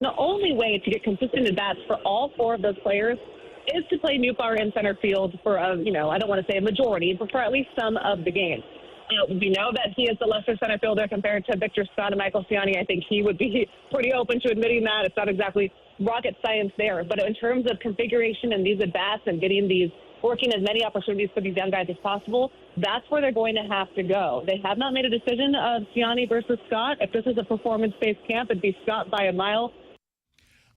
The only way to get consistent at-bats for all four of those players is to play Nootbaar in center field for, I don't want to say a majority, but for at least some of the games. We know that he is the lesser center fielder compared to Victor Scott and Michael Ciani. I think he would be pretty open to admitting that. It's not exactly rocket science there. But in terms of configuration and these at-bats and working as many opportunities for these young guys as possible, that's where they're going to have to go. They have not made a decision of Ciani versus Scott. If this is a performance-based camp, it'd be Scott by a mile.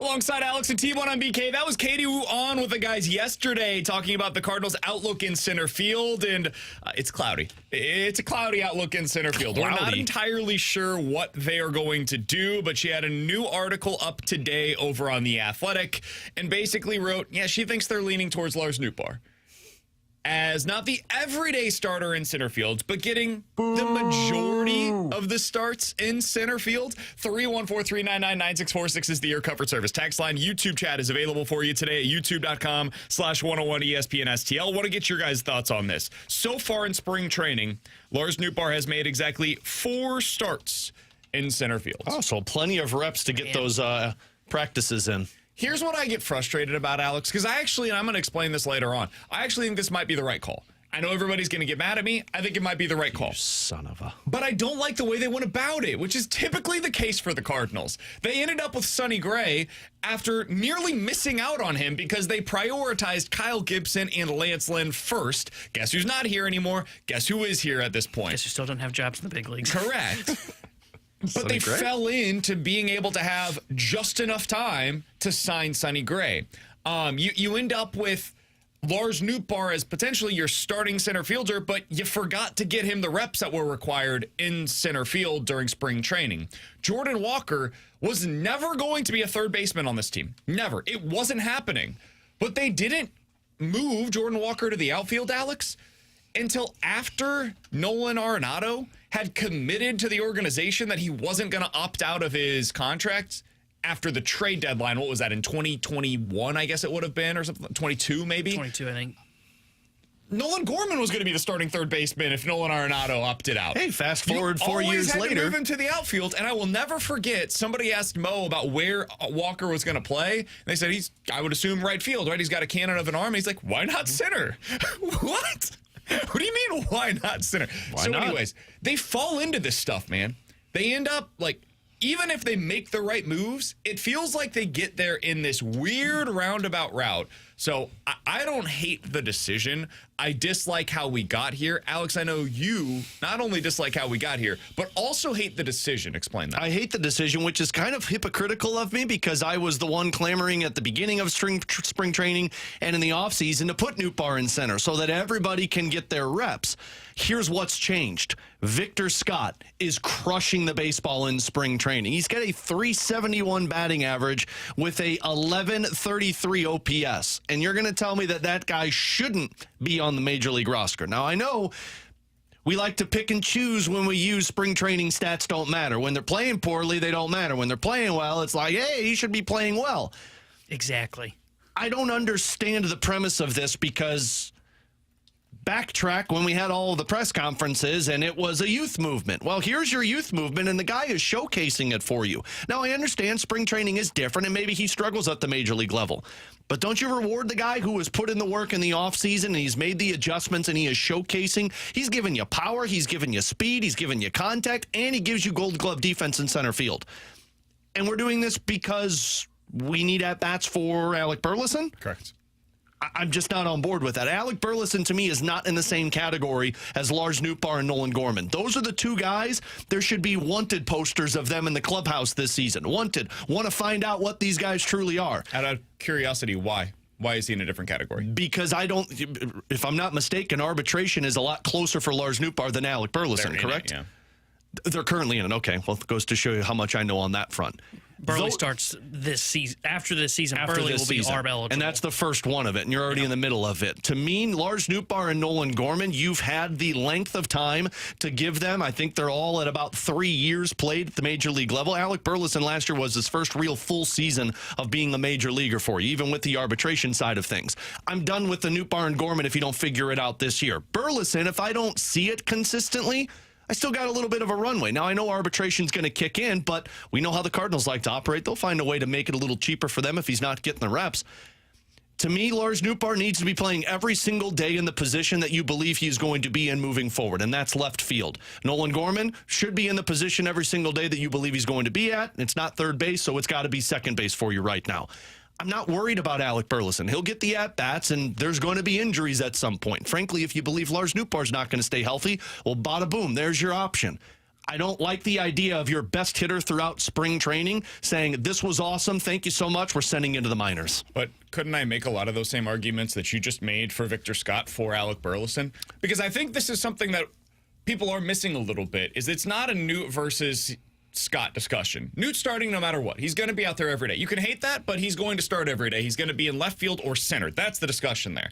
Alongside Alex and T1 on BK, that was Katie Wu on with the guys yesterday talking about the Cardinals' outlook in center field, and it's cloudy. It's a cloudy outlook in center field. We're not entirely sure what they are going to do, but she had a new article up today over on The Athletic and basically wrote, she thinks they're leaning towards Lars Nootbaar as not the everyday starter in center field, but getting the majority of the starts in center field. 314-399-9646 is the Air Comfort Service text line. YouTube chat is available for you today at youtube.com/101ESPN-STL. Want to get your guys' thoughts on this. So far in spring training, Lars Nootbaar has made exactly 4 starts in center field. Oh, so plenty of reps to get those practices in. Here's what I get frustrated about, Alex, because and I'm going to explain this later on, I actually think this might be the right call. I know everybody's going to get mad at me. I think it might be the right call. You son of a... But I don't like the way they went about it, which is typically the case for the Cardinals. They ended up with Sonny Gray after nearly missing out on him because they prioritized Kyle Gibson and Lance Lynn first. Guess who's not here anymore? Guess who is here at this point? Guess who still don't have jobs in the big leagues. Correct. But they fell into being able to have just enough time to sign Sonny Gray. You end up with Lars Nootbaar as potentially your starting center fielder, but you forgot to get him the reps that were required in center field during spring training. Jordan Walker was never going to be a third baseman on this team. Never. It wasn't happening. But they didn't move Jordan Walker to the outfield, Alex, until after Nolan Arenado had committed to the organization that he wasn't going to opt out of his contract after the trade deadline. What was that, in 2021, I guess it would have been, or something? 22, maybe? 22, I think. Nolan Gorman was going to be the starting third baseman if Nolan Arenado opted out. Hey, fast forward 4 years later. To move him to the outfield, and I will never forget, somebody asked Mo about where Walker was going to play, and they said, I would assume right field, right? He's got a cannon of an arm. He's like, why not center? What? What do you mean, why not center? Anyways, they fall into this stuff, man. They end up, even if they make the right moves, it feels like they get there in this weird roundabout route. So I don't hate the decision. I dislike how we got here. Alex, I know you not only dislike how we got here, but also hate the decision. Explain that. I hate the decision, which is kind of hypocritical of me because I was the one clamoring at the beginning of spring training and in the offseason to put Nootbaar in center so that everybody can get their reps. Here's what's changed. Victor Scott is crushing the baseball in spring training. He's got a .371 batting average with a .1133 OPS. And you're going to tell me that that guy shouldn't be on the major league roster. Now, I know we like to pick and choose when we use spring training stats don't matter. When they're playing poorly, they don't matter. When they're playing well, it's like, hey, he should be playing well. Exactly. I don't understand the premise of this because backtrack when we had all of the press conferences and it was a youth movement. Well, here's your youth movement and the guy is showcasing it for you. Now, I understand spring training is different and maybe he struggles at the major league level. But don't you reward the guy who has put in the work in the offseason and he's made the adjustments and he is showcasing? He's giving you power, he's giving you speed, he's giving you contact, and he gives you gold glove defense in center field. And we're doing this because we need at-bats for Alec Burleson? Correct. I'm just not on board with that. Alec Burleson, to me, is not in the same category as Lars Nootbaar and Nolan Gorman. Those are the two guys. There should be wanted posters of them in the clubhouse this season. Wanted. Want to find out what these guys truly are. Out of curiosity, why? Why is he in a different category? Because if I'm not mistaken, arbitration is a lot closer for Lars Nootbaar than Alec Burleson, correct? Yeah. They're currently in it. Okay, well, it goes to show you how much I know on that front. Burley starts this season. After this season, Burley will be ARB eligible. And that's the first one of it, and you're already in the middle of it. To me, Lars Nootbaar and Nolan Gorman, you've had the length of time to give them. I think they're all at about 3 years played at the major league level. Alec Burleson last year was his first real full season of being a major leaguer for you, even with the arbitration side of things. I'm done with the Nootbaar and Gorman if you don't figure it out this year. Burleson, if I don't see it consistently, I still got a little bit of a runway. Now, I know arbitration's going to kick in, but we know how the Cardinals like to operate. They'll find a way to make it a little cheaper for them if he's not getting the reps. To me, Lars Nootbaar needs to be playing every single day in the position that you believe he's going to be in moving forward, and that's left field. Nolan Gorman should be in the position every single day that you believe he's going to be at. It's not third base, so it's got to be second base for you right now. I'm not worried about Alec Burleson. He'll get the at-bats, and there's going to be injuries at some point. Frankly, if you believe Lars Nootbaar's not going to stay healthy, well, bada boom, there's your option. I don't like the idea of your best hitter throughout spring training saying, this was awesome, thank you so much, we're sending you to the minors. But couldn't I make a lot of those same arguments that you just made for Victor Scott for Alec Burleson? Because I think this is something that people are missing a little bit, is it's not a Newt versus Scott discussion. Newt's starting no matter what. He's going to be out there every day. You can hate that, but he's going to start every day. He's going to be in left field or center. That's the discussion there.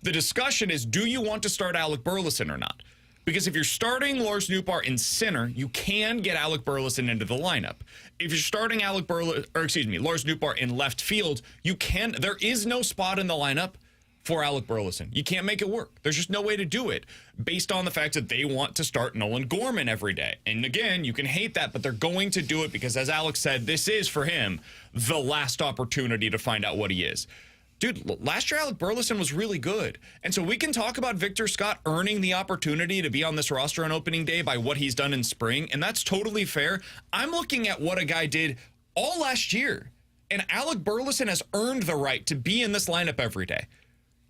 The discussion is, do you want to start Alec Burleson or not? Because if you're starting Lars Nootbaar in center, you can get Alec Burleson into the lineup. If you're starting Lars Nootbaar in left field, you can. There is no spot in the lineup for Alec Burleson. You can't make it work. There's just no way to do it based on the fact that they want to start Nolan Gorman every day. And again, you can hate that, but they're going to do it because, as Alex said, this is, for him, the last opportunity to find out what he is. Dude, last year Alec Burleson was really good. And so we can talk about Victor Scott earning the opportunity to be on this roster on opening day by what he's done in spring, and that's totally fair. I'm looking at what a guy did all last year, and Alec Burleson has earned the right to be in this lineup every day.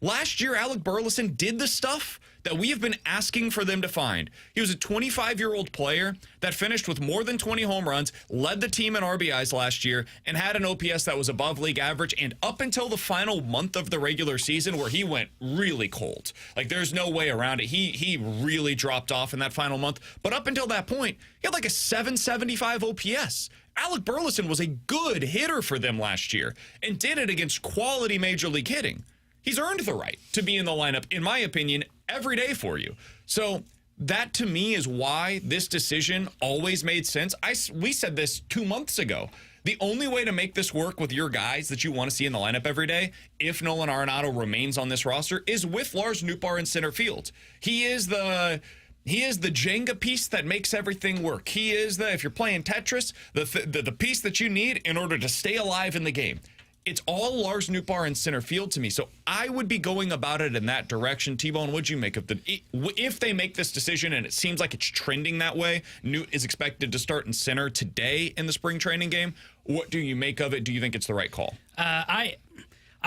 Last year, Alec Burleson did the stuff that we have been asking for them to find. He was a 25-year-old player that finished with more than 20 home runs, led the team in RBIs last year, and had an OPS that was above league average. And up until the final month of the regular season, where he went really cold, like there's no way around it. He really dropped off in that final month. But up until that point, he had like a 775 OPS. Alec Burleson was a good hitter for them last year and did it against quality major league hitting. He's earned the right to be in the lineup, in my opinion, every day for you. So that, to me, is why this decision always made sense. We said this 2 months ago. The only way to make this work with your guys that you want to see in the lineup every day, if Nolan Arenado remains on this roster, is with Lars Nootbaar in center field. He is the Jenga piece that makes everything work. He is if you're playing Tetris, the piece that you need in order to stay alive in the game. It's all Lars Nootbaar in center field to me. So I would be going about it in that direction. T-Bone, what'd you make of if they make this decision, and it seems like it's trending that way, Newt is expected to start in center today in the spring training game. What do you make of it? Do you think it's the right call?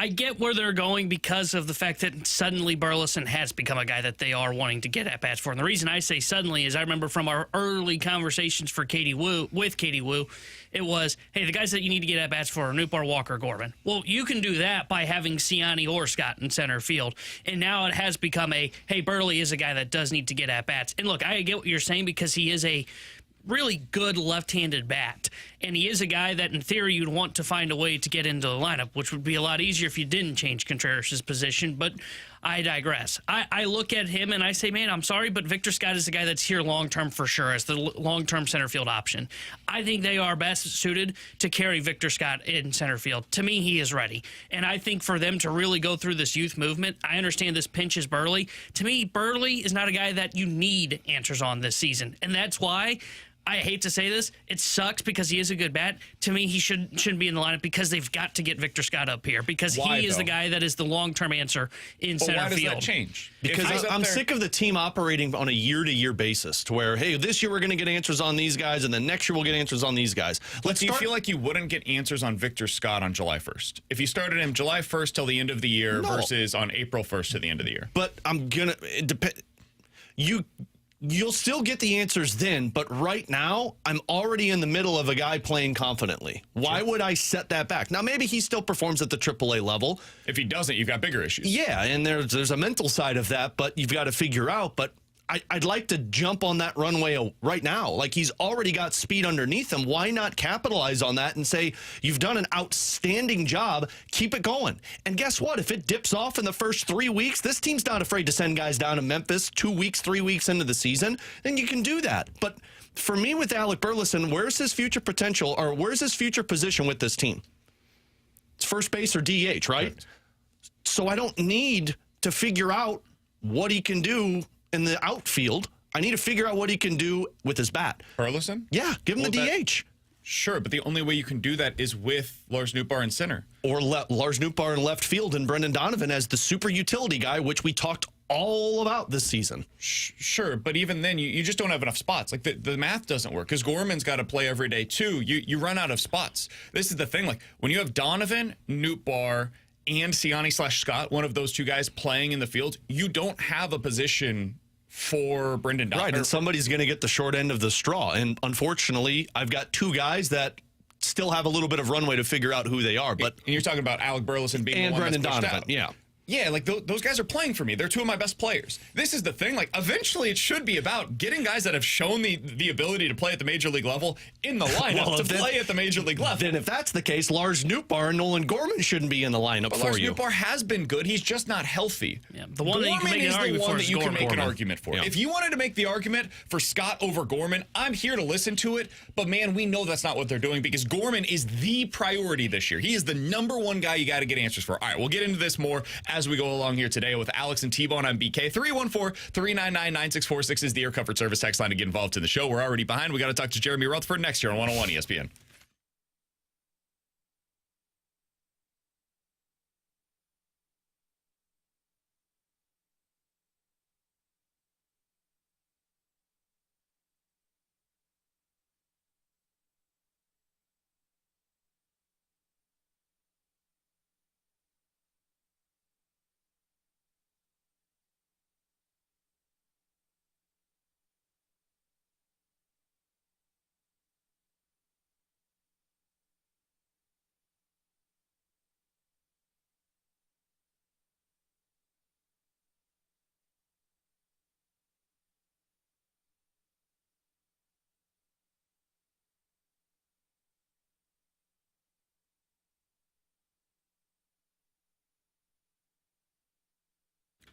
I get where they're going because of the fact that suddenly Burleson has become a guy that they are wanting to get at-bats for. And the reason I say suddenly is I remember from our early conversations with Katie Woo, it was, hey, the guys that you need to get at-bats for are Nootbaar, Walker, Gorman. Well, you can do that by having Siani or Scott in center field. And now it has become hey, Burley is a guy that does need to get at-bats. And look, I get what you're saying because he is a really good left-handed bat, and he is a guy that in theory you'd want to find a way to get into the lineup, which would be a lot easier if you didn't change Contreras' position, but I digress. I look at him and I say, man, I'm sorry, but Victor Scott is a guy that's here long-term for sure as the long-term center field option. I think they are best suited to carry Victor Scott in center field. To me, he is ready, and I think for them to really go through this youth movement, I understand this pinches Burley. To me, Burley is not a guy that you need answers on this season, and that's why I hate to say this, it sucks because he is a good bat. To me, he shouldn't be in the lineup because they've got to get Victor Scott up here because he is the guy that is the long-term answer in center field. Why does that change? Because I'm sick of the team operating on a year-to-year basis to where, hey, this year we're going to get answers on these guys, and then next year we'll get answers on these guys. Do you feel like you wouldn't get answers on Victor Scott on July 1st? If you started him July 1st till the end of the year versus on April 1st to the end of the year? But it depends. You'll still get the answers then, but right now, I'm already in the middle of a guy playing confidently. Why would I set that back? Now, maybe he still performs at the AAA level. If he doesn't, you've got bigger issues. Yeah, and there's a mental side of that, but you've got to figure out. But I'd like to jump on that runway right now. Like, he's already got speed underneath him. Why not capitalize on that and say, you've done an outstanding job, keep it going. And guess what? If it dips off in the first 3 weeks, this team's not afraid to send guys down to Memphis 2 weeks, 3 weeks into the season, then you can do that. But for me with Alec Burleson, where's his future potential, or where's his future position with this team? It's first base or DH, right? So I don't need to figure out what he can do in the outfield. I need to figure out what he can do with his bat. Burleson? Yeah, give him the DH. Sure, but the only way you can do that is with Lars Nootbaar in center. Or Lars Nootbaar in left field and Brendan Donovan as the super utility guy, which we talked all about this season. Sure, but even then, you just don't have enough spots. Like, the math doesn't work because Gorman's got to play every day, too. You run out of spots. This is the thing. Like, when you have Donovan, Nootbaar, and Siani/Scott, one of those two guys playing in the field, you don't have a position for Brendan Donovan. Right, and somebody's going to get the short end of the straw. And unfortunately, I've got two guys that still have a little bit of runway to figure out who they are. But and you're talking about Alec Burleson being and the one Brendan that's pushed Donovan, out. yeah. Yeah, like those guys are playing for me. They're two of my best players. This is the thing. Like, eventually it should be about getting guys that have shown the ability to play at the major league level in the lineup play at the major league level. Then if that's the case, Lars Nootbaar and Nolan Gorman shouldn't be in the lineup for Lars you. Nootbaar has been good. He's just not healthy. Yeah, the one that you can make an argument for is Gorman. An argument for. Yeah. If you wanted to make the argument for Scott over Gorman, I'm here to listen to it. But, man, we know that's not what they're doing because Gorman is the priority this year. He is the number one guy you got to get answers for. All right, we'll get into this more as we go along here today with Alex and T-Bone on BK. 314-399-9646 is the Air Comfort Service text line to get involved in the show. We're already behind. We got to talk to Jeremy Rutherford next year on 101 ESPN.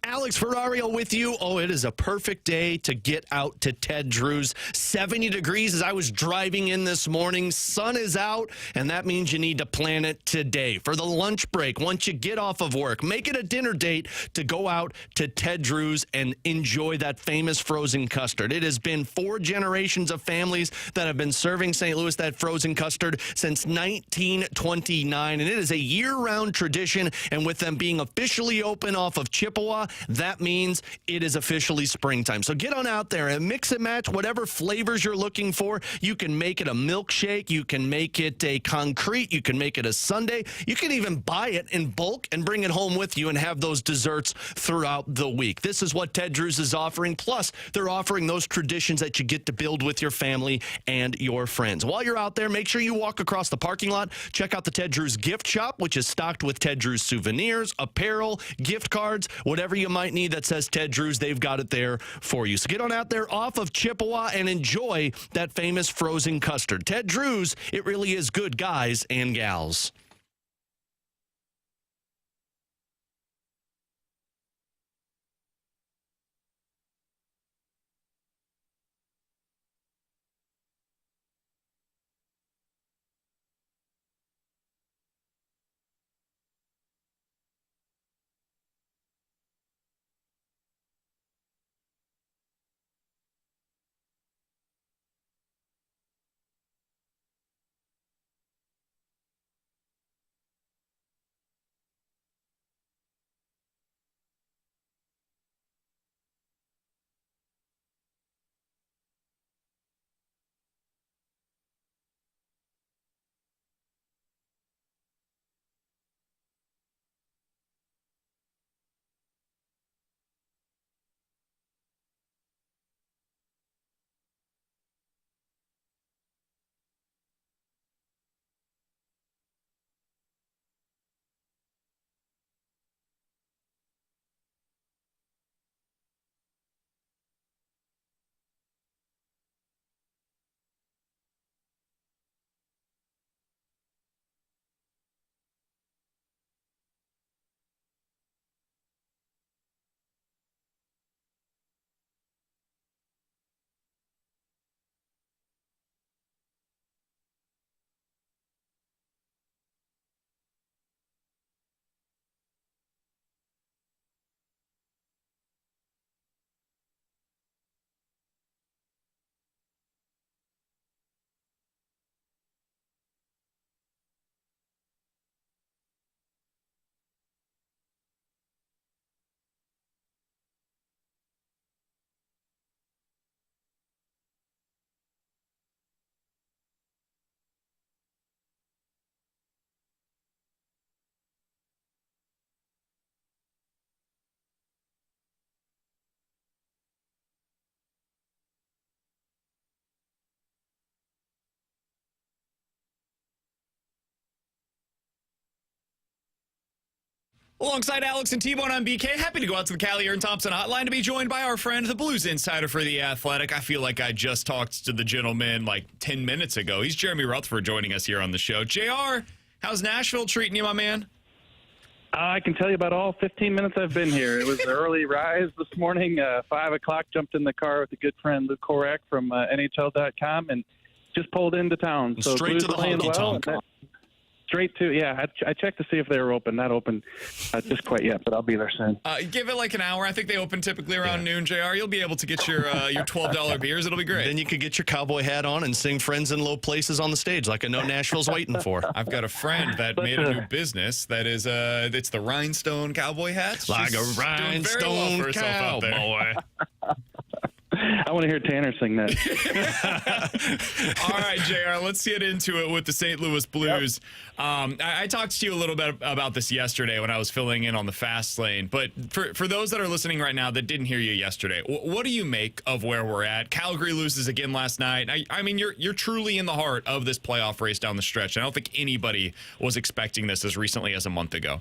Alex Ferrario with you. Oh, it is a perfect day to get out to Ted Drew's. 70 degrees as I was driving in this morning. Sun is out, and that means you need to plan it today. For the lunch break, once you get off of work, make it a dinner date to go out to Ted Drew's and enjoy that famous frozen custard. It has been 4 generations of families that have been serving St. Louis that frozen custard since 1929, and it is a year-round tradition, and with them being officially open off of Chippewa, that means it is officially springtime. So get on out there and mix and match whatever flavors you're looking for. You can make it a milkshake. You can make it a concrete. You can make it a sundae. You can even buy it in bulk and bring it home with you and have those desserts throughout the week. This is what Ted Drew's is offering. Plus, they're offering those traditions that you get to build with your family and your friends. While you're out there, make sure you walk across the parking lot. Check out the Ted Drew's gift shop, which is stocked with Ted Drew's souvenirs, apparel, gift cards, whatever you might need that says Ted Drew's, they've got it there for you. So get on out there off of Chippewa and enjoy that famous frozen custard. Ted Drew's, it really is good, guys and gals. Alongside Alex and T-Bone on BK, happy to go out to the Cali and Thompson hotline to be joined by our friend, the Blues insider for The Athletic. I feel like I just talked to the gentleman like 10 minutes ago. He's Jeremy Rutherford joining us here on the show. JR, how's Nashville treating you, my man? I can tell you about all 15 minutes I've been here. It was an early rise this morning, 5 o'clock, jumped in the car with a good friend, Luke Korak from NHL.com, and just pulled into town. So straight to the honky-tonk. Straight to, yeah. I checked to see if they were open. Not open just quite yet, but I'll be there soon. Give it like an hour. I think they open typically around noon, JR. You'll be able to get your $12 beers. It'll be great. Then you could get your cowboy hat on and sing Friends in Low Places on the stage like I know Nashville's waiting for. I've got a friend that made a new business that is, it's the rhinestone cowboy hats. Like She's a rhinestone well cowboy. I want to hear Tanner sing that. All right, JR, let's get into it with the St. Louis Blues. Yep. I talked to you a little bit about this yesterday when I was filling in on the fast lane, but for those that are listening right now that didn't hear you yesterday, what do you make of where we're at? Calgary loses again last night. I mean, you're truly in the heart of this playoff race down the stretch. I don't think anybody was expecting this as recently as a month ago.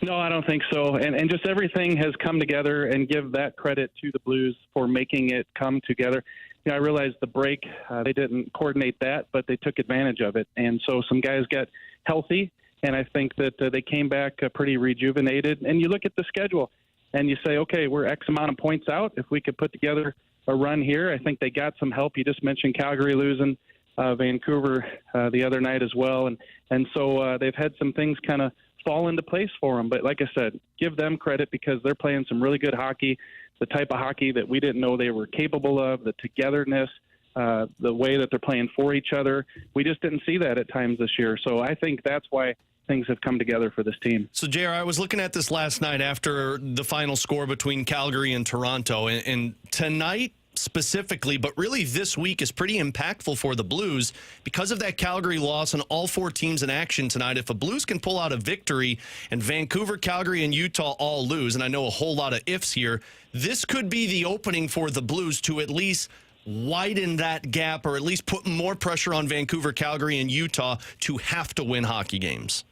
No, I don't think so. And just everything has come together, and give that credit to the Blues for making it come together. You know, I realized the break, they didn't coordinate that, but they took advantage of it. And so some guys got healthy, and I think that they came back pretty rejuvenated. And you look at the schedule, and you say, okay, we're X amount of points out. If we could put together a run here, I think they got some help. You just mentioned Calgary losing, Vancouver the other night as well. And so they've had some things kind of fall into place for them. But like I said, give them credit because they're playing some really good hockey, the type of hockey that we didn't know they were capable of, the togetherness, the way that they're playing for each other. We just didn't see that at times this year. So I think that's why things have come together for this team. So, JR, I was looking at this last night after the final score between Calgary and Toronto, and tonight specifically, but really this week is pretty impactful for the Blues because of that Calgary loss and all 4 teams in action tonight. If the Blues can pull out a victory and Vancouver, Calgary, and Utah all lose, and I know a whole lot of ifs here, this could be the opening for the Blues to at least widen that gap or at least put more pressure on Vancouver, Calgary, and Utah to have to win hockey games.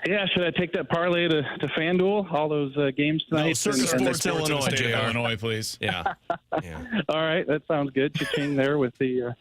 Yeah, should I take that parlay to FanDuel, all those games tonight? No, Circus Sports Illinois, JR. Illinois, please. Yeah. All right, that sounds good. Cha-ching there with the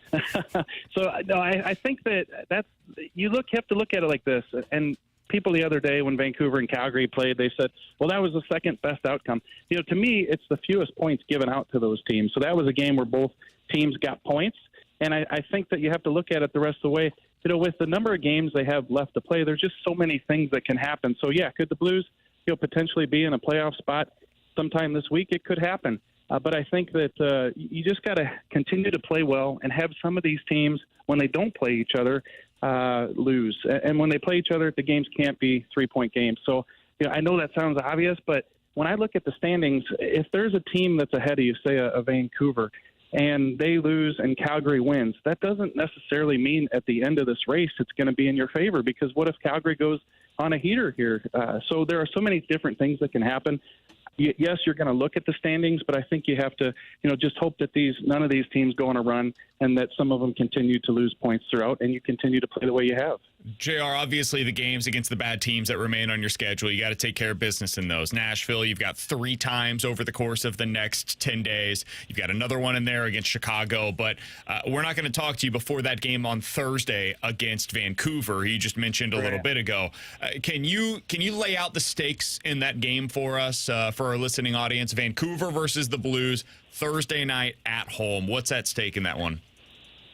So, no, I think that's you have to look at it like this. And people the other day when Vancouver and Calgary played, they said, well, that was the second best outcome. You know, to me, it's the fewest points given out to those teams. So that was a game where both teams got points. And I think that you have to look at it the rest of the way. You know, with the number of games they have left to play, there's just so many things that can happen. So, yeah, could the Blues, potentially be in a playoff spot sometime this week? It could happen. But I think that you just got to continue to play well and have some of these teams, when they don't play each other, lose. And when they play each other, the games can't be 3-point games. So, I know that sounds obvious, but when I look at the standings, if there's a team that's ahead of you, say a Vancouver, and they lose and Calgary wins, that doesn't necessarily mean at the end of this race it's going to be in your favor, because what if Calgary goes on a heater here? So there are so many different things that can happen. Yes, you're going to look at the standings, but I think you have to, just hope that none of these teams go on a run and that some of them continue to lose points throughout and you continue to play the way you have. JR, obviously the games against the bad teams that remain on your schedule, you got to take care of business in those. Nashville, you've got 3 times over the course of the next 10 days. You've got another one in there against Chicago, but we're not going to talk to you before that game on Thursday against Vancouver. You just mentioned a little bit ago. Can you lay out the stakes in that game for us, for our listening audience? Vancouver versus the Blues, Thursday night at home. What's at stake in that one?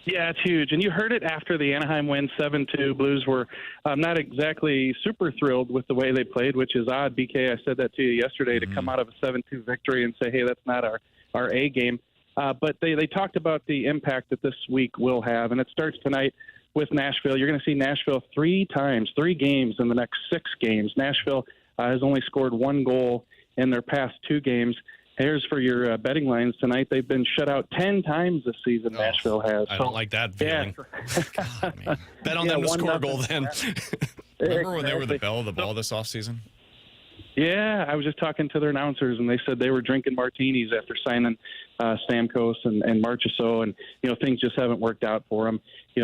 Yeah, it's huge. And you heard it after the Anaheim win 7-2. Blues were not exactly super thrilled with the way they played, which is odd. BK, I said that to you yesterday, to come out of a 7-2 victory and say, hey, that's not our A game. But they talked about the impact that this week will have. And it starts tonight with Nashville. You're going to see Nashville 3 times, 3 games in the next 6 games. Nashville has only scored 1 goal in their past 2 games. Here's for your betting lines tonight. They've been shut out 10 times this season, Nashville has. I don't like that feeling. Yeah. God, man. Bet on them to score a goal then. Remember when they were the belle of the ball this offseason? Yeah, I was just talking to their announcers, and they said they were drinking martinis after signing Stamkos and Marchessault, and things just haven't worked out for them.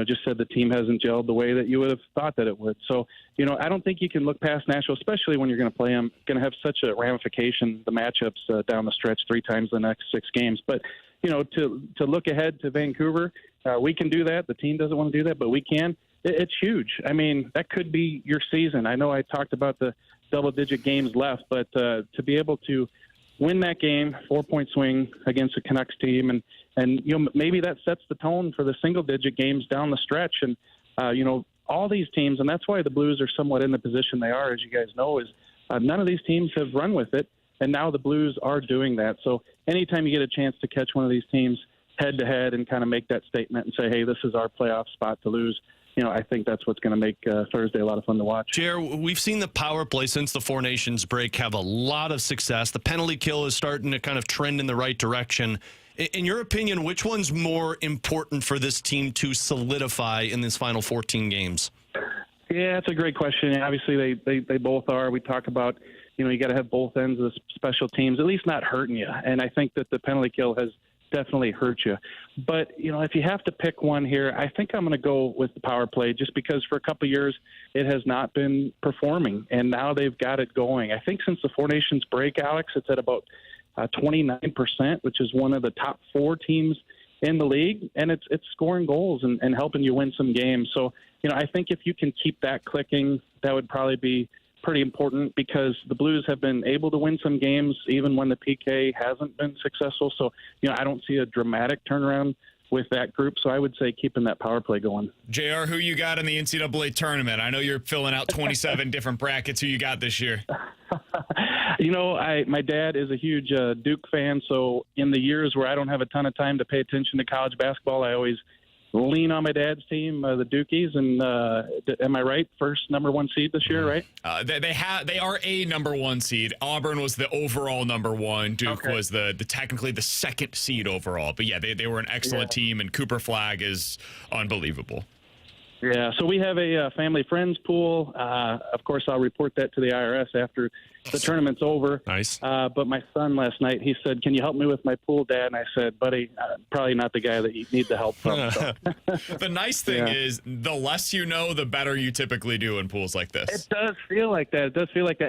Just said the team hasn't gelled the way that you would have thought that it would. So, I don't think you can look past Nashville, especially when you're going to play them. Going to have such a ramification, the matchups down the stretch 3 times the next 6 games. But to look ahead to Vancouver, we can do that. The team doesn't want to do that, but we can. It's huge. I mean, that could be your season. I know I talked about the double-digit games left, but to be able to win that game, 4-point swing against the Canucks team, and maybe that sets the tone for the single-digit games down the stretch. And all these teams, and that's why the Blues are somewhat in the position they are, as you guys know, is none of these teams have run with it, and now the Blues are doing that. So anytime you get a chance to catch one of these teams head-to-head and kind of make that statement and say, hey, this is our playoff spot to lose, I think that's what's going to make Thursday a lot of fun to watch. Jer, we've seen the power play since the Four Nations break have a lot of success. The penalty kill is starting to kind of trend in the right direction. In your opinion, which one's more important for this team to solidify in this final 14 games? Yeah, that's a great question. Obviously, they both are. We talk about, you got to have both ends of the special teams, at least not hurting you. And I think that the penalty kill has definitely hurt you. But, if you have to pick one here, I think I'm going to go with the power play just because for a couple of years it has not been performing, and now they've got it going. I think since the Four Nations break, Alex, it's at about 29%, which is one of the top 4 teams in the league, and it's scoring goals and helping you win some games. So, I think if you can keep that clicking, that would probably be pretty important because the Blues have been able to win some games even when the PK hasn't been successful. So, I don't see a dramatic turnaround with that group. So I would say keeping that power play going. JR, who you got in the NCAA tournament? I know you're filling out 27 different brackets. Who you got this year? My dad is a huge Duke fan. So in the years where I don't have a ton of time to pay attention to college basketball, I always lean on my dad's team, the Dukies, and am I right? First number 1 seed this year, right? They are a number 1 seed. Auburn was the overall number 1. Duke was the technically the 2nd seed overall. But yeah, they were an excellent team, and Cooper Flagg is unbelievable. Yeah, so we have a family friends pool. Of course, I'll report that to the IRS after the tournament's over. Nice. But my son last night, he said, "Can you help me with my pool, Dad?" And I said, "Buddy, probably not the guy that you need the help from." So. The nice thing is, the less you know, the better you typically do in pools like this. It does feel like that.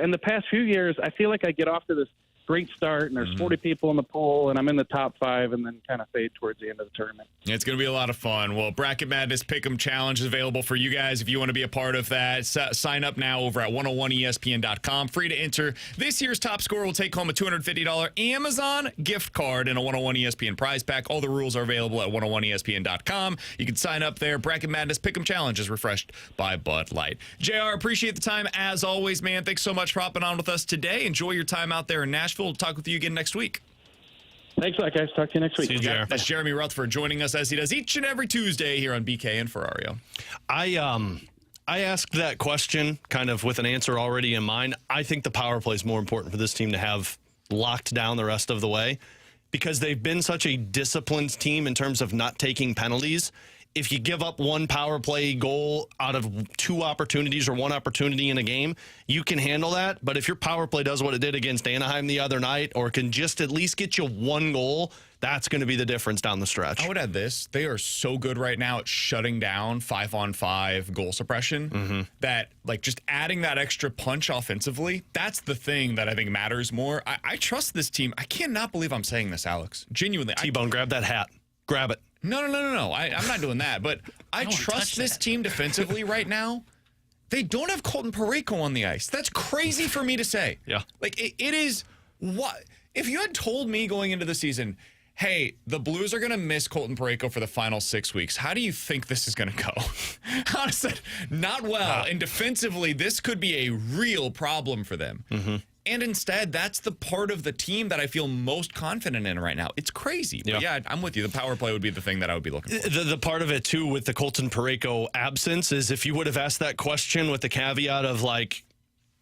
In the past few years, I feel like I get off to this great start, and there's 40 people in the pool, and I'm in the top 5, and then kind of fade towards the end of the tournament. It's going to be a lot of fun. Well, Bracket Madness Pick'em Challenge is available for you guys if you want to be a part of that. Sign up now over at 101ESPN.com. Free to enter. This year's top scorer will take home a $250 Amazon gift card and a 101 ESPN prize pack. All the rules are available at 101ESPN.com. You can sign up there. Bracket Madness Pick'em Challenge is refreshed by Bud Light. JR, appreciate the time as always, man. Thanks so much for hopping on with us today. Enjoy your time out there in Nashville. We'll talk with you again next week. Thanks a lot, guys. Talk to you next week. See you, JR. That's Jeremy Rutherford joining us as he does each and every Tuesday here on BK and Ferrario. I asked that question kind of with an answer already in mind. I think the power play is more important for this team to have locked down the rest of the way because they've been such a disciplined team in terms of not taking penalties. If you give up 1 power play goal out of 2 opportunities or 1 opportunity in a game, you can handle that. But if your power play does what it did against Anaheim the other night or can just at least get you 1 goal, that's going to be the difference down the stretch. I would add this. They are so good right now at shutting down 5-on-5 goal suppression that, like, just adding that extra punch offensively, that's the thing that I think matters more. I trust this team. I cannot believe I'm saying this, Alex. Genuinely. T-Bone, grab that hat. Grab it. No. I'm not doing that. But I trust this team defensively right now. They don't have Colton Parayko on the ice. That's crazy for me to say. Yeah. Like, it is what if you had told me going into the season, hey, the Blues are going to miss Colton Parayko for the final 6 weeks. How do you think this is going to go? I would have said, not well. And defensively, this could be a real problem for them. And instead, that's the part of the team that I feel most confident in right now. It's crazy. But yeah, I'm with you. The power play would be the thing that I would be looking for. The part of it, too, with the Colton Parayko absence is if you would have asked that question with the caveat of, like,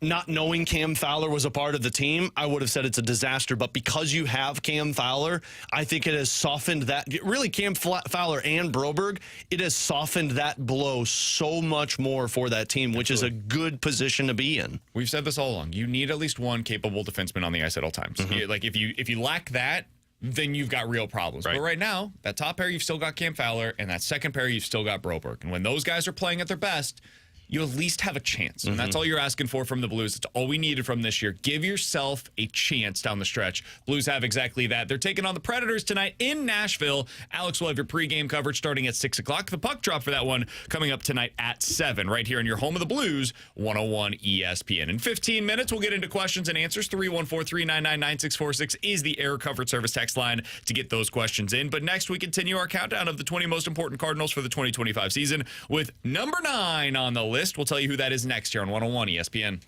not knowing Cam Fowler was a part of the team, I would have said it's a disaster. But because you have Cam Fowler, I think it has softened that. Really, Cam Fowler and Broberg, it has softened that blow so much more for that team, which is a good position to be in. We've said this all along. You need at least one capable defenseman on the ice at all times. Like if you lack that, then you've got real problems. Right. But right now, that top pair, you've still got Cam Fowler, and that second pair, you've still got Broberg. And when those guys are playing at their best, you at least have a chance. And that's all you're asking for from the Blues. It's all we needed from this year. Give yourself a chance down the stretch. Blues have exactly that. They're taking on the Predators tonight in Nashville. Alex will have your pregame coverage starting at 6 o'clock. The puck drop for that one coming up tonight at 7, right here in your home of the Blues, 101 ESPN. In 15 minutes, we'll get into questions and answers. 314-399-9646 is the Air Comfort Service text line to get those questions in. But next, we continue our countdown of the 20 most important Cardinals for the 2025 season with number 9 on the list. We'll tell you who that is next here on 101 ESPN.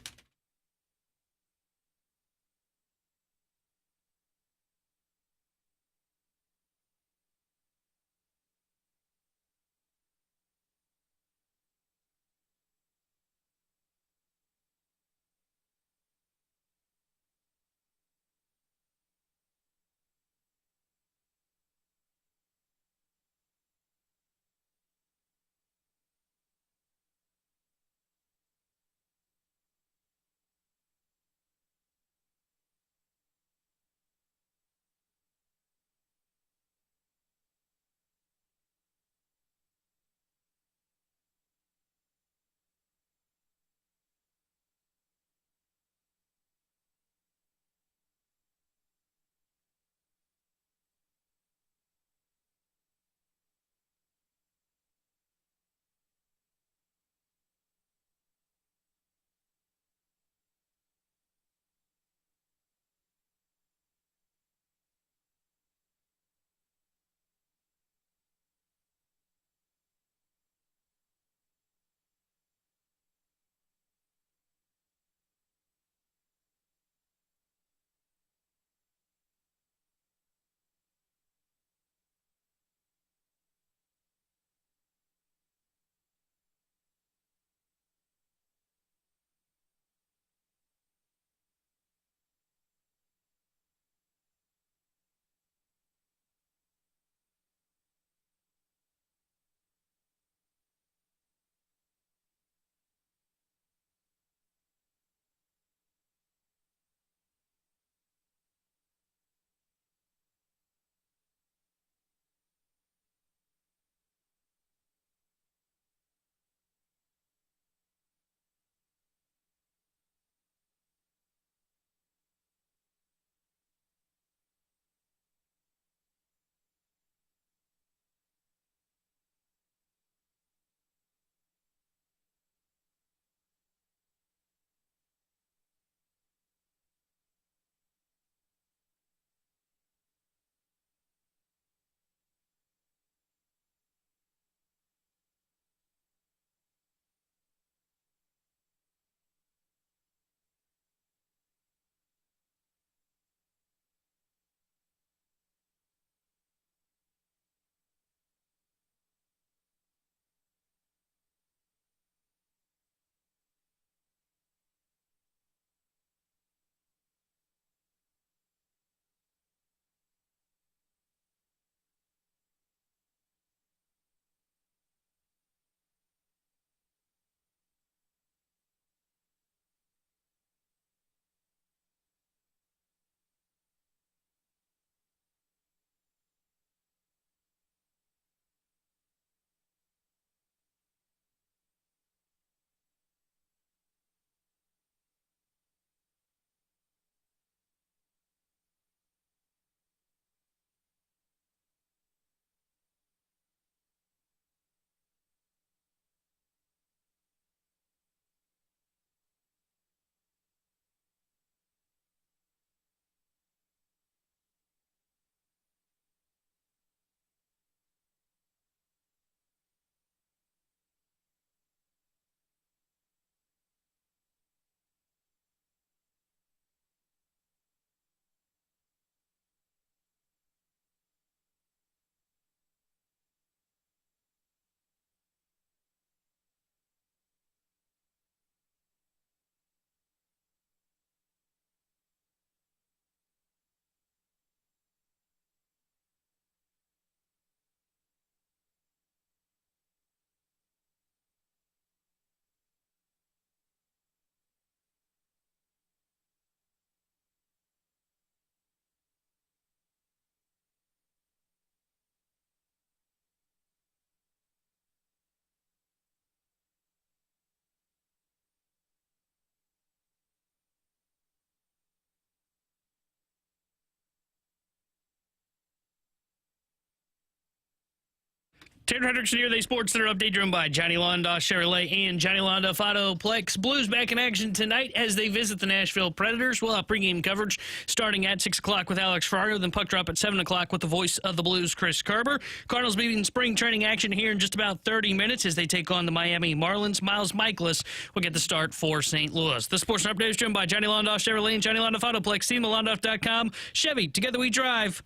Tanner Hendrickson here, the Sports Center update driven by Johnny Londoff Chevrolet and Johnny Londoff Autoplex. Blues back in action tonight as they visit the Nashville Predators. We'll have pregame coverage starting at 6 o'clock with Alex Ferrario, then puck drop at 7 o'clock with the voice of the Blues, Chris Kerber. Cardinals begin spring training action here in just about 30 minutes as they take on the Miami Marlins. Miles Michaelis will get the start for St. Louis. The Sports Center update is driven by Johnny Londoff Chevrolet and Johnny Londoff Autoplex. See them at Londoff.com. Chevy, together we drive.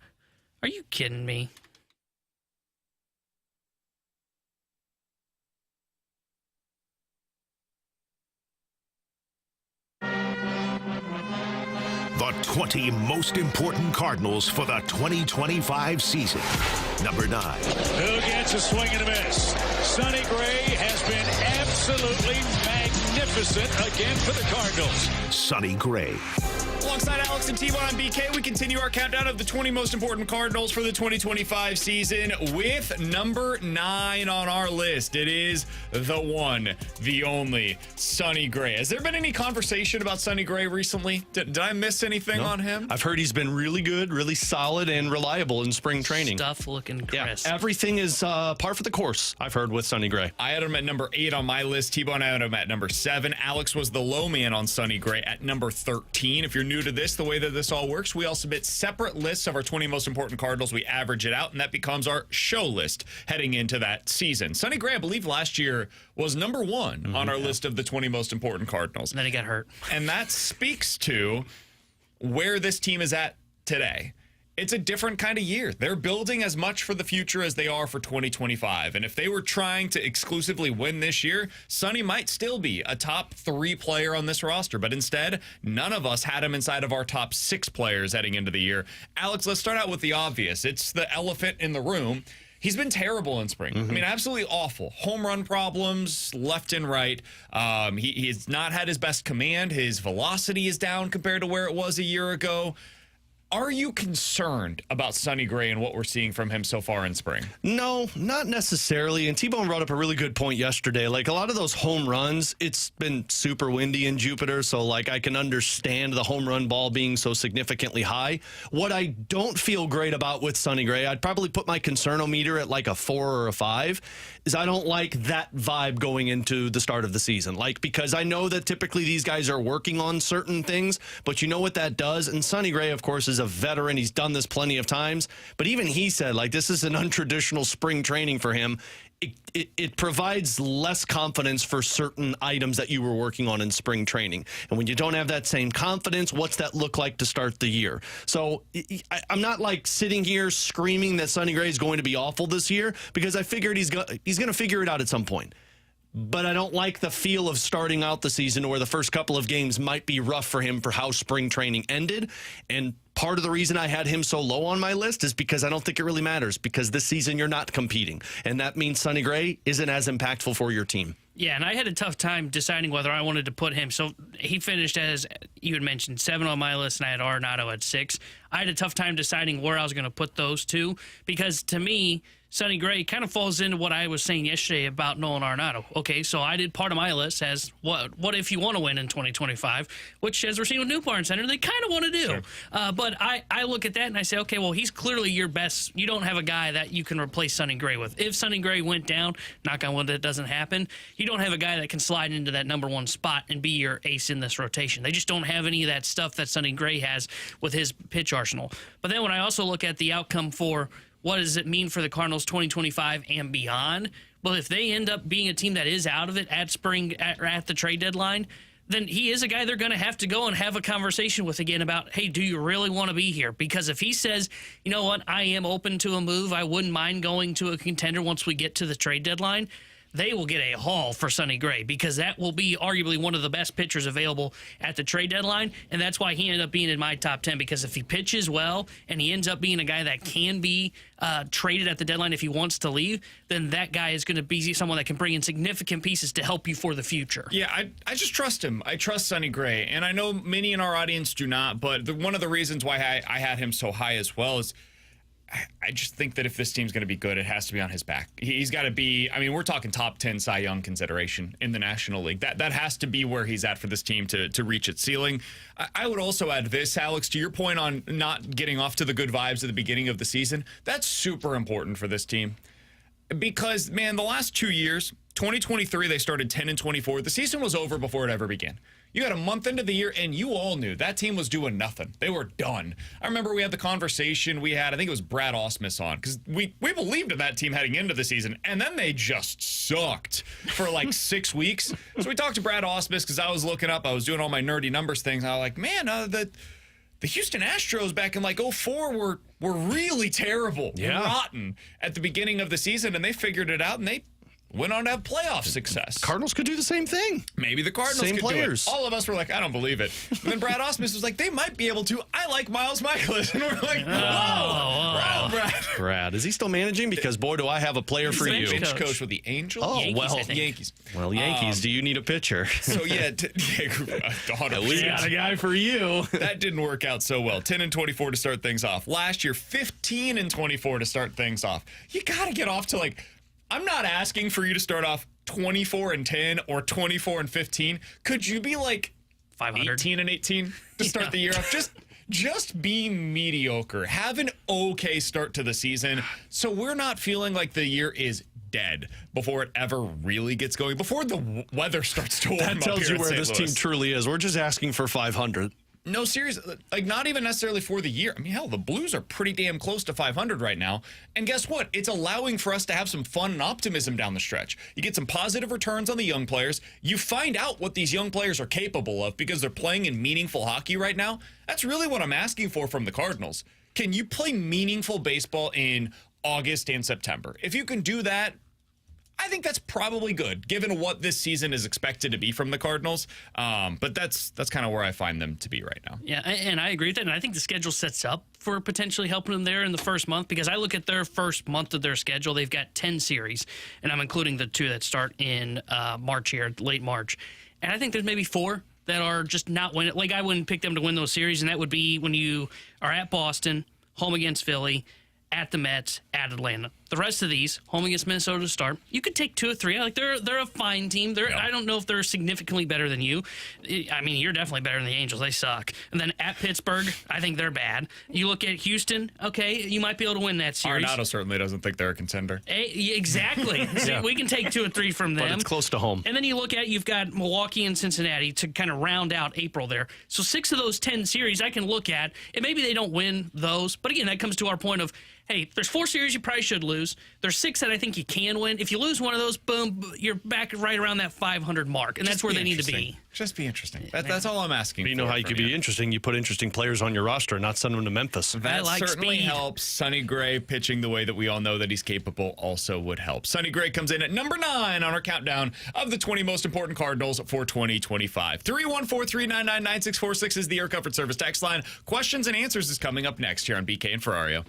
Are you kidding me? The 20 most important Cardinals for the 2025 season. Number 9. Who gets a swing and a miss? Sonny Gray has been absolutely magnificent again for the Cardinals. Sonny Gray. Alongside Alex and T-Bone on BK, we continue our countdown of the 20 most important Cardinals for the 2025 season with number 9 on our list. It is the one, the only, Sonny Gray. Has there been any conversation about Sonny Gray recently? Did I miss anything on him? I've heard he's been really good, really solid, and reliable in spring training. Stuff looking crisp. Yeah, everything is par for the course, I've heard, with Sonny Gray. I had him at number 8 on my list. T-Bone had him at number 7. Alex was the low man on Sonny Gray at number 13. If you're new to this, the way that this all works, we all submit separate lists of our 20 most important Cardinals. We average it out, and that becomes our show list heading into that season. Sonny Gray, I believe last year, was number 1 on our list of the 20 most important Cardinals. And then he got hurt. And that speaks to where this team is at today. It's a different kind of year. They're building as much for the future as they are for 2025. And if they were trying to exclusively win this year, Sonny might still be a top 3 player on this roster. But instead, none of us had him inside of our top 6 players heading into the year. Alex, let's start out with the obvious. It's the elephant in the room. He's been terrible in spring. I mean, absolutely awful. Home run problems left and right. He has not had his best command. His velocity is down compared to where it was a year ago. Are you concerned about Sonny Gray and what we're seeing from him so far in spring? No, not necessarily. And T-Bone brought up a really good point yesterday. Like, a lot of those home runs, it's been super windy in Jupiter, so, like, I can understand the home run ball being so significantly high. What I don't feel great about with Sonny Gray, I'd probably put my concernometer at, like, a 4 or a 5, is I don't like that vibe going into the start of the season. Like, because I know that typically these guys are working on certain things, but you know what that does? And Sonny Gray, of course, is a veteran. He's done this plenty of times, but even he said, like, this is an untraditional spring training for him. It provides less confidence for certain items that you were working on in spring training. And when you don't have that same confidence, what's that look like to start the year? So I'm not like sitting here screaming that Sonny Gray is going to be awful this year, because I figured he's going to figure it out at some point. But I don't like the feel of starting out the season where the first couple of games might be rough for him for how spring training ended. And part of the reason I had him so low on my list is because I don't think it really matters, because this season you're not competing. And that means Sonny Gray isn't as impactful for your team. Yeah, and I had a tough time deciding whether I wanted to put him. So he finished, as you had mentioned, 7 on my list, and I had Arenado at 6. I had a tough time deciding where I was going to put those two, because to me, Sonny Gray kind of falls into what I was saying yesterday about Nolan Arenado. Okay, so I did part of my list as what if you want to win in 2025, which, as we're seeing with New Barn Center, they kind of want to do. Sure. But I look at that and I say, okay, well, he's clearly your best. You don't have a guy that you can replace Sonny Gray with. If Sonny Gray went down, knock on wood, that doesn't happen, you don't have a guy that can slide into that number 1 spot and be your ace in this rotation. They just don't have any of that stuff that Sonny Gray has with his pitch arsenal. But then when I also look at the outcome for what does it mean for the Cardinals 2025 and beyond? Well, if they end up being a team that is out of it at spring, at the trade deadline, then he is a guy they're going to have to go and have a conversation with again about, hey, do you really want to be here? Because if he says, you know what, I am open to a move, I wouldn't mind going to a contender once we get to the trade deadline, they will get a haul for Sonny Gray, because that will be arguably one of the best pitchers available at the trade deadline, and that's why he ended up being in my top 10, because if he pitches well and he ends up being a guy that can be traded at the deadline if he wants to leave, then that guy is going to be someone that can bring in significant pieces to help you for the future. Yeah, I just trust him. I trust Sonny Gray, and I know many in our audience do not, but one of the reasons why I had him so high as well is I just think that if this team's going to be good, it has to be on his back. He's got to be, I mean, we're talking top 10 Cy Young consideration in the National League. That has to be where he's at for this team to reach its ceiling. I would also add this, Alex, to your point on not getting off to the good vibes at the beginning of the season. That's super important for this team. Because, man, the last 2 years, 2023, they started 10-24. The season was over before it ever began. You got a month into the year, and you all knew that team was doing nothing. They were done. I remember we had the conversation we had, I think it was Brad Ausmus on, because we believed in that team heading into the season, and then they just sucked for like 6 weeks. So we talked to Brad Ausmus because I was looking up, I was doing all my nerdy numbers things, and I was like, man, the Houston Astros back in like 2004 were really terrible, rotten at the beginning of the season, and they figured it out, and they went on to have playoff success. Cardinals could do the same thing. Maybe the Cardinals Same could players. do it. All of us were like, I don't believe it. And then Brad Ausmus was like, they might be able to. I like Miles Michaelis. And we're like, whoa, Brad. Is he still managing? Because, boy, do I have a player for you. Bench coach with the Angels? Oh, Yankees, well, I think. Yankees. Well, Yankees, do you need a pitcher? So, yeah, We got a guy for you. That didn't work out so well. 10-24 to start things off. Last year, 15-24 to start things off. You got to get off to like, I'm not asking for you to start off 24-10 or 24-15. Could you be like 500, 18-18 to start the year off? Just be mediocre. Have an okay start to the season, so we're not feeling like the year is dead before it ever really gets going. Before the weather starts to warm up. That tells here you in where St. this Louis. team truly is. We're just asking for 500. No, seriously, like not even necessarily for the year. I mean, hell, the Blues are pretty damn close to 500 right now. And guess what? It's allowing for us to have some fun and optimism down the stretch. You get some positive returns on the young players. You find out what these young players are capable of because they're playing in meaningful hockey right now. That's really what I'm asking for from the Cardinals. Can you play meaningful baseball in August and September? If you can do that, I think that's probably good, given what this season is expected to be from the Cardinals. But that's kind of where I find them to be right now. Yeah, and I agree with that. And I think the schedule sets up for potentially helping them there in the first month, because I look at their first month of their schedule. They've got 10 series, and I'm including the 2 that start in March here, late March. And I think there's maybe 4 that are just not winning. Like, I wouldn't pick them to win those series, and that would be when you are at Boston, home against Philly, at the Mets, at Atlanta. The rest of these, home against Minnesota to start, you could take 2 or 3. Like, they're a fine team. I don't know if they're significantly better than you. I mean, you're definitely better than the Angels. They suck. And then at Pittsburgh, I think they're bad. You look at Houston, okay, you might be able to win that series. Arenado certainly doesn't think they're a contender. Exactly. See, we can take 2 or 3 from them. But it's close to home. And then you look at, you've got Milwaukee and Cincinnati to kind of round out April there. So 6 of those 10 series I can look at, and maybe they don't win those. But again, that comes to our point of, hey, there's 4 series you probably should lose. There's 6 that I think you can win. If you lose one of those, boom, you're back right around that 500 mark, and that's where they need to be. Just be interesting. That's all I'm asking. But you know how you could be interesting? You put interesting players on your roster and not send them to Memphis. That like certainly speed. helps. Sonny Gray pitching the way that we all know that he's capable also would help. Sonny Gray comes in at number 9 on our countdown of the 20 most important Cardinals for 2025. 314-399-9646 is the Air Comfort Service text line. Questions and answers is coming up next here on BK and Ferrario.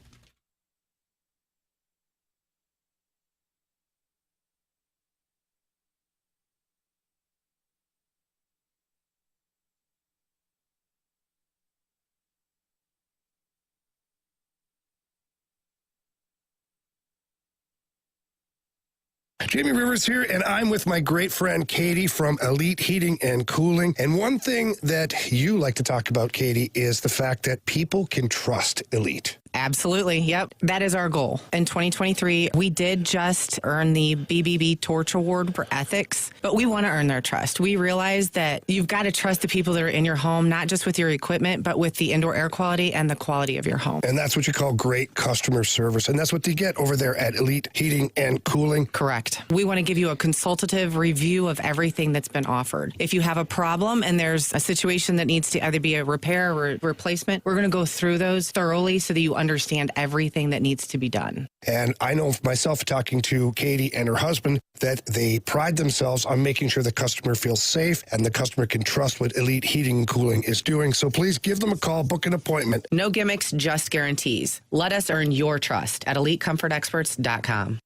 Jamie Rivers here, and I'm with my great friend Katie from Elite Heating and Cooling. And one thing that you like to talk about, Katie, is the fact that people can trust Elite. Absolutely. Yep. That is our goal. In 2023, we did just earn the BBB Torch Award for ethics, but we want to earn their trust. We realize that you've got to trust the people that are in your home, not just with your equipment, but with the indoor air quality and the quality of your home. And that's what you call great customer service. And that's what you get over there at Elite Heating and Cooling. Correct. We want to give you a consultative review of everything that's been offered. If you have a problem and there's a situation that needs to either be a repair or a replacement, we're going to go through those thoroughly so that you understand everything that needs to be done. And I know myself, talking to Katie and her husband, that they pride themselves on making sure the customer feels safe and the customer can trust what Elite Heating and Cooling is doing. So please give them a call, book an appointment. No gimmicks, just guarantees. Let us earn your trust at EliteComfortExperts.com.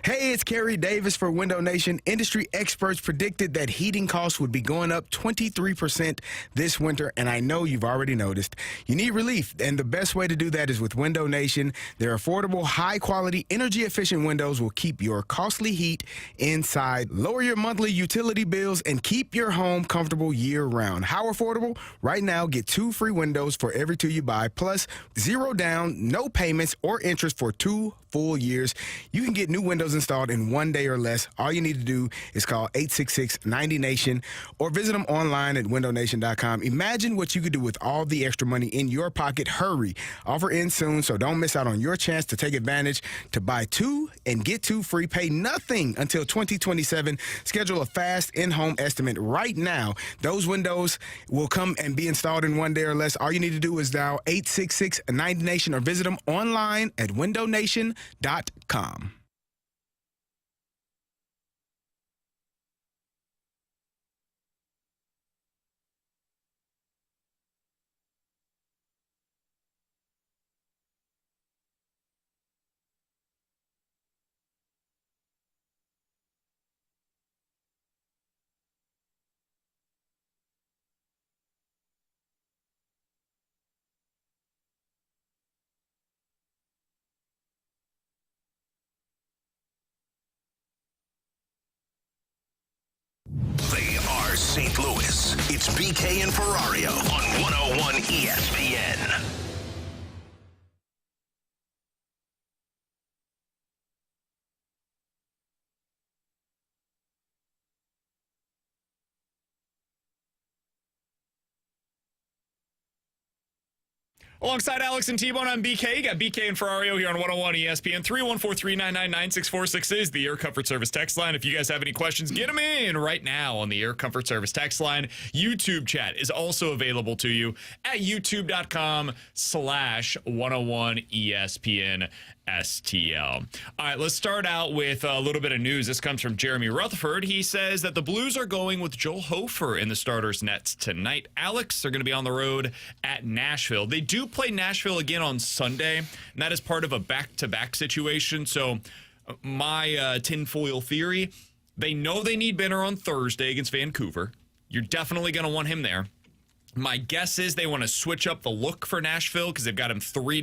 Hey, it's Kerry Davis for Window Nation. Industry experts predicted that heating costs would be going up 23% this winter, and I know you've already noticed. You need relief, and the best way to do that is with Window Nation. Their affordable, high-quality, energy-efficient windows will keep your costly heat inside, lower your monthly utility bills, and keep your home comfortable year-round. How affordable? Right now, get 2 free windows for every 2 you buy, plus 0 down, no payments or interest for 2 full years. You can get new windows installed in 1 day or less. All you need to do is call 866-90NATION or visit them online at windownation.com. Imagine what you could do with all the extra money in your pocket. Hurry. Offer ends soon, so don't miss out on your chance to take advantage to buy 2 and get 2 free. Pay nothing until 2027. Schedule a fast in-home estimate right now. Those windows will come and be installed in 1 day or less. All you need to do is dial 866-90NATION or visit them online at windownation.com. They are St. Louis. It's BK and Ferrario on 101 ESPN. Alongside Alex and T-Bone, I'm BK. You got BK and Ferrario here on 101 ESPN. 314-399-9646 is the Air Comfort Service text line. If you guys have any questions, get them in right now on the Air Comfort Service text line. YouTube chat is also available to you at youtube.com/101ESPN. STL. All right, let's start out with a little bit of news. This comes from Jeremy Rutherford. He says that the Blues are going with Joel Hofer in the starters' nets tonight. Alex, they're going to be on the road at Nashville. They do play Nashville again on Sunday, and that is part of a back-to-back situation. So my tinfoil theory, they know they need Benner on Thursday against Vancouver. You're definitely going to want him there. My guess is they want to switch up the look for Nashville because they've got him three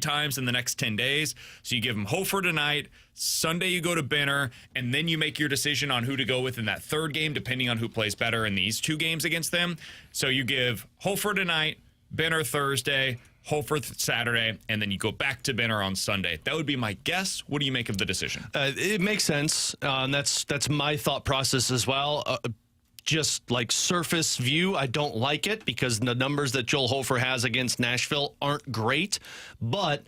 times in the next 10 days. So you give him Hofer tonight. Sunday you go to Benner, and then you make your decision on who to go with in that third game, depending on who plays better in these 2 games against them. So you give Hofer tonight, Benner Thursday, Hofer Saturday, and then you go back to Benner on Sunday. That would be my guess. What do you make of the decision? It makes sense. That's my thought process as well. Just like surface view, I don't like it because the numbers that Joel Hofer has against Nashville aren't great, but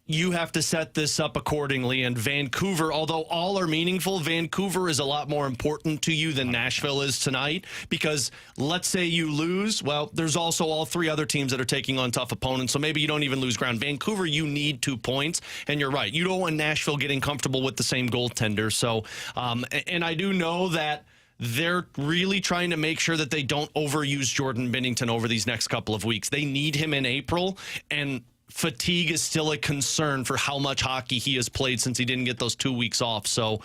you have to set this up accordingly. And Vancouver, although all are meaningful, Vancouver is a lot more important to you than Nashville is tonight because let's say you lose. Well, there's also all 3 other teams that are taking on tough opponents, so maybe you don't even lose ground. Vancouver, you need 2 points, and you're right. You don't want Nashville getting comfortable with the same goaltender. So, and I do know that they're really trying to make sure that they don't overuse Jordan Binnington over these next couple of weeks. They need him in April, and fatigue is still a concern for how much hockey he has played since he didn't get those 2 weeks off. So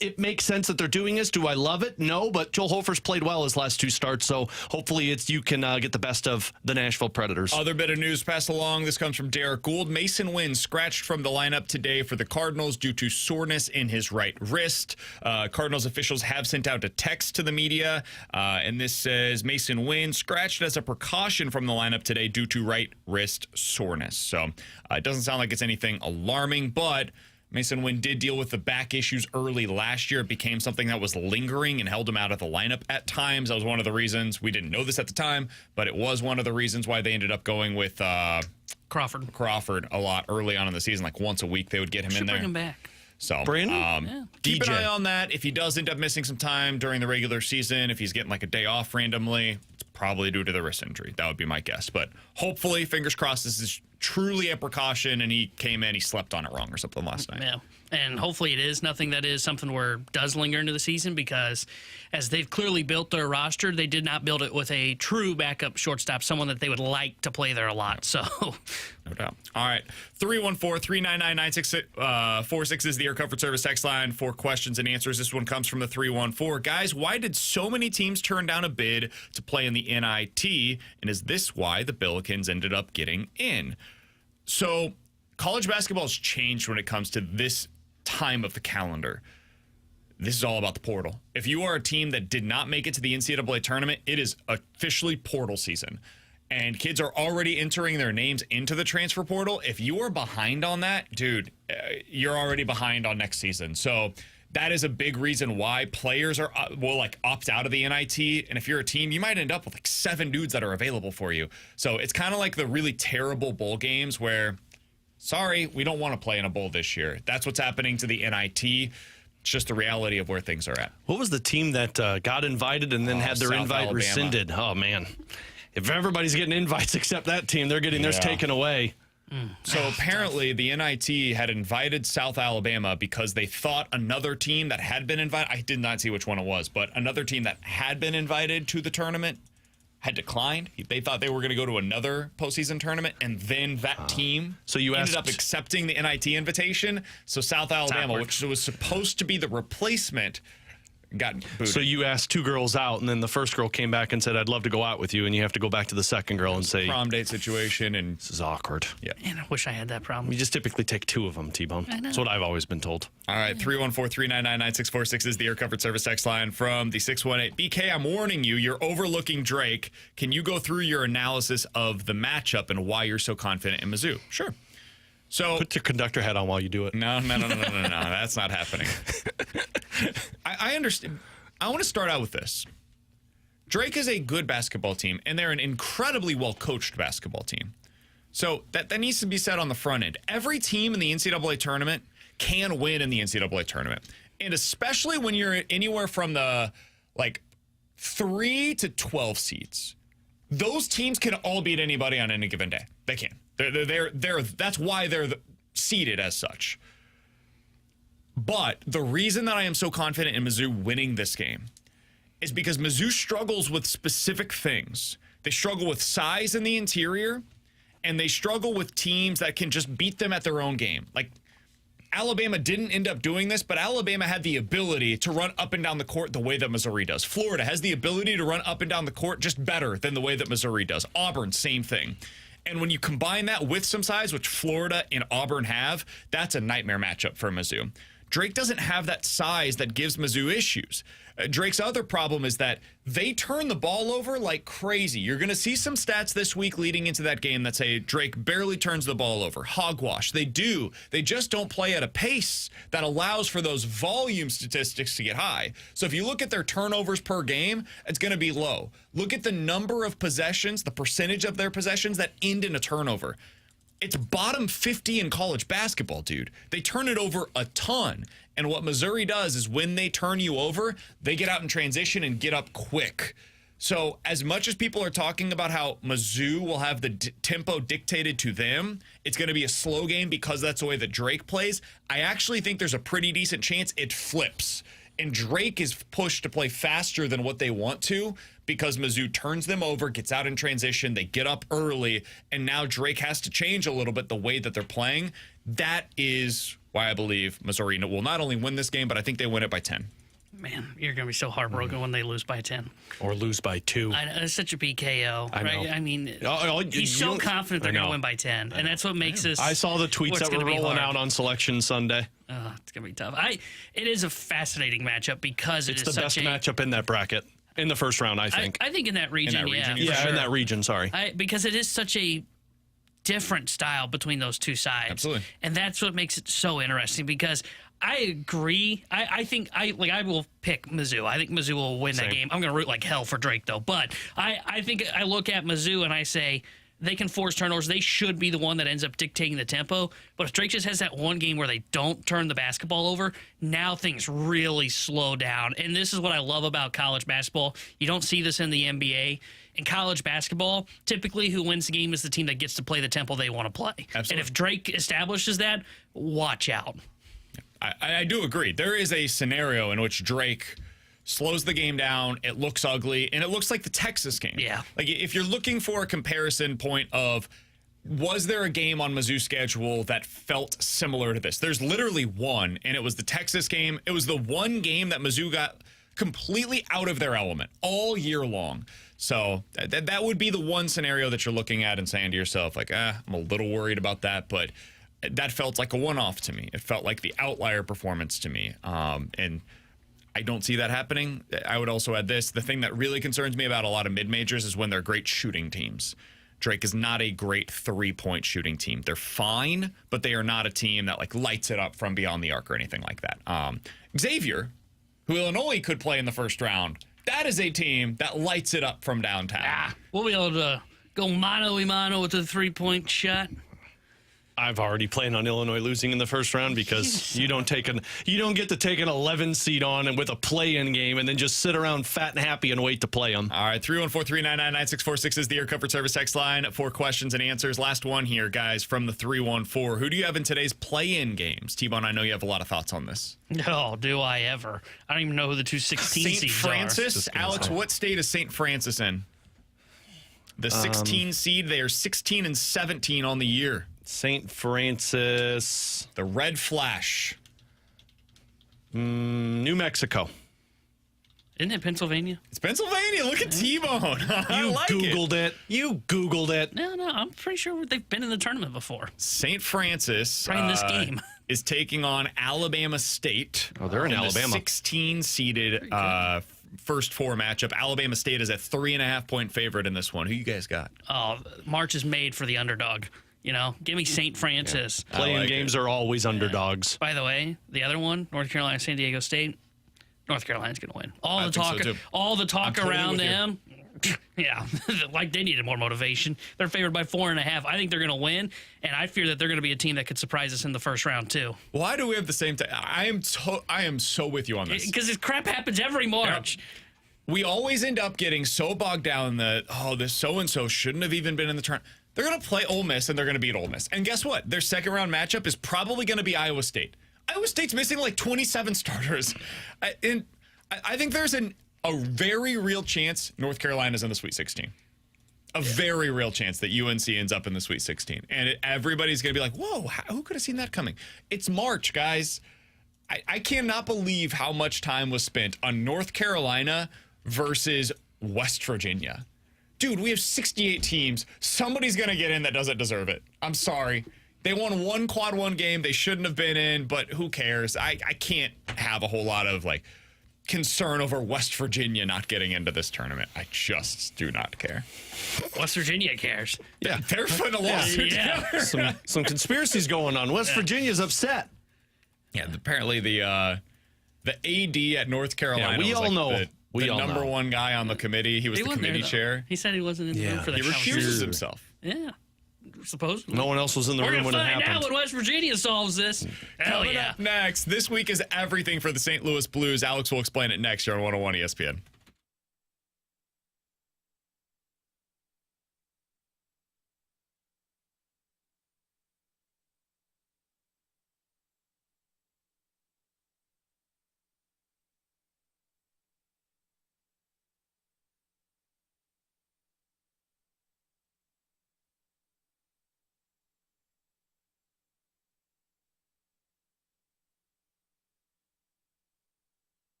it makes sense that they're doing this. Do I love it? No, but Joel Hofer's played well his last 2 starts, so hopefully you can get the best of the Nashville Predators. Other bit of news passed along. This comes from Derek Gould. Mason Wynn scratched from the lineup today for the Cardinals due to soreness in his right wrist. Cardinals officials have sent out a text to the media, and this says Mason Wynn scratched as a precaution from the lineup today due to right wrist soreness. So it doesn't sound like it's anything alarming, but Mason Wynn did deal with the back issues early last year. It became something that was lingering and held him out of the lineup at times. That was one of the reasons. We didn't know this at the time, but it was one of the reasons why they ended up going with Crawford a lot early on in the season. Like once a week they would get him in there. Bring him back. So Brandon? Keep an eye on that. If he does end up missing some time during the regular season, if he's getting like a day off randomly, it's probably due to the wrist injury. That would be my guess. But hopefully, fingers crossed, this is truly a precaution, and he came in, he slept on it wrong or something last night. Yeah. And hopefully it is nothing that is something where does linger into the season, because as they've clearly built their roster, they did not build it with a true backup shortstop, someone that they would like to play there a lot. So, no doubt. All right. 314-399-9646 is the Air Comfort Service text line for questions and answers. This one comes from the 314. Guys, why did so many teams turn down a bid to play in the NIT? And is this why the Billikens ended up getting in? So college basketball has changed when it comes to this time of the calendar. This is all about the portal. If you are a team that did not make it to the NCAA tournament, it is officially portal season. And kids are already entering their names into the transfer portal. If you are behind on that, dude, you're already behind on next season. So that is a big reason why players will opt out of the NIT. And if you're a team, you might end up with 7 dudes that are available for you. So it's kind of like the really terrible bowl games where, sorry, we don't want to play in a bowl this year. That's what's happening to the NIT. It's just the reality of where things are at. What was the team that got invited and then had their South invite Alabama. rescinded? Oh, man. If everybody's getting invites except that team, they're getting theirs taken away. So apparently the NIT had invited South Alabama because they thought another team that had been invited, I did not see which one it was, but another team that had been invited to the tournament had declined. They thought they were going to go to another postseason tournament, and then that team ended up accepting the NIT invitation. So South Alabama, which was supposed to be the replacement, got booted. So you asked 2 girls out, and then the first girl came back and said, I'd love to go out with you, and you have to go back to the second girl and say, prom date situation, and this is awkward. Yeah. Man, I wish I had that problem. We just typically take 2 of them, T-Bone. That's what I've always been told. All right, 314-399-9646 is the Air Comfort Service text line from the 618. BK, I'm warning you, you're overlooking Drake. Can you go through your analysis of the matchup and why you're so confident in Mizzou? Sure. So put your conductor hat on while you do it. No. That's not happening. I understand. I want to start out with this. Drake is a good basketball team, and they're an incredibly well-coached basketball team. So that needs to be said on the front end. Every team in the NCAA tournament can win in the NCAA tournament. And especially when you're anywhere from the 3 to 12 seeds. Those teams can all beat anybody on any given day. They can. They're that's why they're seeded as such. But the reason that I am so confident in Mizzou winning this game is because Mizzou struggles with specific things. They struggle with size in the interior, and they struggle with teams that can just beat them at their own game. Like Alabama didn't end up doing this, but Alabama had the ability to run up and down the court the way that Missouri does. Florida has the ability to run up and down the court just better than the way that Missouri does. Auburn, same thing. And when you combine that with some size, which Florida and Auburn have, that's a nightmare matchup for Mizzou. Drake doesn't have that size that gives Mizzou issues. Drake's other problem is that they turn the ball over like crazy. You're going to see some stats this week leading into that game that say Drake barely turns the ball over. Hogwash. They do. They just don't play at a pace that allows for those volume statistics to get high. So if you look at their turnovers per game, it's going to be low. Look at the number of possessions, the percentage of their possessions that end in a turnover. It's bottom 50 in college basketball, dude. They turn it over a ton. And what Missouri does is when they turn you over, they get out in transition and get up quick. So as much as people are talking about how Mizzou will have the tempo dictated to them, it's going to be a slow game because that's the way that Drake plays. I actually think there's a pretty decent chance it flips. And Drake is pushed to play faster than what they want to because Mizzou turns them over, gets out in transition, they get up early, and now Drake has to change a little bit the way that they're playing. That is why I believe Missouri will not only win this game, but I think they win it by 10. Man, you're going to be so heartbroken when they lose by 10. Or lose by 2. I know, it's such a PKO, I right? know. I mean, he's so confident they're going to win by 10, and that's what makes this. I saw the tweets that were rolling out on Selection Sunday. It's going to be tough. It is a fascinating matchup because it's the best matchup in that bracket. In the first round, I think. I think in that region, yeah. Sure. In that region, sorry. Because it is such a different style between those two sides. Absolutely. And that's what makes it so interesting because I agree. I think I will pick Mizzou. I think Mizzou will win that game. I'm going to root like hell for Drake, though. But I think I look at Mizzou and I say they can force turnovers. They should be the one that ends up dictating the tempo. But if Drake just has that one game where they don't turn the basketball over, now things really slow down. And this is what I love about college basketball. You don't see this in the NBA. In college basketball, typically who wins the game is the team that gets to play the tempo they want to play. Absolutely. And if Drake establishes that, watch out. I do agree. There is a scenario in which Drake slows the game down, it looks ugly, and it looks like the Texas game. Yeah. Like, if you're looking for a comparison point of, was there a game on Mizzou's schedule that felt similar to this? There's literally one, and it was the Texas game. It was the one game that Mizzou got completely out of their element all year long. So that would be the one scenario that you're looking at and saying to yourself, like, I'm a little worried about that, but that felt like a one-off to me. It felt like the outlier performance to me. And I don't see that happening. I would also add this. The thing that really concerns me about a lot of mid-majors is when they're great shooting teams. Drake is not a great three-point shooting team. They're fine, but they are not a team that like lights it up from beyond the arc or anything like that. Xavier, who Illinois could play in the first round, that is a team that lights it up from downtown. We'll be able to go mano-a-mano with the three-point shot. I've already planned on Illinois losing in the first round because you don't get to take an 11 seed on and with a play-in game and then just sit around fat and happy and wait to play them. All right, 314-399-9646 is the Air Comfort Service text line. 4 questions and answers. Last one here, guys, from the 314. Who do you have in today's play-in games? T-Bone, I know you have a lot of thoughts on this. Oh, do I ever? I don't even know who the two 16 seeds St. Francis. Alex, what state is St. Francis in? The 16 seed. They are 16 and 17 on the year. St. Francis. The Red Flash. New Mexico. Isn't it Pennsylvania? It's Pennsylvania. Look at T-Bone. You Googled it. You Googled it. No, I'm pretty sure they've been in the tournament before. St. Francis Playing this game. is taking on Alabama State. Oh, they're in Alabama. 16-seeded first 4 matchup. Alabama State is a 3.5-point favorite in this one. Who you guys got? Oh, March is made for the underdog. You know, give me St. Francis. Yeah. Playing games are always underdogs. By the way, the other one, North Carolina, San Diego State. North Carolina's going to win. All the talk around them. Yeah, like they needed more motivation. They're favored by 4.5. I think they're going to win, and I fear that they're going to be a team that could surprise us in the first round too. Why do we have the same? I am so with you on this because this crap happens every March. Yep. We always end up getting so bogged down that this so and so shouldn't have even been in the tournament. They're going to play Ole Miss, and they're going to beat Ole Miss. And guess what? Their second round matchup is probably going to be Iowa State. Iowa State's missing like 27 starters. I think there's a very real chance North Carolina's in the Sweet 16. A very real chance that UNC ends up in the Sweet 16. And everybody's going to be like, whoa, who could have seen that coming? It's March, guys. I cannot believe how much time was spent on North Carolina versus West Virginia. Dude, we have 68 teams. Somebody's going to get in that doesn't deserve it. I'm sorry. They won one quad 1 game they shouldn't have been in, but who cares? I can't have a whole lot of concern over West Virginia not getting into this tournament. I just do not care. West Virginia cares. Yeah, they're putting a lawsuit together. Some conspiracies going on. West Virginia's upset. Yeah, apparently the AD at North Carolina. We all know. The number one guy on the committee. He was the committee chair. He said he wasn't in the room for that. He recuses himself. Yeah. Supposedly. No one else was in the room when it happened. We're going to find out when West Virginia solves this. Hell Coming up next, this week is everything for the St. Louis Blues. Alex will explain it next here on 101 ESPN.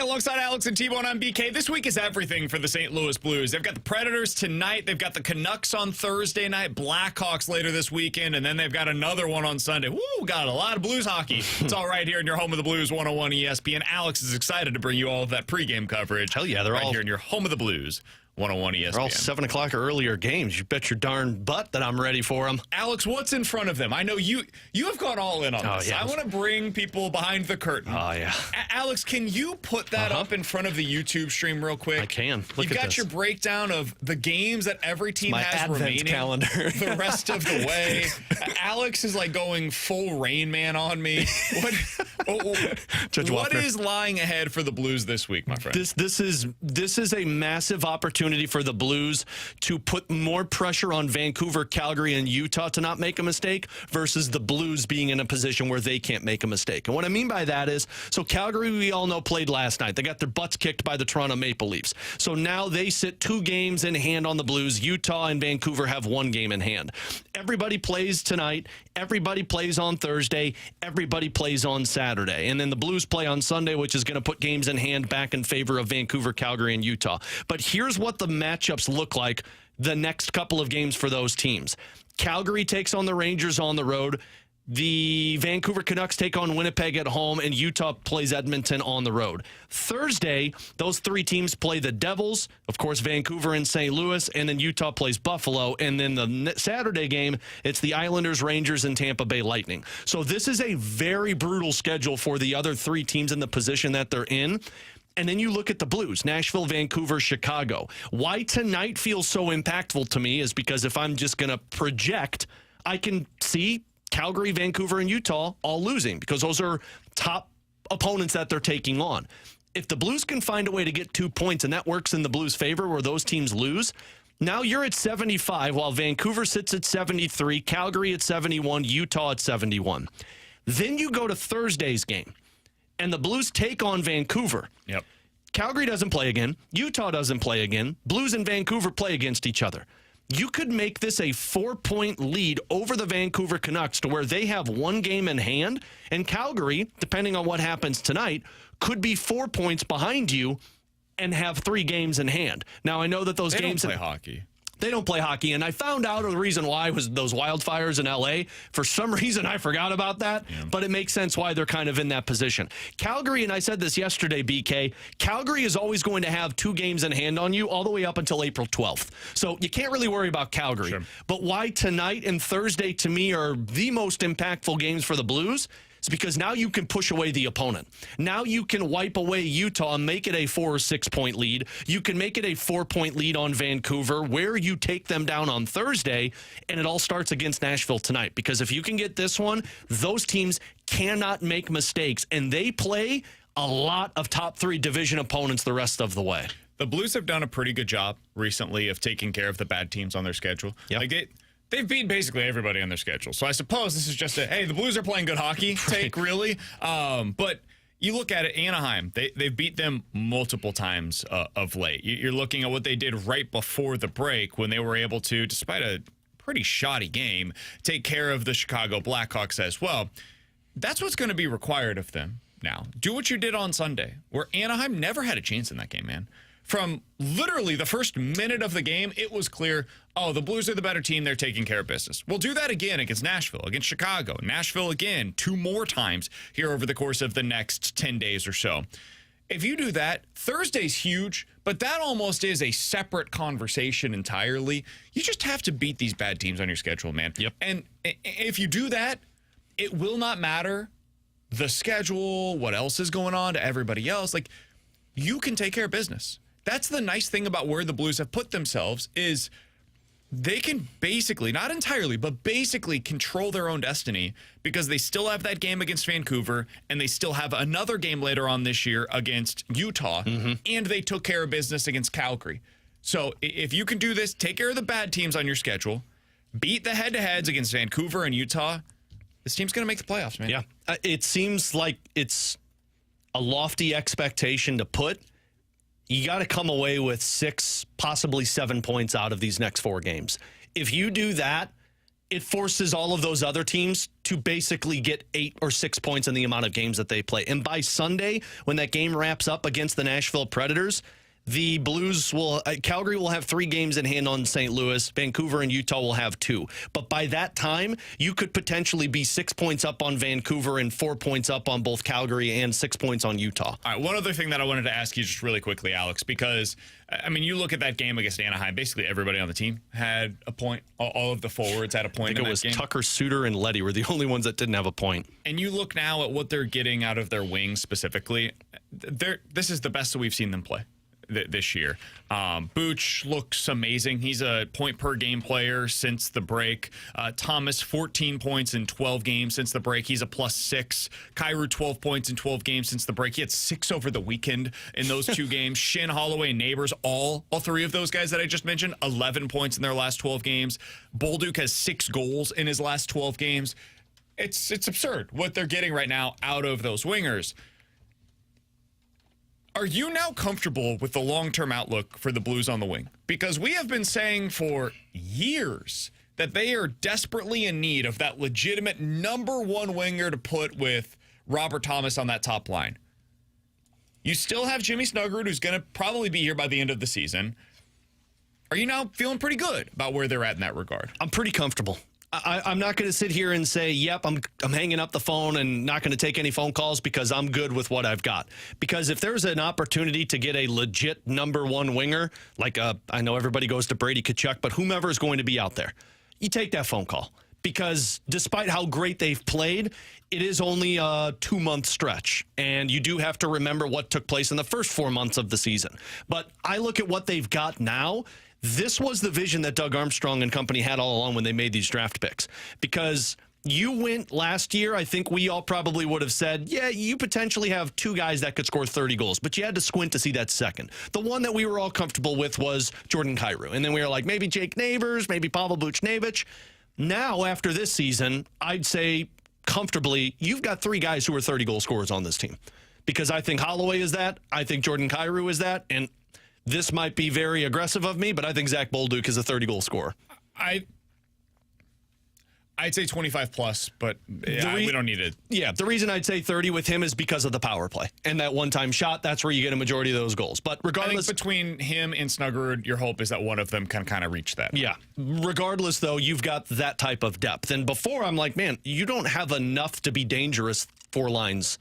Hey, alongside Alex and T-Bone on BK, this week is everything for the St. Louis Blues. They've got the Predators tonight. They've got the Canucks on Thursday night, Blackhawks later this weekend, and then they've got another one on Sunday. Woo, got a lot of Blues hockey. It's all right here in your home of the Blues, 101 ESPN. Alex is excited to bring you all of that pregame coverage. Hell yeah, they're right all here in your home of the Blues. 101 ESPN. They're all 7 o'clock or earlier games. You bet your darn butt that I'm ready for them. Alex, what's in front of them? I know you have gone all in on this. Yeah. I want to bring people behind the curtain. Oh, yeah. Alex, can you put that up in front of the YouTube stream real quick? I can. You've got your breakdown of the games that every team has remaining. Calendar. The rest of the way. Alex is like going full Rain Man on me. What is lying ahead for the Blues this week, my friend? This is a massive opportunity for the Blues to put more pressure on Vancouver, Calgary, and Utah to not make a mistake versus the Blues being in a position where they can't make a mistake. And what I mean by that is, so Calgary, we all know, played last night. They got their butts kicked by the Toronto Maple Leafs. So now they sit 2 games in hand on the Blues. Utah and Vancouver have 1 game in hand. Everybody plays tonight. Everybody plays on Thursday. Everybody plays on Saturday. And then the Blues play on Sunday, which is going to put games in hand back in favor of Vancouver, Calgary, and Utah. But here's what the matchups look like the next couple of games for those teams. Calgary takes on the Rangers on the road. The Vancouver Canucks take on Winnipeg at home, and Utah plays Edmonton on the road. Thursday, those 3 teams play the Devils, of course, Vancouver and St. Louis, and then Utah plays Buffalo. And then the Saturday game, it's the Islanders, Rangers, and Tampa Bay Lightning. So this is a very brutal schedule for the other 3 teams in the position that they're in. And then you look at the Blues, Nashville, Vancouver, Chicago. Why tonight feels so impactful to me is because if I'm just going to project, I can see Calgary, Vancouver, and Utah all losing because those are top opponents that they're taking on. If the Blues can find a way to get 2 points and that works in the Blues' favor where those teams lose, now you're at 75 while Vancouver sits at 73, Calgary at 71, Utah at 71. Then you go to Thursday's game. And the Blues take on Vancouver. Yep. Calgary doesn't play again. Utah doesn't play again. Blues and Vancouver play against each other. You could make this a 4-point lead over the Vancouver Canucks to where they have 1 game in hand. And Calgary, depending on what happens tonight, could be 4 points behind you and have 3 games in hand. Now, I know that those games... They don't play hockey. They don't play hockey, and I found out the reason why was those wildfires in L.A. For some reason, I forgot about that, but it makes sense why they're kind of in that position. Calgary, and I said this yesterday, BK, Calgary is always going to have 2 games in hand on you all the way up until April 12th. So you can't really worry about Calgary. Sure. But why tonight and Thursday, to me, are the most impactful games for the Blues? It's because now you can push away the opponent. Now you can wipe away Utah and make it a 4 or 6 point lead. You can make it a 4-point lead on Vancouver where you take them down on Thursday, and it all starts against Nashville tonight. Because if you can get this one, those teams cannot make mistakes, and they play a lot of top 3 division opponents the rest of the way. The Blues have done a pretty good job recently of taking care of the bad teams on their schedule. Yep. Like they've beaten basically everybody on their schedule. So I suppose this is just hey, the Blues are playing good hockey take, really. But you look at it, Anaheim, they've beat them multiple times of late. You're looking at what they did right before the break when they were able to, despite a pretty shoddy game, take care of the Chicago Blackhawks as well. That's what's going to be required of them now. Do what you did on Sunday, where Anaheim never had a chance in that game, man. From literally the first minute of the game, it was clear, the Blues are the better team. They're taking care of business. We'll do that again against Nashville, against Chicago, Nashville again, 2 more times here over the course of the next 10 days or so. If you do that, Thursday's huge, but that almost is a separate conversation entirely. You just have to beat these bad teams on your schedule, man. Yep. And if you do that, it will not matter the schedule, what else is going on to everybody else. Like, you can take care of business. That's the nice thing about where the Blues have put themselves is they can basically, not entirely, but basically control their own destiny because they still have that game against Vancouver and they still have another game later on this year against Utah, and they took care of business against Calgary. So if you can do this, take care of the bad teams on your schedule, beat the head-to-heads against Vancouver and Utah, this team's going to make the playoffs, man. Yeah. It seems like it's a lofty expectation to put. You got to come away with 6, possibly 7 points out of these next 4 games. If you do that, it forces all of those other teams to basically get 8 or 6 points in the amount of games that they play. And by Sunday, when that game wraps up against the Nashville Predators, the Blues Calgary will have 3 games in hand on St. Louis. Vancouver and Utah will have 2. But by that time, you could potentially be 6 points up on Vancouver and 4 points up on both Calgary and 6 points on Utah. All right, one other thing that I wanted to ask you just really quickly, Alex, because, I mean, you look at that game against Anaheim, basically everybody on the team had a point. All of the forwards had a point in that game. I think it was Tucker, Suter, and Leddy were the only ones that didn't have a point. And you look now at what they're getting out of their wings specifically, this is the best that we've seen them play this year. Booch looks amazing. He's a point-per-game player since the break. Thomas, 14 points in 12 games since the break. He's a +6. Kyrou, 12 points in 12 games since the break. He had 6 over the weekend in those 2 games. Schenn, Holloway, Neighbors, all 3 of those guys that I just mentioned, 11 points in their last 12 games. Bolduc has 6 goals in his last 12 games. It's absurd what they're getting right now out of those wingers. Are you now comfortable with the long-term outlook for the Blues on the wing? Because we have been saying for years that they are desperately in need of that legitimate number 1 winger to put with Robert Thomas on that top line. You still have Jimmy Snuggerud, who's going to probably be here by the end of the season. Are you now feeling pretty good about where they're at in that regard? I'm pretty comfortable. I'm not going to sit here and say, yep, I'm hanging up the phone and not going to take any phone calls because I'm good with what I've got. Because if there's an opportunity to get a legit number 1 winger, like I know everybody goes to Brady Tkachuk, but whomever is going to be out there, you take that phone call. Because despite how great they've played, it is only a 2-month stretch. And you do have to remember what took place in the first 4 months of the season. But I look at what they've got now. This was the vision that Doug Armstrong and company had all along when they made these draft picks. Because you went last year, I think we all probably would have said, yeah, you potentially have 2 guys that could score 30 goals, but you had to squint to see that second. The one that we were all comfortable with was Jordan Kyrou. And then we were like, maybe Jake Neighbors, maybe Pavel Buchnevich. Now, after this season, I'd say comfortably, you've got 3 guys who are 30-goal scorers on this team. Because I think Holloway is that, I think Jordan Kyrou is that, and this might be very aggressive of me, but I think Zach Bolduc is a 30-goal scorer. I'd say 25 plus, but we don't need it. Yeah, the reason I'd say 30 with him is because of the power play. And that one-time shot, that's where you get a majority of those goals. But regardless, I think between him and Snuggerud, your hope is that one of them can kind of reach that. Yeah. Regardless, though, you've got that type of depth. And before, I'm like, man, you don't have enough to be dangerous 4 lines.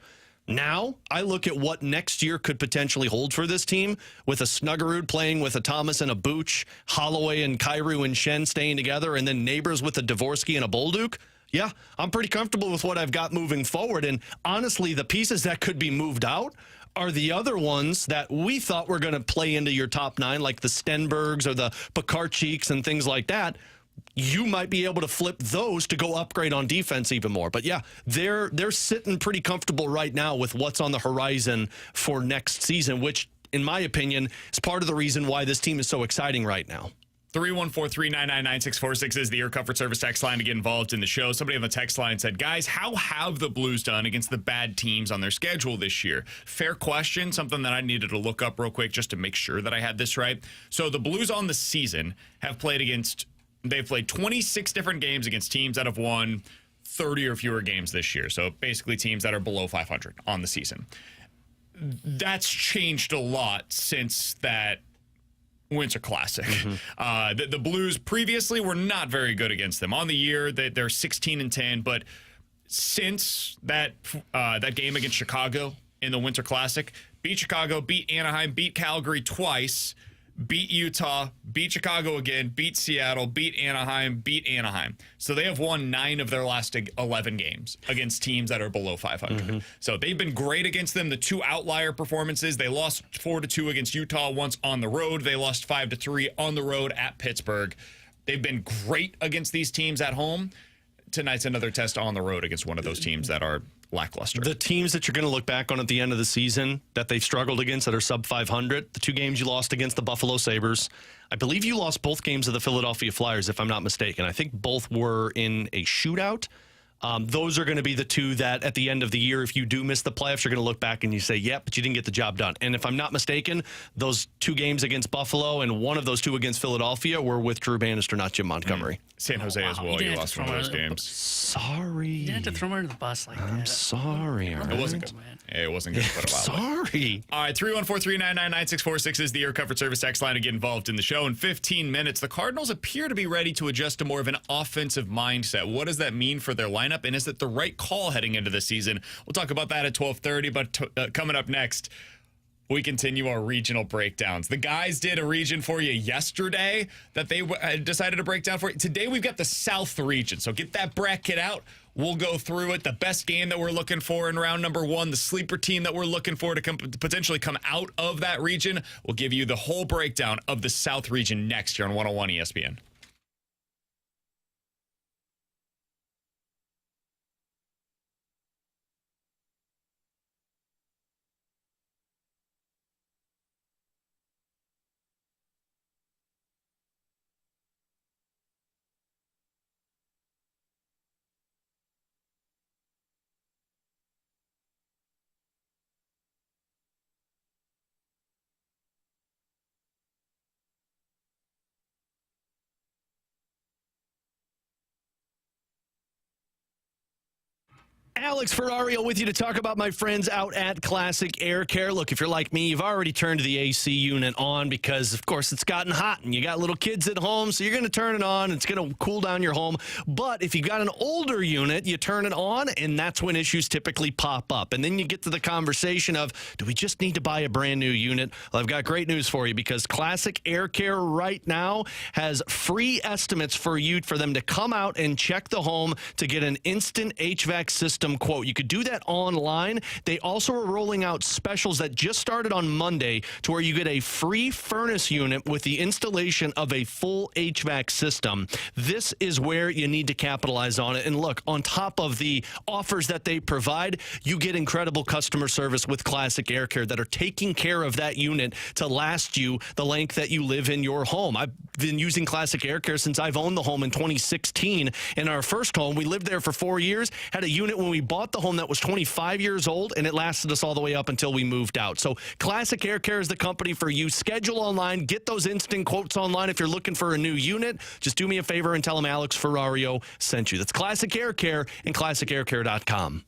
Now, I look at what next year could potentially hold for this team with a Snuggerud playing with a Thomas and a Booch, Holloway and Kyrou and Schenn staying together, and then Neighbors with a Dvorsky and a Bolduc. Yeah, I'm pretty comfortable with what I've got moving forward. And honestly, the pieces that could be moved out are the other ones that we thought were going to play into your top 9, like the Stenbergs or the Pekarchiks and things like that. You might be able to flip those to go upgrade on defense even more. But yeah, they're sitting pretty comfortable right now with what's on the horizon for next season, which, in my opinion, is part of the reason why this team is so exciting right now. 314-399-9646 is the Air Comfort Service text line to get involved in the show. Somebody on the text line said, guys, how have the Blues done against the bad teams on their schedule this year? Fair question, something that I needed to look up real quick just to make sure that I had this right. So the Blues on the season have played against... They've played 26 different games against teams that have won 30 or fewer games this year. So basically teams that are below 500 on the season. That's changed a lot since that Winter Classic. Mm-hmm. The Blues previously were not very good against them. On the year, they're 16-10, but since that game against Chicago in the Winter Classic, beat Chicago, beat Anaheim, beat Calgary twice, beat Utah, beat Chicago again, beat Seattle, beat Anaheim, beat Anaheim. So they have won 9 of their last 11 games against teams that are below 500. Mm-hmm. So they've been great against them. The 2 outlier performances, they lost 4-2 against Utah once on the road. They lost 5-3 on the road at Pittsburgh. They've been great against these teams at home. Tonight's another test on the road against one of those teams that are lackluster. The teams that you're going to look back on at the end of the season that they've struggled against that are sub 500, the 2 games you lost against the Buffalo Sabres. I believe you lost both games of the Philadelphia Flyers, if I'm not mistaken. I think both were in a shootout. Those are going to be the two that at the end of the year, if you do miss the playoffs, you're going to look back and you say, yep, but you didn't get the job done. And if I'm not mistaken, those 2 games against Buffalo and one of those 2 against Philadelphia were with Drew Bannister, not Jim Montgomery. San Jose as well. You lost one of those games. Sorry. You didn't have to throw him under the bus like that. I'm sorry. It wasn't good. It wasn't good to put it mildly. Sorry. All right, 314-399-9646 is the Air Comfort Service text line to get involved in the show. In 15 minutes, the Cardinals appear to be ready to adjust to more of an offensive mindset. What does that mean for their lineup, and is it the right call heading into the season? We'll talk about that at 12:30, but coming up next, we continue our regional breakdowns. The guys did a region for you yesterday that they decided to break down for you. Today, we've got the South region, so get that bracket out. We'll go through it. The best game that we're looking for in round number 1, the sleeper team that we're looking for to potentially come out of that region. We'll give you the whole breakdown of the South region next year on 101 ESPN. Alex Ferrario with you to talk about my friends out at Classic Air Care. Look, if you're like me, you've already turned the AC unit on because, of course, it's gotten hot and you got little kids at home, so you're going to turn it on. It's going to cool down your home. But if you've got an older unit, you turn it on, and that's when issues typically pop up. And then you get to the conversation of, do we just need to buy a brand new unit? Well, I've got great news for you because Classic Air Care right now has free estimates for them to come out and check the home to get an instant HVAC system quote. You could do that online. They also are rolling out specials that just started on Monday to where you get a free furnace unit with the installation of a full HVAC system. This is where you need to capitalize on it. And look, on top of the offers that they provide, you get incredible customer service with Classic Air Care that are taking care of that unit to last you the length that you live in your home. I've been using Classic Air Care since I've owned the home in 2016. In our first home, we lived there for 4 years, had a unit when we bought the home that was 25 years old, and it lasted us all the way up until we moved out. So Classic Air Care is the company for you. Schedule online. Get those instant quotes online if you're looking for a new unit. Just do me a favor and tell them Alex Ferrario sent you. That's Classic Air Care and ClassicAirCare.com.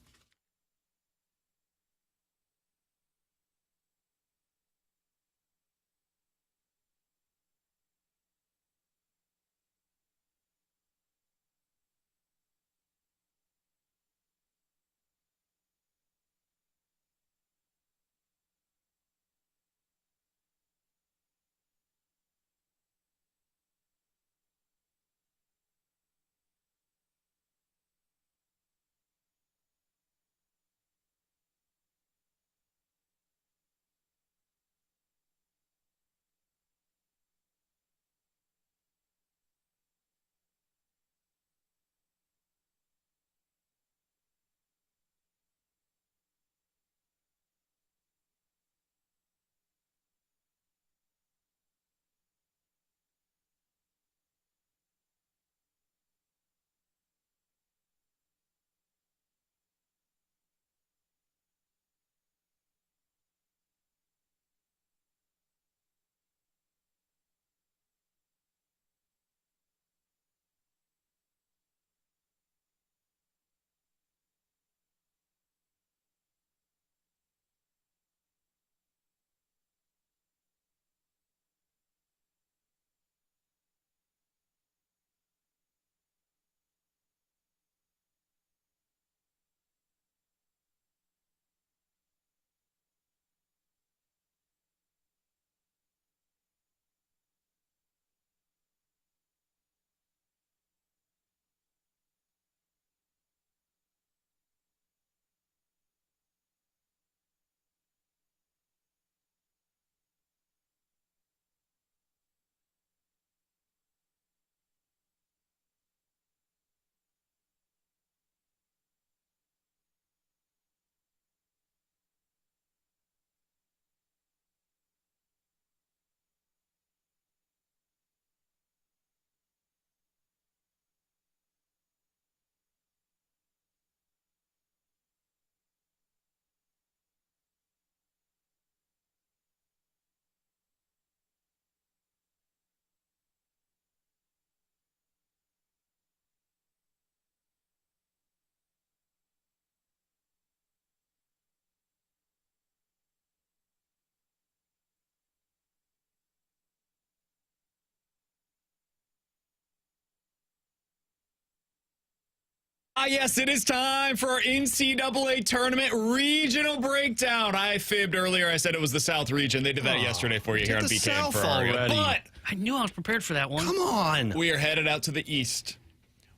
Yes, it is time for our NCAA tournament regional breakdown. I fibbed earlier. I said it was the South region. They did that yesterday for you here on BK and Ferrario. But I knew I was prepared for that one. Come on. We are headed out to the East,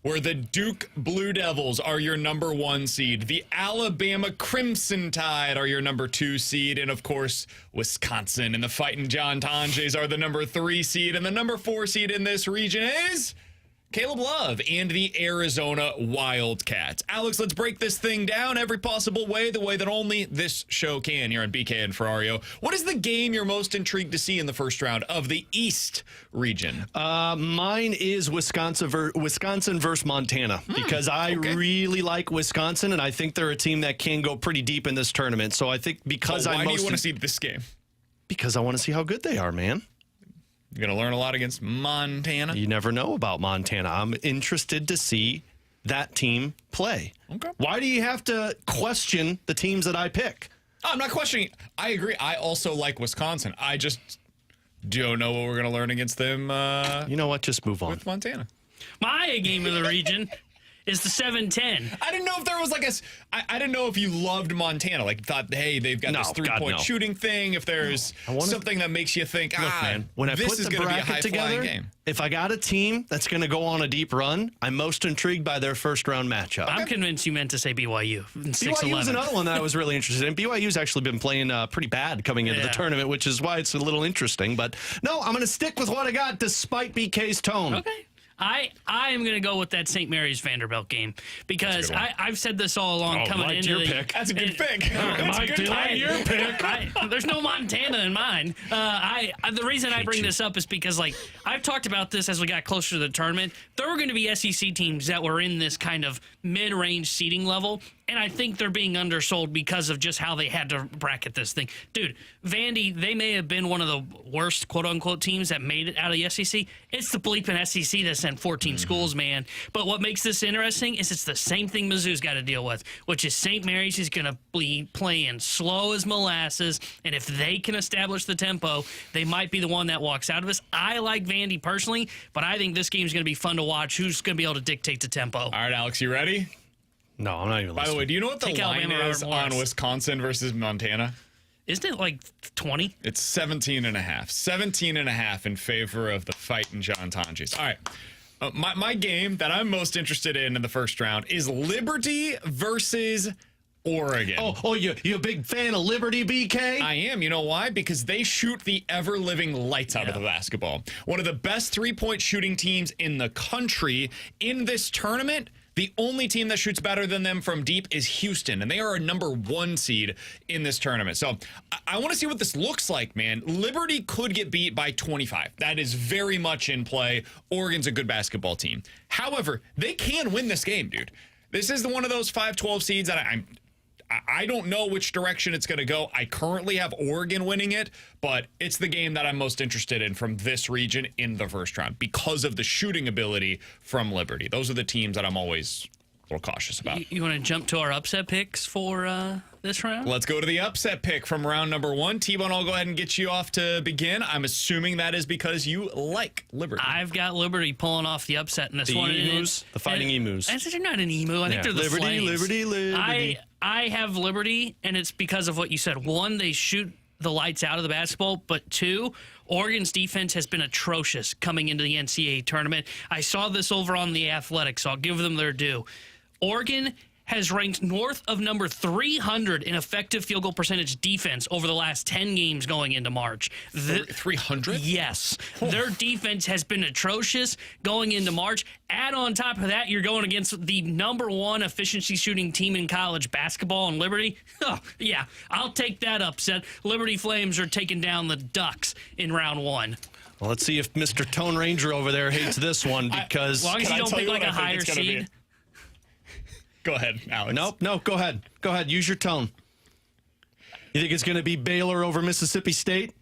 where the Duke Blue Devils are your number 1 seed. The Alabama Crimson Tide are your number 2 seed. And, of course, Wisconsin and the Fighting John Tonjes are the number 3 seed. And the number 4 seed in this region is Caleb Love and the Arizona Wildcats. Alex, let's break this thing down every possible way, the way that only this show can here on BK and Ferrario. What is the game you're most intrigued to see in the first round of the East region? Mine is Wisconsin versus Montana, because I really like Wisconsin, and I think they're a team that can go pretty deep in this tournament. So I think because why do you want to see this game? Because I want to see how good they are, man. You're going to learn a lot against Montana? You never know about Montana. I'm interested to see that team play. Okay. Why do you have to question the teams that I pick? I'm not questioning. I agree. I also like Wisconsin. I just don't know what we're going to learn against them. You know what? Just move on. With Montana. My game of the region is the 7-10. I didn't know if there was like I didn't know if you loved Montana. Like, thought, hey, they've got this 3-point shooting thing. If there's something that makes you think, man, when I put the bracket together, game. If I got a team that's going to go on a deep run, I'm most intrigued by their first round matchup. I'm convinced you meant to say BYU. BYU is another one that I was really interested in. BYU's actually been playing pretty bad coming into the tournament, which is why it's a little interesting. But no, I'm going to stick with what I got despite BK's tone. Okay. I am going to go with that St. Mary's Vanderbilt game because I've said this all along coming into your the pick. That's a good pick. Your pick. There's no Montana in mine. The reason I bring this up is because I've talked about this as we got closer to the tournament. There were going to be SEC teams that were in this kind of mid-range seeding level, and I think they're being undersold because of just how they had to bracket this thing. Dude, Vandy, they may have been one of the worst quote-unquote teams that made it out of the SEC. It's the bleeping SEC that sent 14 schools, man. But what makes this interesting is it's the same thing Mizzou's got to deal with, which is St. Mary's is going to be playing slow as molasses, and if they can establish the tempo, they might be the one that walks out of this. I like Vandy personally, but I think this game's going to be fun to watch. Who's going to be able to dictate the tempo? All right, Alex, you ready? No, I'm not even listening. By the way, do you know what the line is on Wisconsin versus Montana? Isn't it like 20? It's 17 and a half. 17 and a half in favor of the Fighting John Tonjes. All right. My game that I'm most interested in the first round is Liberty versus Oregon. Oh, you a big fan of Liberty, BK? I am. You know why? Because they shoot the ever-living lights out of the basketball. One of the best three-point shooting teams in the country in this tournament. The only team that shoots better than them from deep is Houston, and they are a number 1 seed in this tournament. So I want to see what this looks like, man. Liberty could get beat by 25. That is very much in play. Oregon's a good basketball team. However, they can win this game, dude. This is one of those 5-12 seeds that I don't know which direction it's going to go. I currently have Oregon winning it, but it's the game that I'm most interested in from this region in the first round because of the shooting ability from Liberty. Those are the teams that I'm always a little cautious about. You want to jump to our upset picks for this round? Let's go to the upset pick from round number 1. T-Bone, I'll go ahead and get you off to begin. I'm assuming that is because you like Liberty. I've got Liberty pulling off the upset in this one. Emus, the Fighting Emus. I said they're not an emu. I think they're the Flames. Liberty. I have Liberty, and it's because of what you said. 1, they shoot the lights out of the basketball, but 2, Oregon's defense has been atrocious coming into the NCAA tournament. I saw this over on The Athletic, so I'll give them their due. Oregon has ranked north of number 300 in effective field goal percentage defense over the last 10 games going into March. 300? Yes. Their defense has been atrocious going into March. Add on top of that, you're going against the number 1 efficiency shooting team in college basketball in Liberty. Oh, yeah, I'll take that upset. Liberty Flames are taking down the Ducks in round 1. Well, let's see if Mr. Tone Ranger over there hates this one because... As long as you don't pick like a higher seed... Go ahead, Alex. No, go ahead. Go ahead. Use your tone. You think it's going to be Baylor over Mississippi State?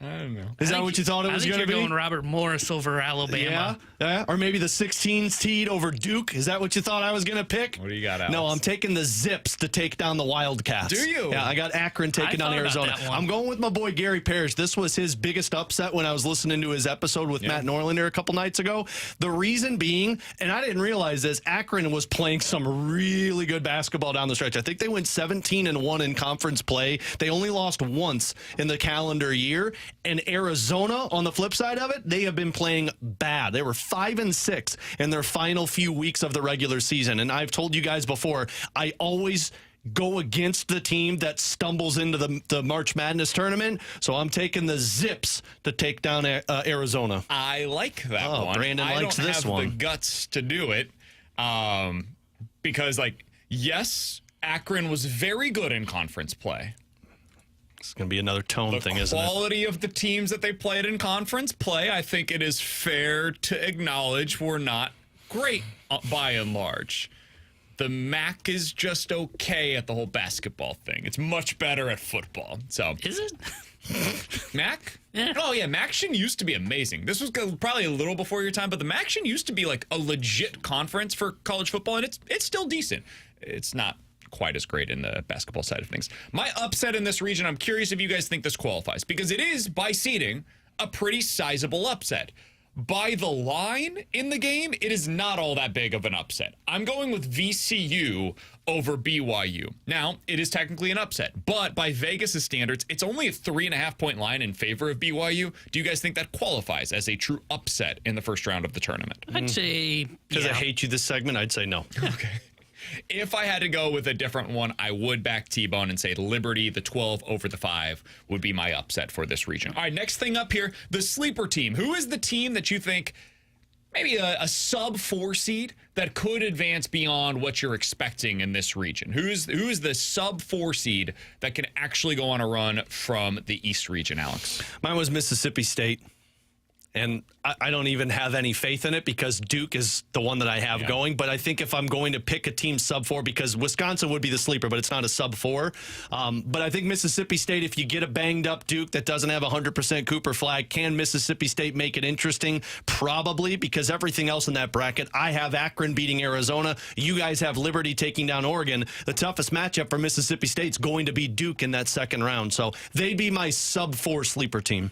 I don't know. Is that what you thought it was going to be? I think you're going Robert Morris over Alabama. Yeah. Or maybe the 16 seed over Duke. Is that what you thought I was going to pick? What do you got, Alex? No, I'm taking the Zips to take down the Wildcats. Do you? Yeah, I got Akron taking down Arizona. I'm going with my boy Gary Parrish. This was his biggest upset when I was listening to his episode with Matt Norlander a couple nights ago. The reason being, and I didn't realize this, Akron was playing some really good basketball down the stretch. I think they went 17-1 in conference play. They only lost once in the calendar year. And Arizona, on the flip side of it, they have been playing bad. They were 5-6 in their final few weeks of the regular season. And I've told you guys before, I always go against the team that stumbles into the March Madness tournament. So I'm taking the Zips to take down Arizona. I like that one. Brandon likes this one. I don't have the guts to do it because, yes, Akron was very good in conference play. It's going to be another tone thing, isn't it? The quality of the teams that they played in conference play, I think it is fair to acknowledge were not great by and large. The MAC is just okay at the whole basketball thing. It's much better at football. So Is it? MAC? Yeah. Oh, yeah. MACtion used to be amazing. This was probably a little before your time, but the MACtion used to be like a legit conference for college football, and it's still decent. It's not quite as great in the basketball side of things. My upset in this region, I'm curious if you guys think this qualifies, because it is, by seeding, a pretty sizable upset. By the line in the game, it is not all that big of an upset. I'm going with VCU over BYU. Now, it is technically an upset, but by Vegas' standards, it's only a 3.5-point line in favor of BYU. Do you guys think that qualifies as a true upset in the first round of the tournament? I'd say, Because I hate you this segment, I'd say no. Okay. If I had to go with a different one, I would back T-Bone and say Liberty, the 12 over the 5 would be my upset for this region. All right, next thing up here, the sleeper team. Who is the team that you think maybe a sub-4 seed that could advance beyond what you're expecting in this region? Who is the sub-4 seed that can actually go on a run from the East region, Alex? Mine was Mississippi State. And I don't even have any faith in it because Duke is the one that I have going. But I think if I'm going to pick a team sub-4, because Wisconsin would be the sleeper, but it's not a sub-4. But I think Mississippi State, if you get a banged-up Duke that doesn't have 100% Cooper flag, can Mississippi State make it interesting? Probably, because everything else in that bracket, I have Akron beating Arizona. You guys have Liberty taking down Oregon. The toughest matchup for Mississippi State's going to be Duke in that second round. So they'd be my sub-4 sleeper team.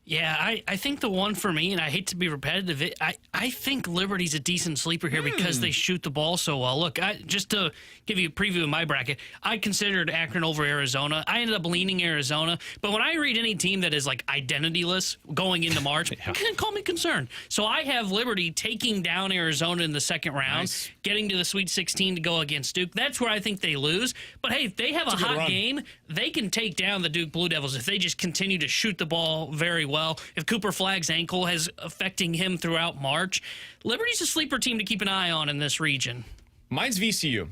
Yeah, I think the one for me, and I hate to be repetitive, I think Liberty's a decent sleeper here because they shoot the ball so well. Look, just to give you a preview of my bracket, I considered Akron over Arizona. I ended up leaning Arizona, but when I read any team that is like identityless going into March, call me concerned. So I have Liberty taking down Arizona in the second round, getting to the Sweet 16 to go against Duke. That's where I think they lose. But hey, if they have a hot game, they can take down the Duke Blue Devils if they just continue to shoot the ball very well. If Cooper Flagg's ankle has affecting him throughout March, Liberty's a sleeper team to keep an eye on in this region. Mine's VCU.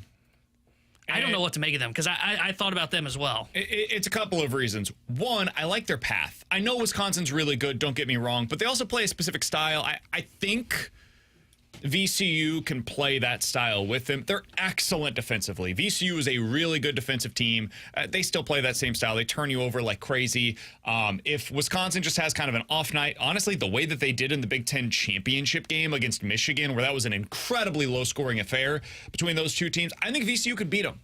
I don't know what to make of them because I thought about them as well. It's a couple of reasons. One, I like their path. I know Wisconsin's really good, don't get me wrong, but they also play a specific style. I think VCU can play that style with them. They're excellent defensively. VCU is a really good defensive team. They still play that same style. They turn you over like crazy. If Wisconsin just has kind of an off night, honestly, the way that they did in the Big Ten championship game against Michigan, where that was an incredibly low-scoring affair between those two teams, I think VCU could beat them.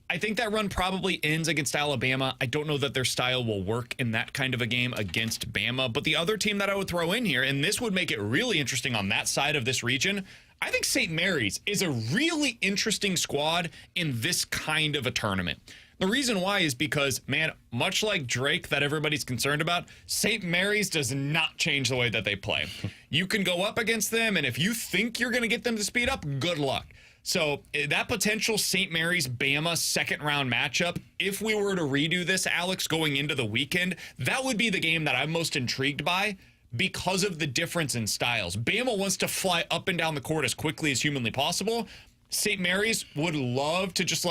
I think that run probably ends against Alabama. I don't know that their style will work in that kind of a game against Bama. But the other team that I would throw in here, and this would make it really interesting on that side of this region, I think St. Mary's is a really interesting squad in this kind of a tournament. The reason why is because, man, much like Drake that everybody's concerned about, St. Mary's does not change the way that they play. You can go up against them, and if you think you're going to get them to speed up, good luck. So that potential St. Mary's Bama second-round matchup, if we were to redo this, Alex, going into the weekend, that would be the game that I'm most intrigued by because of the difference in styles. Bama wants to fly up and down the court as quickly as humanly possible. St. Mary's would love to just,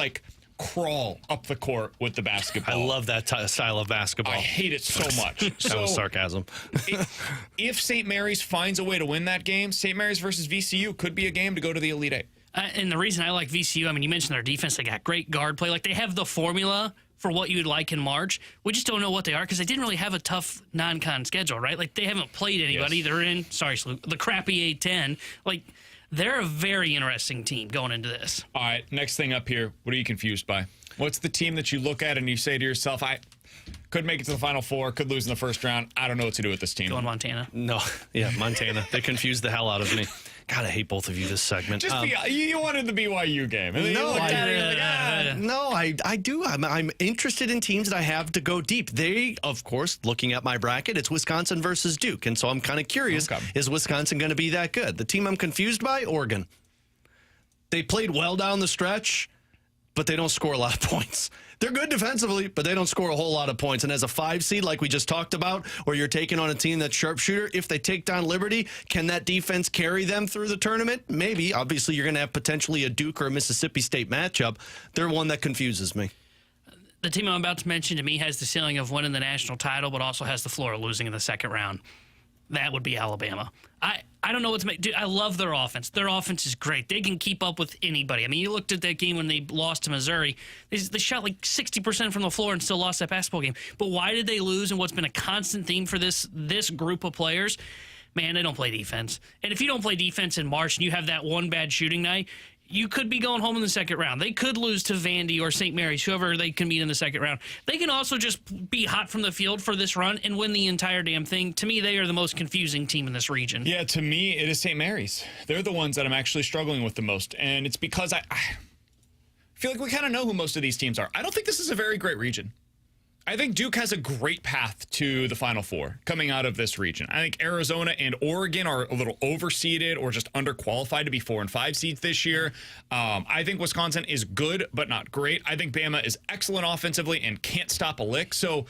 crawl up the court with the basketball. I love that style of basketball. I hate it so much. That was sarcasm. If St. Mary's finds a way to win that game, St. Mary's versus VCU could be a game to go to the Elite Eight. And the reason I like VCU, I mean, you mentioned their defense. They got great guard play. Like, they have the formula for what you'd like in March. We just don't know what they are because they didn't really have a tough non-con schedule, right? Like, they haven't played anybody. Yes. They're in, the crappy A-10. Like, they're a very interesting team going into this. All right, next thing up here. What are you confused by? What's the team that you look at and you say to yourself, I could make it to the Final Four, could lose in the first round. I don't know what to do with this team. Going Montana. No, yeah, Montana. They confused the hell out of me. God, I hate both of you this segment. Just you wanted the BYU game. And then you looked at it, you're like, No, I do. I'm interested in teams that I have to go deep. They, of course, looking at my bracket, it's Wisconsin versus Duke. And so I'm kind of curious, is Wisconsin going to be that good? The team I'm confused by, Oregon. They played well down the stretch, but they don't score a lot of points. They're good defensively, but they don't score a whole lot of points. And as a 5 seed, like we just talked about, where you're taking on a team that's sharpshooter, if they take down Liberty, can that defense carry them through the tournament? Maybe. Obviously, you're going to have potentially a Duke or a Mississippi State matchup. They're one that confuses me. The team I'm about to mention, to me, has the ceiling of winning the national title, but also has the floor of losing in the second round. That would be Alabama. I don't know what to make. Dude, I love their offense. Their offense is great. They can keep up with anybody. I mean, you looked at that game when they lost to Missouri. They shot like 60% from the floor and still lost that basketball game. But why did they lose? And what's been a constant theme for this group of players? Man, they don't play defense. And if you don't play defense in March and you have that one bad shooting night, you could be going home in the second round. They could lose to Vandy or St. Mary's, whoever they can meet in the second round. They can also just be hot from the field for this run and win the entire damn thing. To me, they are the most confusing team in this region. Yeah, to me, it is St. Mary's. They're the ones that I'm actually struggling with the most. And it's because I feel like we kind of know who most of these teams are. I don't think this is a very great region. I think Duke has a great path to the Final Four coming out of this region. I think Arizona and Oregon are a little overseeded or just underqualified to be 4 and 5 seeds this year. I think Wisconsin is good, but not great. I think Bama is excellent offensively and can't stop a lick. So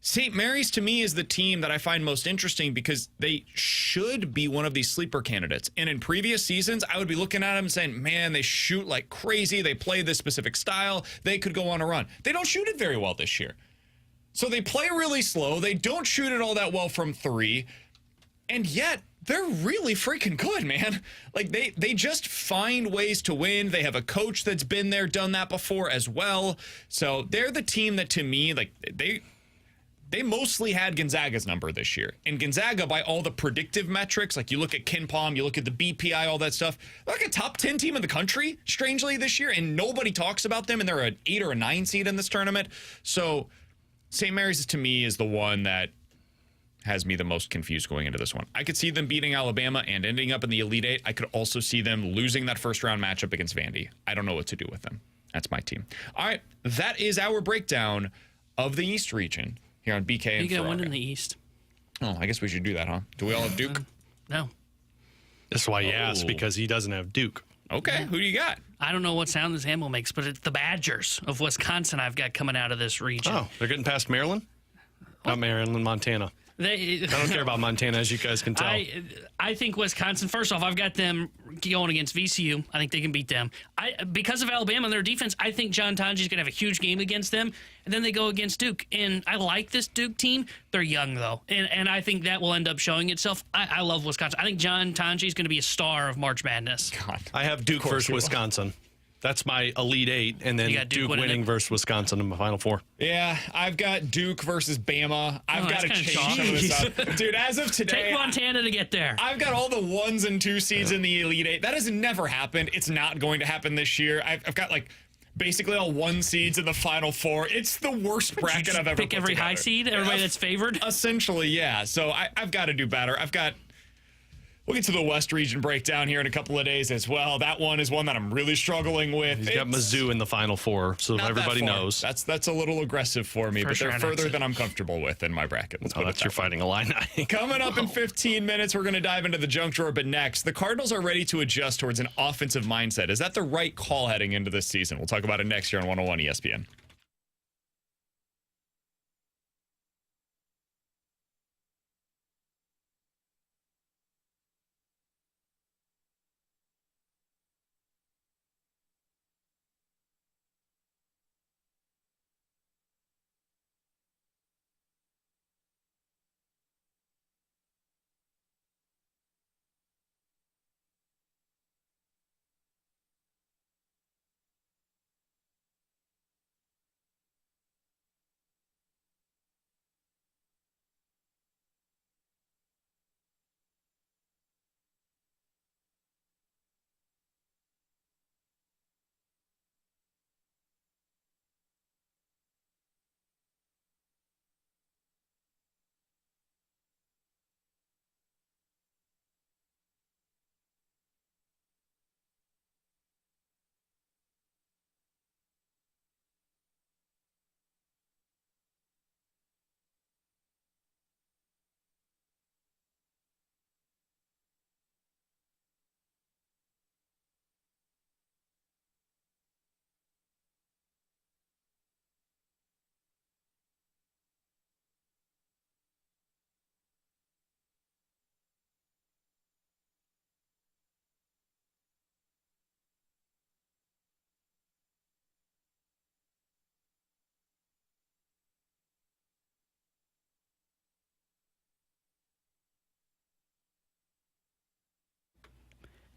St. Mary's, to me, is the team that I find most interesting because they should be one of these sleeper candidates. And in previous seasons, I would be looking at them and saying, man, they shoot like crazy. They play this specific style. They could go on a run. They don't shoot it very well this year. So they play really slow. They don't shoot it all that well from 3. And yet, they're really freaking good, man. Like, they just find ways to win. They have a coach that's been there, done that before as well. So they're the team that, to me, like, they mostly had Gonzaga's number this year. And Gonzaga, by all the predictive metrics, like you look at KenPom, you look at the BPI, all that stuff, they're like a top 10 team in the country, strangely, this year. And nobody talks about them, and they're an 8 or a 9 seed in this tournament. So St. Mary's, to me, is the one that has me the most confused going into this one. I could see them beating Alabama and ending up in the Elite Eight. I could also see them losing that first-round matchup against Vandy. I don't know what to do with them. That's my team. All right, that is our breakdown of the East region here on BK and You got Ferrario. one in the East. Oh, I guess we should do that, huh? Do we all have Duke? No. That's why you asked, because he doesn't have Duke. Okay, who do you got? I don't know what sound this handle makes, but it's the Badgers of Wisconsin I've got coming out of this region. Oh, they're getting past Maryland? Not Maryland, Montana. I don't care about Montana, as you guys can tell. I think Wisconsin, first off, I've got them going against VCU. I think they can beat them. Because of Alabama and their defense, I think John Tonji's going to have a huge game against them. And then they go against Duke. And I like this Duke team. They're young, though. And I think that will end up showing itself. I love Wisconsin. I think John Tonji is going to be a star of March Madness. God, I have Duke versus Wisconsin. That's my Elite Eight, and then Duke winning versus Wisconsin in the Final Four. Yeah, I've got Duke versus Bama. I've got to change some of this up. Dude, as of today... Take Montana to get there. I've got all the 1s and 2 seeds in the Elite Eight. That has never happened. It's not going to happen this year. I've got, like, basically all 1 seeds in the Final Four. It's the worst bracket I've ever pick put every together. High seed? Everybody that's favored? Essentially, yeah. So I've got to do better. We'll get to the West region breakdown here in a couple of days as well. That one is one that I'm really struggling with. He's got Mizzou in the Final Four, so everybody knows. That's a little aggressive for me, but they're further than I'm comfortable with in my bracket. That's your Fighting Illini. Coming up in 15 minutes, we're going to dive into the junk drawer, but next, the Cardinals are ready to adjust towards an offensive mindset. Is that the right call heading into this season? We'll talk about it next year on 101 ESPN.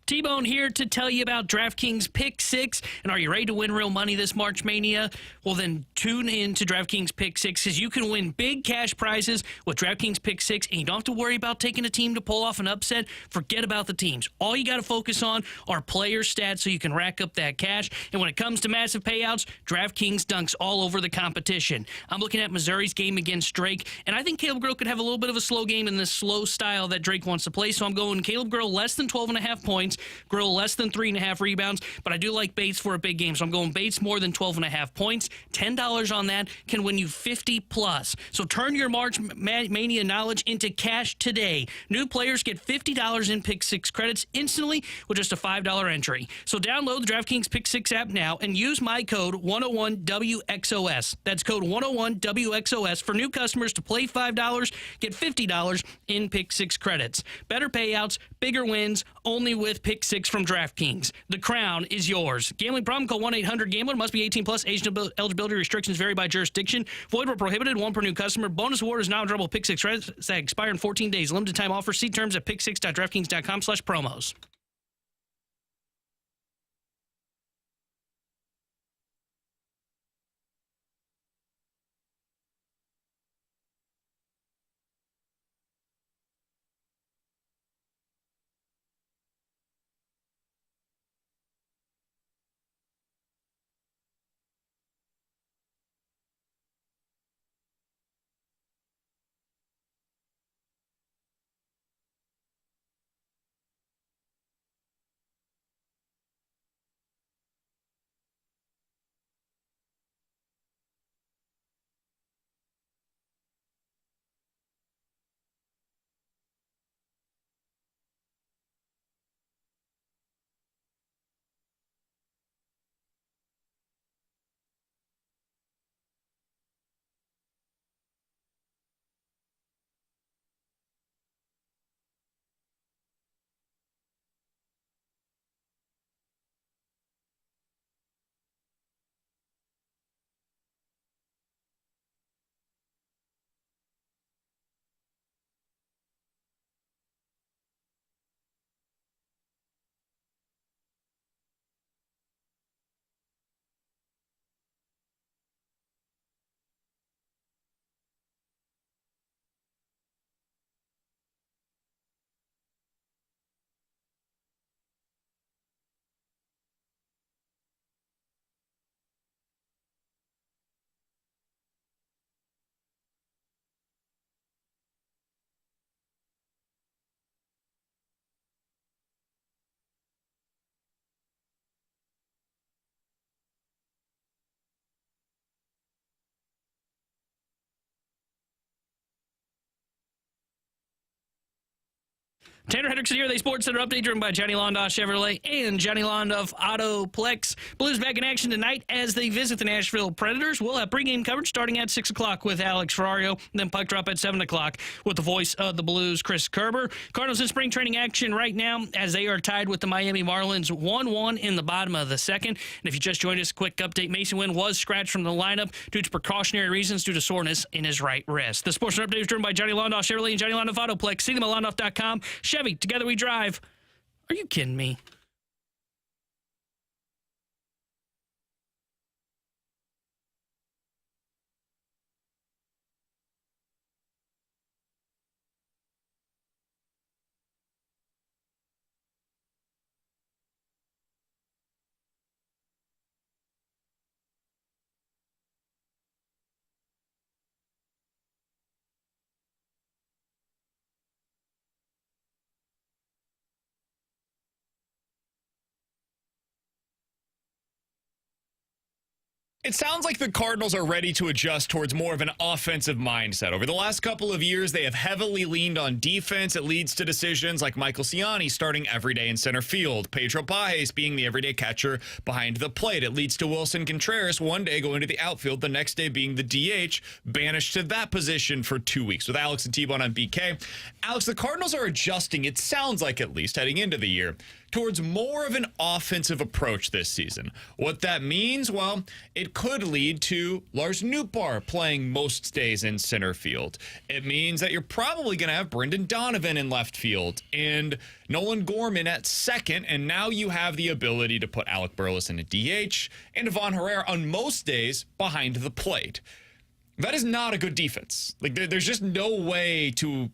T-Bone here to tell you about DraftKings Pick 6. And are you ready to win real money this March Mania? Well, then tune in to DraftKings Pick 6 because you can win big cash prizes with DraftKings Pick 6, and you don't have to worry about taking a team to pull off an upset. Forget about the teams. All you got to focus on are player stats so you can rack up that cash. And when it comes to massive payouts, DraftKings dunks all over the competition. I'm looking at Missouri's game against Drake, and I think Caleb Grill could have a little bit of a slow game in this slow style that Drake wants to play. So I'm going Caleb Grill less than 12.5 points. Grill less than 3.5 rebounds, but I do like Bates for a big game, so I'm going Bates more than 12.5 points. $10 on that can win you 50 plus. So turn your March Mania knowledge into cash today. New players get $50 in Pick 6 credits instantly with just a $5 entry. So download the DraftKings Pick 6 app now and use my code 101WXOS. That's code 101WXOS for new customers to play $5, get $50 in Pick 6 credits. Better payouts, bigger wins, only with Pick 6 from DraftKings. The crown is yours. Gambling problem? Call 1-800-GAMBLER. Must be 18 plus. Age and eligibility restrictions vary by jurisdiction. Void where prohibited. One per new customer. Bonus award is non-withdrawable Pick 6 credits that expire in 14 days. Limited time offer. See terms at pick6.draftkings.com/promos. Tanner Hendrickson here, the Sports Center update driven by Johnny Londoff Chevrolet and Johnny Londoff Autoplex. Blues back in action tonight as they visit the Nashville Predators. We'll have pregame coverage starting at 6 o'clock with Alex Ferrario, then puck drop at 7 o'clock with the voice of the Blues, Chris Kerber. Cardinals in spring training action right now as they are tied with the Miami Marlins 1-1 in the bottom of the second. And if you just joined us, quick update, Mason Wynn was scratched from the lineup due to precautionary reasons due to soreness in his right wrist. The Sports Center update is driven by Johnny Londoff Chevrolet and Johnny Londoff Autoplex. See them at londoff.com. Chevy, together we drive. Are you kidding me? It sounds like the Cardinals are ready to adjust towards more of an offensive mindset. Over the last couple of years, they have heavily leaned on defense. It leads to decisions like Michael Ciani starting every day in center field, Pedro Pajes being the everyday catcher behind the plate. It leads to Wilson Contreras one day going to the outfield, the next day being the DH, banished to that position for 2 weeks. With Alex and T-Bone on BK. Alex, the Cardinals are adjusting, it sounds like at least, heading into the year. towards more of an offensive approach this season. What that means, well, it could lead to Lars Nootbaar playing most days in center field. It means that you're probably going to have Brendan Donovan in left field and Nolan Gorman at second, and now you have the ability to put Alec Burleson at DH and Ivan Herrera on most days behind the plate. That is not a good defense. Like, there's just no way to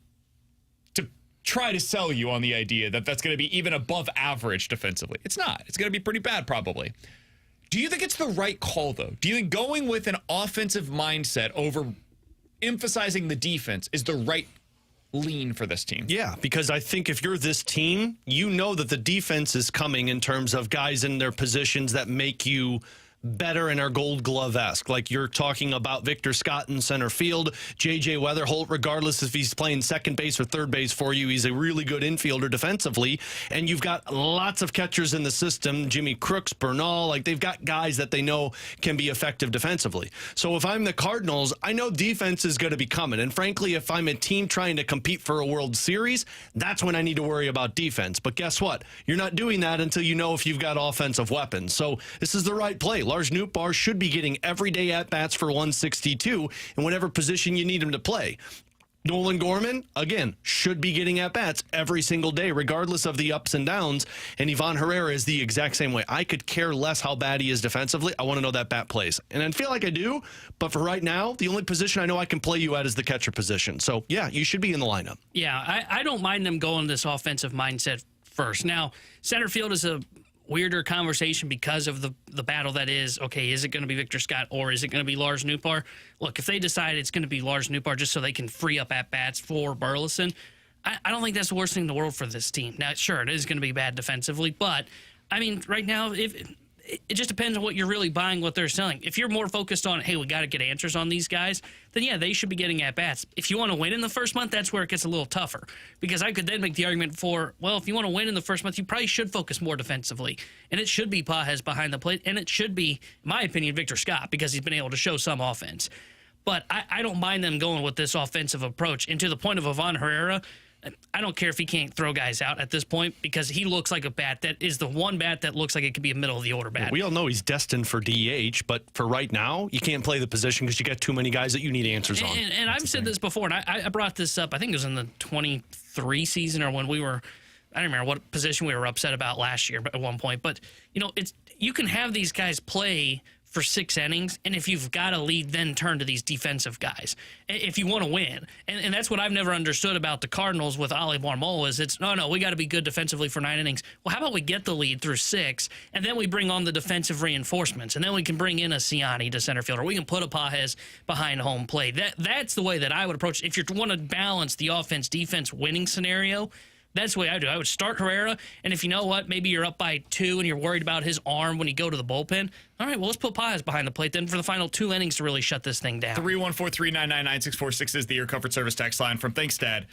try to sell you on the idea that that's going to be even above average defensively. It's not. It's going to be pretty bad probably. Do you think it's the right call, though? Do you think going with an offensive mindset over emphasizing the defense is the right lean for this team? Yeah, because I think if you're this team, you know that the defense is coming in terms of guys in their positions that make you better and are Gold Glove-esque. Like you're talking about Victor Scott in center field, J.J. Weatherholt, regardless if he's playing second base or third base for you, he's a really good infielder defensively. And you've got lots of catchers in the system, Jimmy Crooks, Bernal, like they've got guys that they know can be effective defensively. So if I'm the Cardinals, I know defense is going to be coming. And frankly, if I'm a team trying to compete for a World Series, that's when I need to worry about defense. But guess what? You're not doing that until you know if you've got offensive weapons. So this is the right play. Lars Nootbaar should be getting everyday at-bats for 162 in whatever position you need him to play. Nolan Gorman, again, should be getting at-bats every single day, regardless of the ups and downs. And Ivan Herrera is the exact same way. I could care less how bad he is defensively. I want to know that bat plays. And I feel like I do, but for right now, the only position I know I can play you at is the catcher position. So, yeah, you should be in the lineup. Yeah, I don't mind them going this offensive mindset first. Now, center field is a weirder conversation because of the battle that is, okay, is it going to be Victor Scott or is it going to be Lars Nootbaar? Look, if they decide it's going to be Lars Nootbaar just so they can free up at-bats for Burleson, I don't think that's the worst thing in the world for this team. Now, sure, it is going to be bad defensively, but, I mean, right now, it just depends on what you're really buying, what they're selling. If you're more focused on, hey, we got to get answers on these guys, then yeah, they should be getting at-bats. If you want to win in the first month, that's where it gets a little tougher. Because I could then make the argument for, well, if you want to win in the first month, you probably should focus more defensively. And it should be Pages behind the plate, and it should be, in my opinion, Victor Scott, because he's been able to show some offense. But I don't mind them going with this offensive approach. And to the point of Ivan Herrera, I don't care if he can't throw guys out at this point because he looks like a bat that is the one bat that looks like it could be a middle-of-the-order bat. We all know he's destined for DH, but for right now, you can't play the position because you got too many guys that you need answers on. And I've said this before, and I brought this up, I think it was in the 23 season or when we were, I don't remember what position we were upset about last year at one point, but you can have these guys play for 6 innings, and if you've got a lead, then turn to these defensive guys if you want to win. And that's what I've never understood about the Cardinals with Ali Marmol is it's, no, we got to be good defensively for 9 innings. Well, how about we get the lead through 6, and then we bring on the defensive reinforcements, and then we can bring in a Ciani to center field, or we can put a Pages behind home plate. That's the way that I would approach it. If you want to balance the offense-defense winning scenario, that's the way I do. I would start Herrera, and if you know what, maybe you're up by 2 and you're worried about his arm when you go to the bullpen, all right, well, let's put Pages behind the plate then for the final 2 innings to really shut this thing down. 314-399-9646 is the Air Comfort Service text line from Thanks, Dad.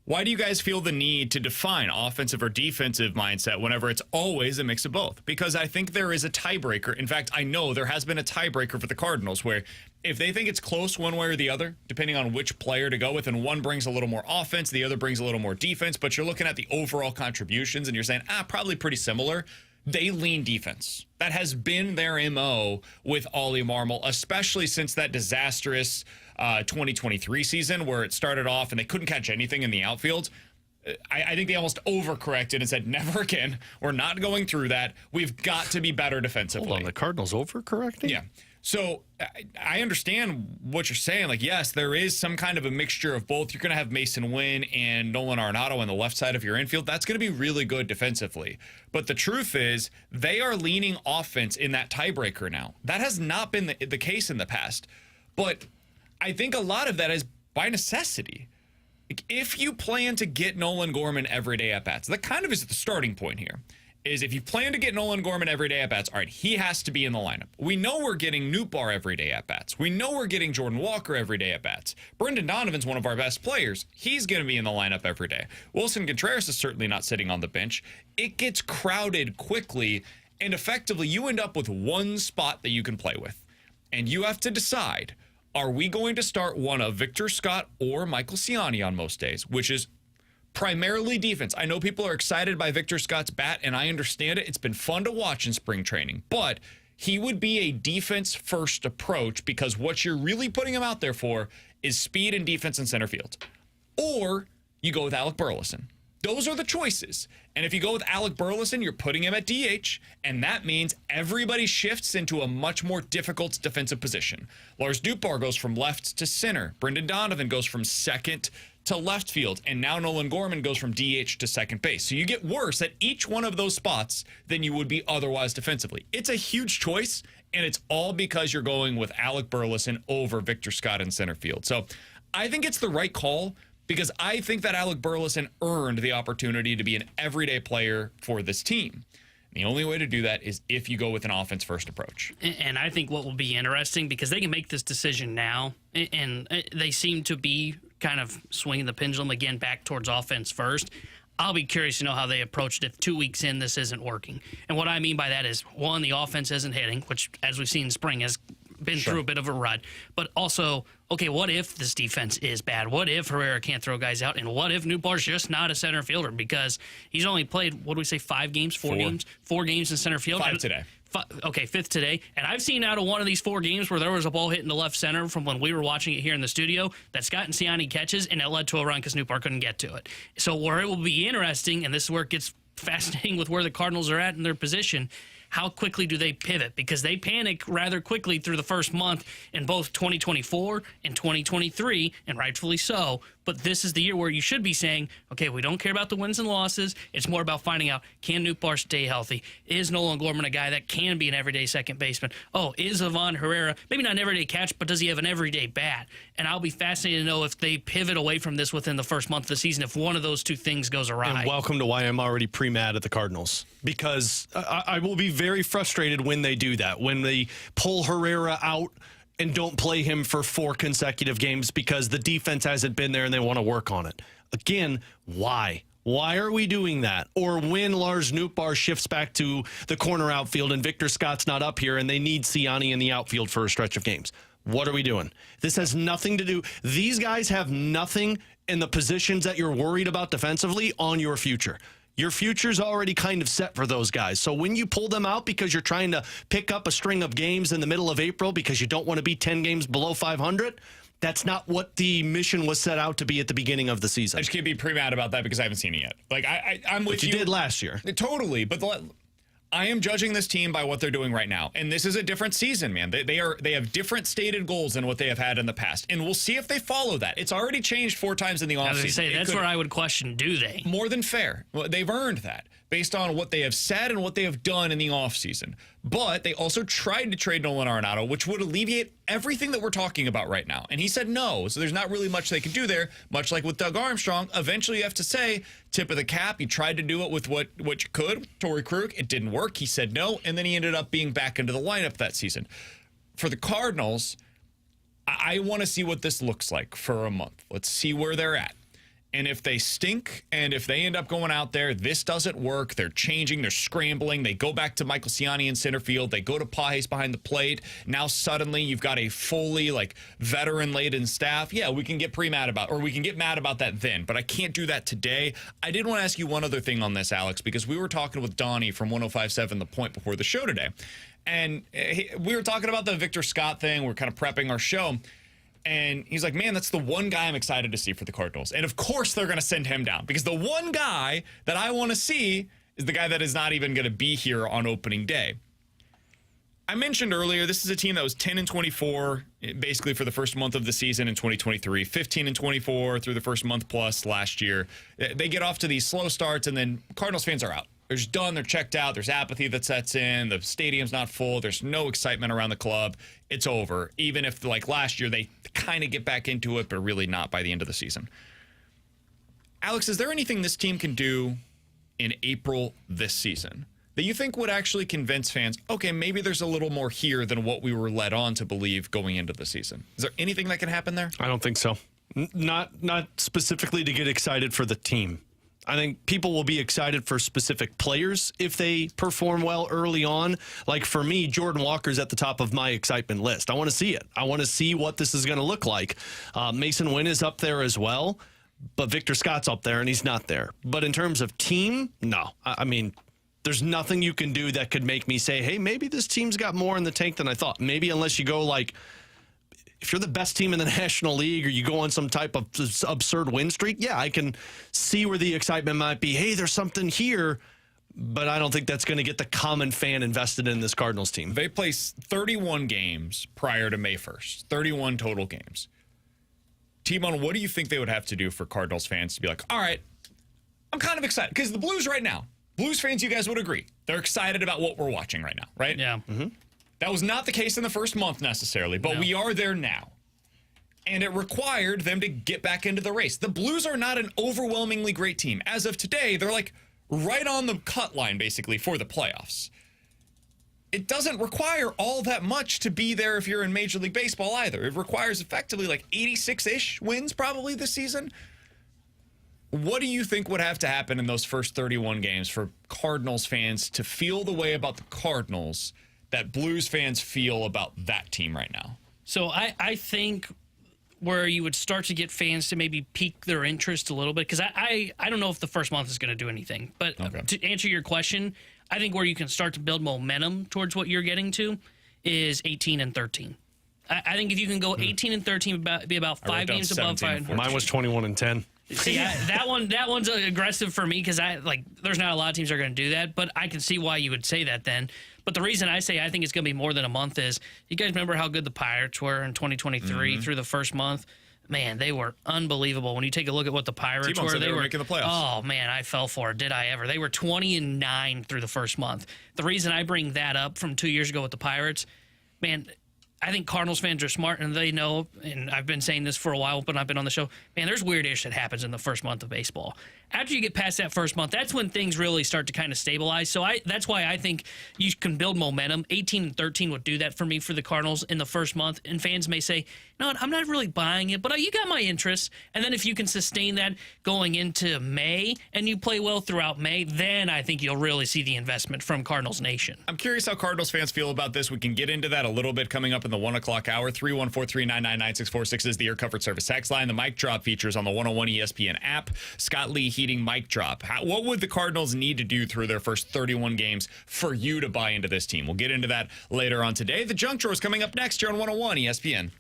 Why do you guys feel the need to define offensive or defensive mindset whenever it's always a mix of both? Because I think there is a tiebreaker. In fact, I know there has been a tiebreaker for the Cardinals where if they think it's close one way or the other, depending on which player to go with, and one brings a little more offense, the other brings a little more defense, but you're looking at the overall contributions and you're saying, probably pretty similar, they lean defense. That has been their MO with Ollie Marmol, especially since that disastrous 2023 season where it started off and they couldn't catch anything in the outfield. I think they almost overcorrected and said, never again. We're not going through that. We've got to be better defensively. Hold on, the Cardinals overcorrecting? Yeah. So I understand what you're saying. Like, yes, there is some kind of a mixture of both. You're going to have Mason Wynn and Nolan Arenado on the left side of your infield. That's going to be really good defensively. But the truth is they are leaning offense in that tiebreaker now. That has not been the case in the past. But I think a lot of that is by necessity. Like, if you plan to get Nolan Gorman everyday at-bats, that kind of is the starting point here. Is if you plan to get Nolan Gorman everyday at-bats, all right, he has to be in the lineup. We know we're getting Nootbaar everyday at-bats. We know we're getting Jordan Walker everyday at-bats. Brendan Donovan's one of our best players. He's going to be in the lineup every day. Wilson Contreras is certainly not sitting on the bench. It gets crowded quickly, and effectively you end up with one spot that you can play with. And you have to decide, are we going to start one of Victor Scott or Michael Ciani on most days, which is primarily defense. I know people are excited by Victor Scott's bat, and I understand it. It's been fun to watch in spring training, but he would be a defense-first approach because what you're really putting him out there for is speed and defense in center field. Or you go with Alec Burleson. Those are the choices. And if you go with Alec Burleson, you're putting him at DH, and that means everybody shifts into a much more difficult defensive position. Lars Nootbaar goes from left to center. Brendan Donovan goes from second to left field, and now Nolan Gorman goes from DH to second base. So you get worse at each one of those spots than you would be otherwise defensively. It's a huge choice, and it's all because you're going with Alec Burleson over Victor Scott in center field. So I think it's the right call because I think that Alec Burleson earned the opportunity to be an everyday player for this team. The only way to do that is if you go with an offense-first approach. And I think what will be interesting, because they can make this decision now, and they seem to be kind of swinging the pendulum again back towards offense first. I'll be curious to know how they approached it if 2 weeks in this isn't working. And what I mean by that is, one, the offense isn't hitting, which, as we've seen in spring, has been through a bit of a rut. But also, okay, what if this defense is bad? What if Herrera can't throw guys out? And what if Nootbaar's just not a center fielder? Because he's only played, what do we say, 5 games? 4 games? 4 games in center field? 5 today. Okay, 5th today. And I've seen out of one of these 4 games where there was a ball hit in the left center from when we were watching it here in the studio that Scott and Ciani catches, and it led to a run because Nootbaar couldn't get to it. So where it will be interesting, and this is where it gets fascinating with where the Cardinals are at in their position, how quickly do they pivot? Because they panic rather quickly through the first month in both 2024 and 2023, and rightfully so. But this is the year where you should be saying, okay, we don't care about the wins and losses. It's more about finding out, can Nootbaar stay healthy? Is Nolan Gorman a guy that can be an everyday second baseman? Oh, is Ivan Herrera, maybe not an everyday catch, but does he have an everyday bat? And I'll be fascinated to know if they pivot away from this within the first month of the season, if one of those two things goes awry. And welcome to why I'm already pre-mad at the Cardinals. Because I will be very frustrated when they do that, when they pull Herrera out and don't play him for 4 consecutive games because the defense hasn't been there and they want to work on it. Again, why? Why are we doing that? Or when Lars Nootbaar shifts back to the corner outfield and Victor Scott's not up here and they need Ciani in the outfield for a stretch of games. What are we doing? This has nothing to do. These guys have nothing in the positions that you're worried about defensively on your future. Your future's already kind of set for those guys. So when you pull them out because you're trying to pick up a string of games in the middle of April because you don't want to be 10 games below 500, that's not what the mission was set out to be at the beginning of the season. I just can't be pre-mad about that because I haven't seen it yet. Like I'm with you. But you did last year. Totally. But I am judging this team by what they're doing right now. And this is a different season, man. They have different stated goals than what they have had in the past. And we'll see if they follow that. It's already changed 4 times in the offseason. As I say, that's where I would question, do they? More than fair. Well, they've earned that based on what they have said and what they have done in the offseason. But they also tried to trade Nolan Arenado, which would alleviate everything that we're talking about right now. And he said no. So there's not really much they can do there. Much like with Doug Armstrong, eventually you have to say, tip of the cap. You tried to do it with what you could. Torrey Krug, it didn't work. He said no. And then he ended up being back into the lineup that season. For the Cardinals, I want to see what this looks like for a month. Let's see where they're at. And if they stink, and if they end up going out there, this doesn't work, they're changing, they're scrambling, they go back to Michael Ciani in center field, they go to Pages behind the plate, now suddenly you've got a fully, veteran-laden staff. Yeah, we can get pre-mad about, or we can get mad about that then, but I can't do that today. I did want to ask you one other thing on this, Alex, because we were talking with Donnie from 105.7 The Point before the show today, and we were talking about the Victor Scott thing, we're kind of prepping our show, and he's like, man, that's the one guy I'm excited to see for the Cardinals. And of course they're going to send him down because the one guy that I want to see is the guy that is not even going to be here on opening day. I mentioned earlier, this is a team that was 10-24 basically for the first month of the season in 2023, 15-24 through the first month plus last year. They get off to these slow starts and then Cardinals fans are out. They're just done. They're checked out. There's apathy that sets in. The stadium's not full. There's no excitement around the club. It's over. Even if, last year, they kind of get back into it, but really not by the end of the season. Alex, is there anything this team can do in April this season that you think would actually convince fans, okay, maybe there's a little more here than what we were led on to believe going into the season? Is there anything that can happen there? I don't think so. Not specifically to get excited for the team. I think people will be excited for specific players if they perform well early on. Like for me, Jordan Walker's at the top of my excitement list. I want to see it. I want to see what this is going to look like. Mason Wynn is up there as well. but Victor Scott's up there and he's not there. But in terms of team, no. I mean, there's nothing you can do that could make me say, hey, maybe this team's got more in the tank than I thought. Maybe unless you go like, if you're the best team in the National League or you go on some type of absurd win streak, yeah, I can see where the excitement might be. Hey, there's something here. But I don't think that's going to get the common fan invested in this Cardinals team. They play 31 games prior to May 1st, 31 total games. T-Bone, what do you think they would have to do for Cardinals fans to be like, all right, I'm kind of excited? Because the Blues right now, Blues fans, you guys would agree, they're excited about what we're watching right now, right? Yeah. Mm-hmm. That was not the case in the first month necessarily, but we are there now. And it required them to get back into the race. The Blues are not an overwhelmingly great team. As of today, they're like right on the cut line, basically, for the playoffs. It doesn't require all that much to be there if you're in Major League Baseball either. It requires effectively like 86-ish wins probably this season. What do you think would have to happen in those first 31 games for Cardinals fans to feel the way about the Cardinals that Blues fans feel about that team right now? So I think where you would start to get fans to maybe pique their interest a little bit, because I don't know if the first month is going to do anything. But to answer your question, I think where you can start to build momentum towards what you're getting to is 18 and 13. I think if you can go 18 and 13, be about 5 games above 500. Mine was 21 and 10. See, that one's aggressive for me because there's not a lot of teams that are going to do that, but I can see why you would say that then. But the reason I say I think it's going to be more than a month is, you guys remember how good the Pirates were in 2023 through the first month? Man, they were unbelievable. When you take a look at what the Pirates were, they were making the playoffs. Oh man, I fell for it. Did I ever? They were 20-9 through the first month. The reason I bring that up from 2 years ago with the Pirates, man, I think Cardinals fans are smart and they know, and I've been saying this for a while, but I've been on the show, man, there's weird-ish that happens in the first month of baseball. After you get past that first month, that's when things really start to kind of stabilize. So that's why I think you can build momentum. 18 and 13 would do that for me for the Cardinals in the first month. And fans may say, no, I'm not really buying it, but you got my interest. And then if you can sustain that going into May and you play well throughout May, then I think you'll really see the investment from Cardinals Nation. I'm curious how Cardinals fans feel about this. We can get into that a little bit coming up in the 1 o'clock hour. 314-399-9646 is the Air Comfort Service text line. The mic drop features on the 101 ESPN app. Scott Lee Heating mic drop. What would the Cardinals need to do through their first 31 games for you to buy into this team? We'll get into that later on today. The Junk Drawer is coming up next here on 101 ESPN.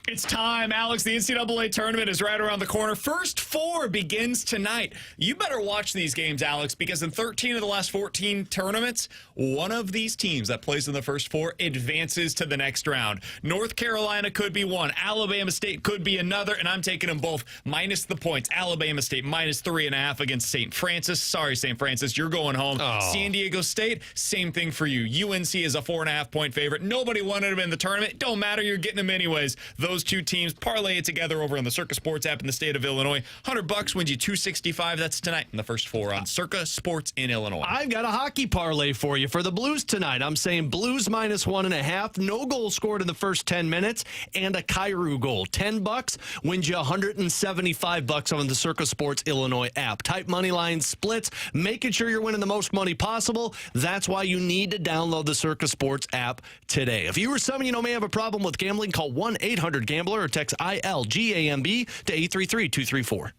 It's time, Alex. The NCAA tournament is right around the corner. First four begins tonight. You better watch these games, Alex, because in 13 of the last 14 tournaments, one of these teams that plays in the first four advances to the next round. North Carolina could be one. Alabama State could be another, and I'm taking them both minus the points. Alabama State minus 3.5 against St. Francis. Sorry, St. Francis, you're going home. Oh. San Diego State, same thing for you. UNC is a 4.5-point favorite. Nobody wanted them in the tournament. Don't matter. You're getting them anyways. Those two teams, parlay it together over on the Circa Sports app in the state of Illinois. $100 wins you $265. That's tonight in the first four on Circa Sports in Illinois. I've got a hockey parlay for you for the Blues tonight. I'm saying Blues minus 1.5, no goal scored in the first 10 minutes, and a Kyrou goal. $10 wins you $175 on the Circa Sports Illinois app. Type money line splits, making sure you're winning the most money possible. That's why you need to download the Circa Sports app today. If you or someone you know may have a problem with gambling, call 1-800-GAMBLER or text ILGAMB to 833-234.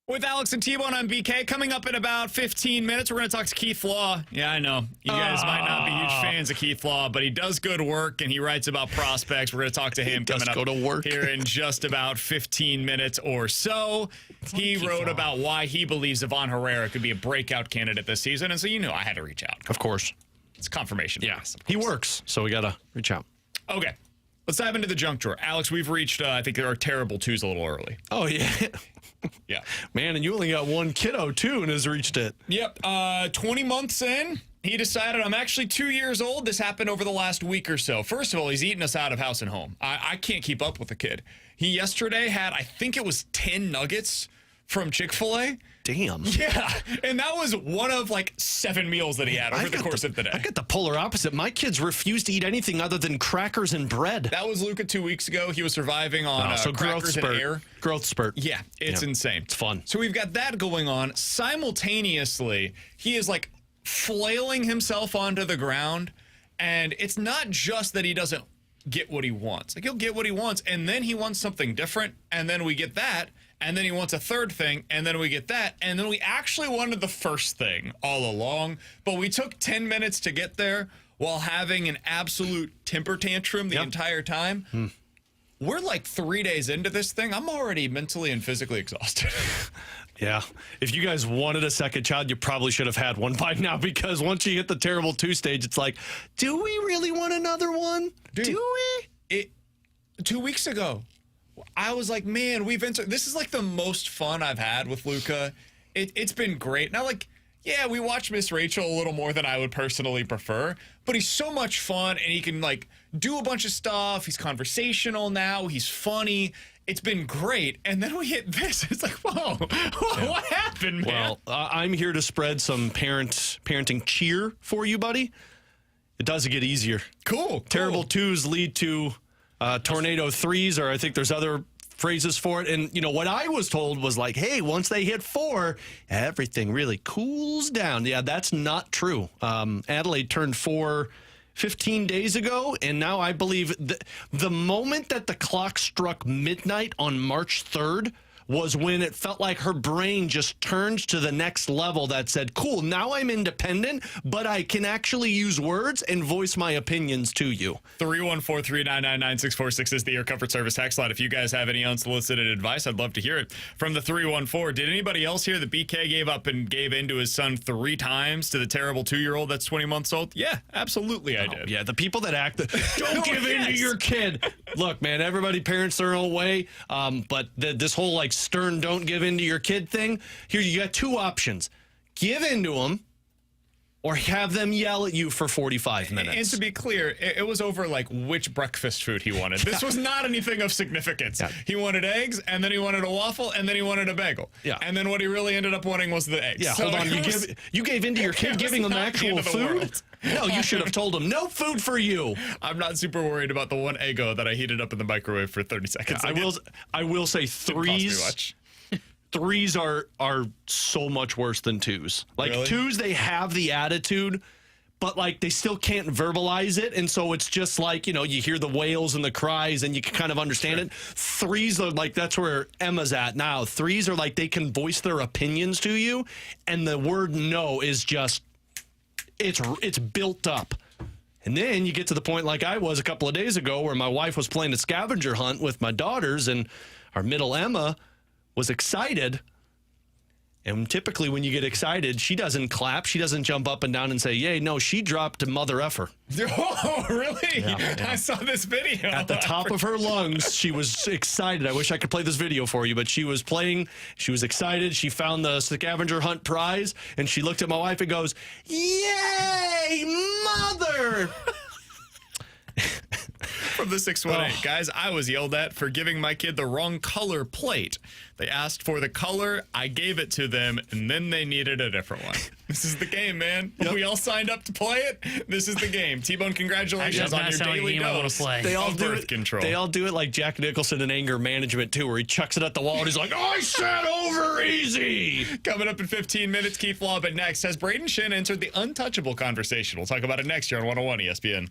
With Alex and T-Bone on BK, coming up in about 15 minutes, we're going to talk to Keith Law. Yeah, I know. You guys might not be huge fans of Keith Law, but he does good work, and he writes about prospects. We're going to talk to him coming up here in just about 15 minutes or so. He wrote about why he believes Ivan Herrera could be a breakout candidate this season, and so I had to reach out. Of course. It's confirmation. Yeah, he works, so we got to reach out. Okay. Let's dive into the junk drawer. Alex, we've reached, I think there are terrible twos a little early. Oh, yeah. Yeah. Man, and you only got one kiddo, too, and has reached it. Yep. 20 months in, he decided I'm actually 2 years old. This happened over the last week or so. First of all, he's eating us out of house and home. I can't keep up with the kid. He yesterday had, I think it was 10 nuggets from Chick-fil-A. Damn. Yeah, and that was one of like 7 meals that he had over the course of the day. I got the polar opposite. My kids refuse to eat anything other than crackers and bread. That was Luca 2 weeks ago. He was surviving on crackers and air. Growth spurt. Yeah, it's insane. It's fun. So we've got that going on. Simultaneously, he is like flailing himself onto the ground, and it's not just that he doesn't get what he wants. Like, he'll get what he wants, and then he wants something different, and then we get that. And then he wants a third thing, and then we get that. And then we actually wanted the first thing all along, but we took 10 minutes to get there while having an absolute temper tantrum the entire time. We're like 3 days into this thing. I'm already mentally and physically exhausted. Yeah. If you guys wanted a second child, you probably should have had one by now, because once you hit the terrible 2 stage, it's like, do we really want another one? Dude, do we? 2 weeks ago, I was like, man, this is like the most fun I've had with Luca. It's been great. Now, like, yeah, we watch Miss Rachel a little more than I would personally prefer, but he's so much fun, and he can like do a bunch of stuff. He's conversational now. He's funny. It's been great. And then we hit this. It's like, whoa, what happened, man? Well, I'm here to spread some parenting cheer for you, buddy. It doesn't get easier. Cool. Terrible 2s lead to tornado 3s, or I think there's other phrases for it. And, what I was told was like, hey, once they hit 4, everything really cools down. Yeah, that's not true. Adelaide turned 4 15 days ago, and now I believe the moment that the clock struck midnight on March 3rd was when it felt like her brain just turned to the next level that said, cool, now I'm independent, but I can actually use words and voice my opinions to you. 314-399-9646 is the Air Comfort Service text line. If you guys have any unsolicited advice, I'd love to hear it. From the 314, did anybody else hear that BK gave up and gave in to his son 3 times to the terrible 2-year-old that's 20 months old? Yeah, absolutely I did. Yeah, the people that act, don't give in to your kid. Look, man, everybody parents their own way. But this whole like stern, don't give in to your kid thing. Here, you got two options: give in to them, or have them yell at you for 45 minutes. And to be clear, it was over like which breakfast food he wanted. This was not anything of significance. Yeah. He wanted eggs, and then he wanted a waffle, and then he wanted a bagel. Yeah. And then what he really ended up wanting was the eggs. Yeah, so hold on. You gave in to your kid giving them actual food? No, you should have told him, no food for you. I'm not super worried about the one Eggo that I heated up in the microwave for 30 seconds. Yeah, I will say threes are so much worse than twos. Like really? Twos, they have the attitude, but like they still can't verbalize it, and so it's just like, you hear the wails and the cries, and you can kind of understand it. Threes are like, that's where Emma's at now. Threes are like they can voice their opinions to you, and the word no is just it's built up. And then you get to the point like I was a couple of days ago where my wife was playing a scavenger hunt with my daughters, and our middle Emma was excited. And typically when you get excited, she doesn't clap. She doesn't jump up and down and say, yay. No, she dropped a mother effer. Oh, really? Yeah. I saw this video. At the top of her lungs, she was excited. I wish I could play this video for you, but she was playing. She was excited. She found the scavenger hunt prize, and she looked at my wife and goes, yay, mother. From the 618, guys, I was yelled at for giving my kid the wrong color plate. They asked for the color, I gave it to them, and then they needed a different one. This is the game, man. Yep. We all signed up to play it. This is the game. T-Bone, congratulations on your daily dose of birth control. They all do it like Jack Nicholson in Anger Management, too, where he chucks it at the wall and he's like, I said over easy. Coming up in 15 minutes, Keith Law, but next, has Brayden Schenn entered the Untouchable conversation? We'll talk about it next year on 101 ESPN.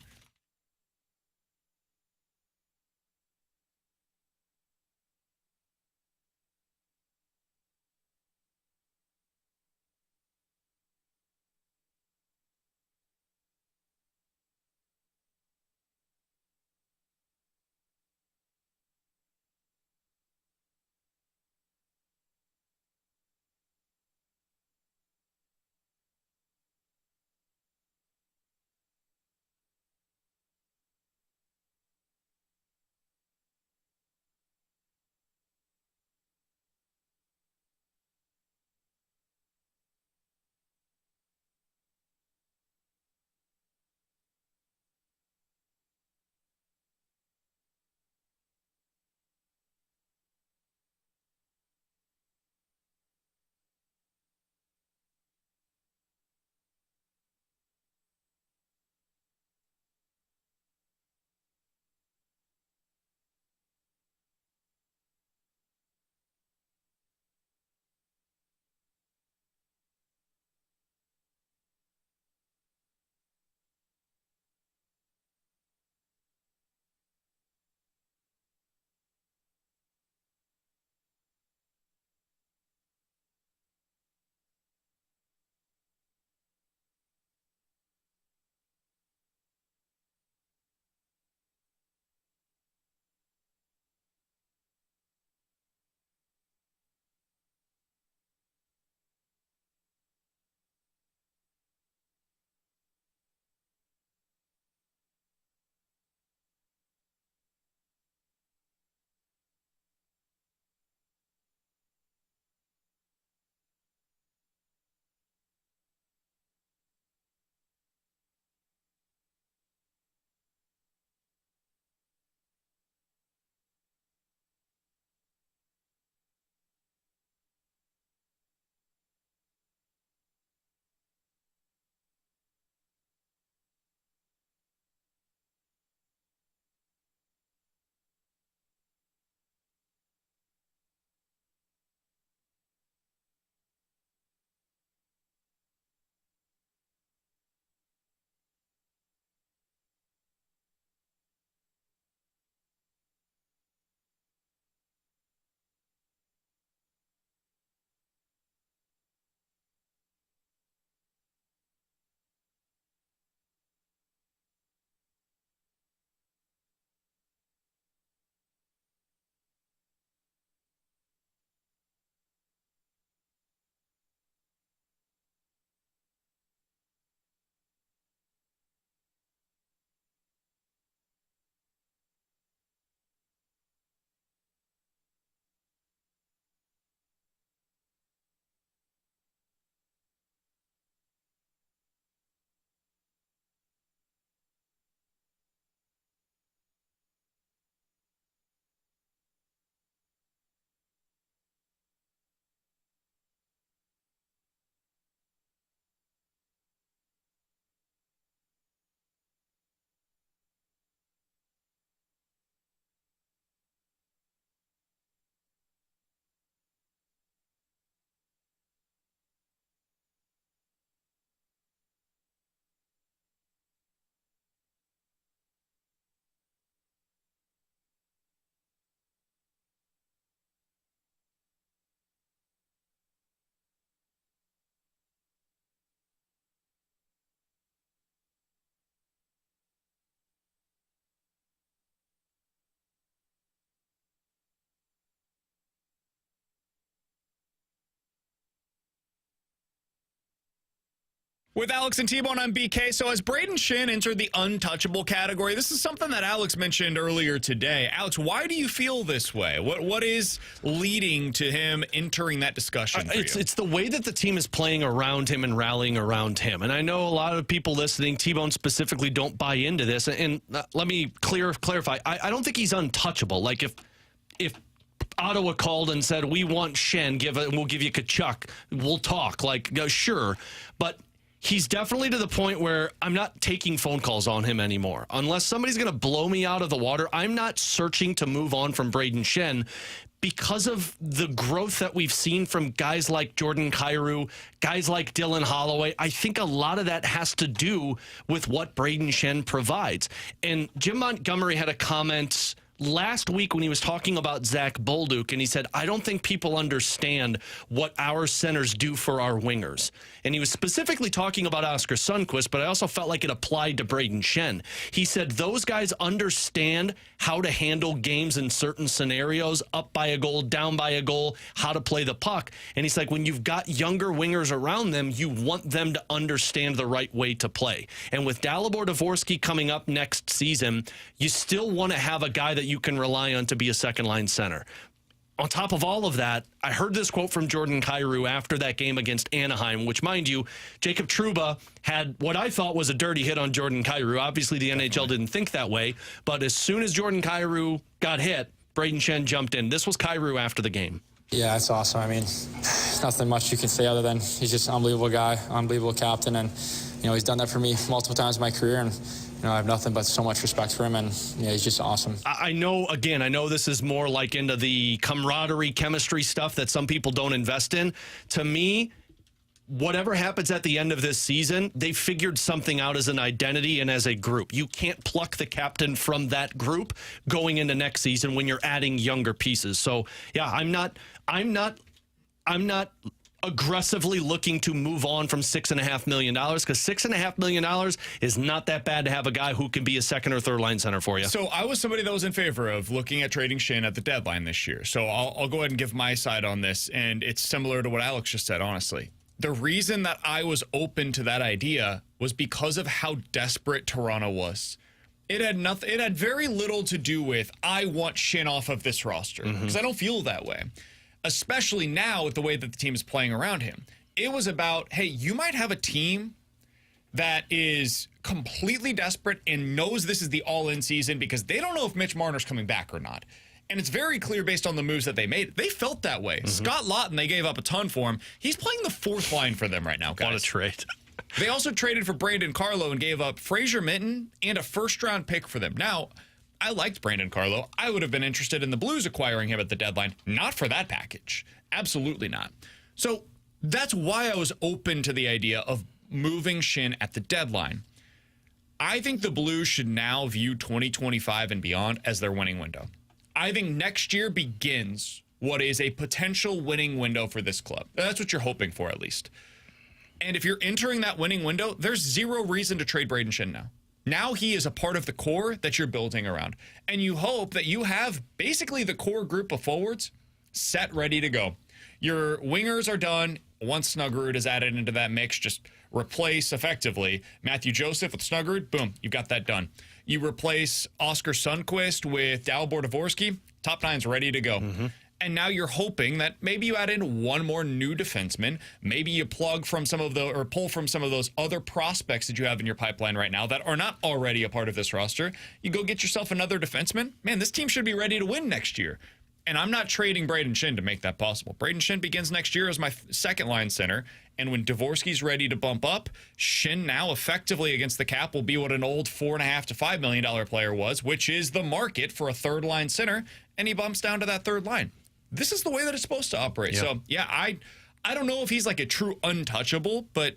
With Alex and T-Bone on BK. So as Brayden Schenn entered the untouchable category, this is something that Alex mentioned earlier today. Alex, why do you feel this way? What is leading to him entering that discussion for you? It's the way that the team is playing around him and rallying around him. And I know a lot of people listening, T-Bone specifically, don't buy into this. And let me clarify. I don't think he's untouchable. Like if Ottawa called and said, we want Schenn, we'll give you Kachuk, we'll talk. Like, sure. But he's definitely to the point where I'm not taking phone calls on him anymore. Unless somebody's going to blow me out of the water, I'm not searching to move on from Brayden Schenn because of the growth that we've seen from guys like Jordan Kyrou, guys like Dylan Holloway. I think a lot of that has to do with what Brayden Schenn provides. And Jim Montgomery had a comment last week when he was talking about Zach Bolduc, and he said, I don't think people understand what our centers do for our wingers. And he was specifically talking about Oskar Sundqvist, but I also felt like it applied to Brayden Schenn. He said those guys understand how to handle games in certain scenarios, up by a goal, down by a goal, how to play the puck. And he's like, when you've got younger wingers around them, you want them to understand the right way to play. And with Dalibor Dvorsky coming up next season, you still want to have a guy that you can rely on to be a second-line center. On top of all of that, I heard this quote from Jordan Kyrou after that game against Anaheim, which, mind you, Jacob Trouba had what I thought was a dirty hit on Jordan Kyrou. Obviously, the NHL didn't think that way, but as soon as Jordan Kyrou got hit, Brayden Schenn jumped in. This was Kyrou after the game. Yeah, it's awesome. I mean, there's nothing much you can say other than he's just an unbelievable guy, unbelievable captain, and, he's done that for me multiple times in my career, and I have nothing but so much respect for him, and he's just awesome. I know this is more like into the camaraderie, chemistry stuff that some people don't invest in. To me, whatever happens at the end of this season, they figured something out as an identity and as a group. You can't pluck the captain from that group going into next season when you're adding younger pieces. So, yeah, I'm not aggressively looking to move on from $6.5 million, because $6.5 million is not that bad to have a guy who can be a second or third line center for you. So I was somebody that was in favor of looking at trading Schenn at the deadline this year. So I'll go ahead and give my side on this, and it's similar to what Alex just said, honestly. The reason that I was open to that idea was because of how desperate Toronto was. It had very little to do with, I want Schenn off of this roster, because I don't feel that way. Especially now with the way that the team is playing around him. It was about, hey, you might have a team that is completely desperate and knows this is the all-in season because they don't know if Mitch Marner's coming back or not. And it's very clear based on the moves that they made. They felt that way. Scott Laughton, they gave up a ton for him. He's playing the fourth line for them right now, guys. What a trade. They also traded for Brandon Carlo and gave up Fraser Minton and a first-round pick for them. Now, I liked Brandon Carlo. I would have been interested in the Blues acquiring him at the deadline. Not for that package. Absolutely not. So that's why I was open to the idea of moving Schenn at the deadline. I think the Blues should now view 2025 and beyond as their winning window. I think next year begins what is a potential winning window for this club. That's what you're hoping for, at least. And if you're entering that winning window, there's zero reason to trade Brayden Schenn now. Now he is a part of the core that you're building around. And you hope that you have basically the core group of forwards set, ready to go. Your wingers are done. Once Snuggerud is added into that mix, just replace effectively Matthew Joseph with Snuggerud. Boom, you've got that done. You replace Oskar Sundqvist with Dalibor Dvorsky. Top nine's ready to go. And now you're hoping that maybe you add in one more new defenseman. Maybe you pull from some of those other prospects that you have in your pipeline right now that are not already a part of this roster. You go get yourself another defenseman. Man, this team should be ready to win next year. And I'm not trading Brayden Schenn to make that possible. Brayden Schenn begins next year as my second line center. And when Dvorsky's ready to bump up, Schenn now effectively against the cap will be what an old $4.5 to $5 million player was, which is the market for a third line center. And he bumps down to that third line. This is the way that it's supposed to operate. Yep. So, yeah, I don't know if he's like a true untouchable, but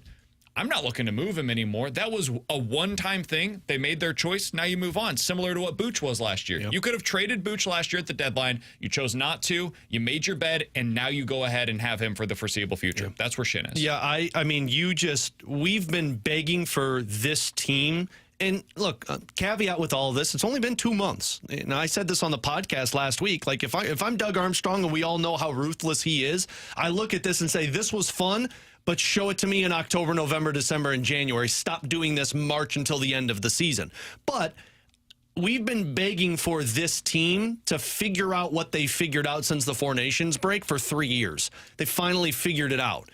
I'm not looking to move him anymore. That was a one-time thing. They made their choice. Now you move on, similar to what Booch was last year. Yep. You could have traded Booch last year at the deadline. You chose not to. You made your bed, and now you go ahead and have him for the foreseeable future. Yep. That's where Schenn is. Yeah, I mean, we've been begging for this team. And look, caveat with all of this, it's only been 2 months. And I said this on the podcast last week. Like, if I'm Doug Armstrong and we all know how ruthless he is, I look at this and say, this was fun, but show it to me in October, November, December, and January. Stop doing this March until the end of the season. But we've been begging for this team to figure out what they figured out since the Four Nations break for 3 years. They finally figured it out.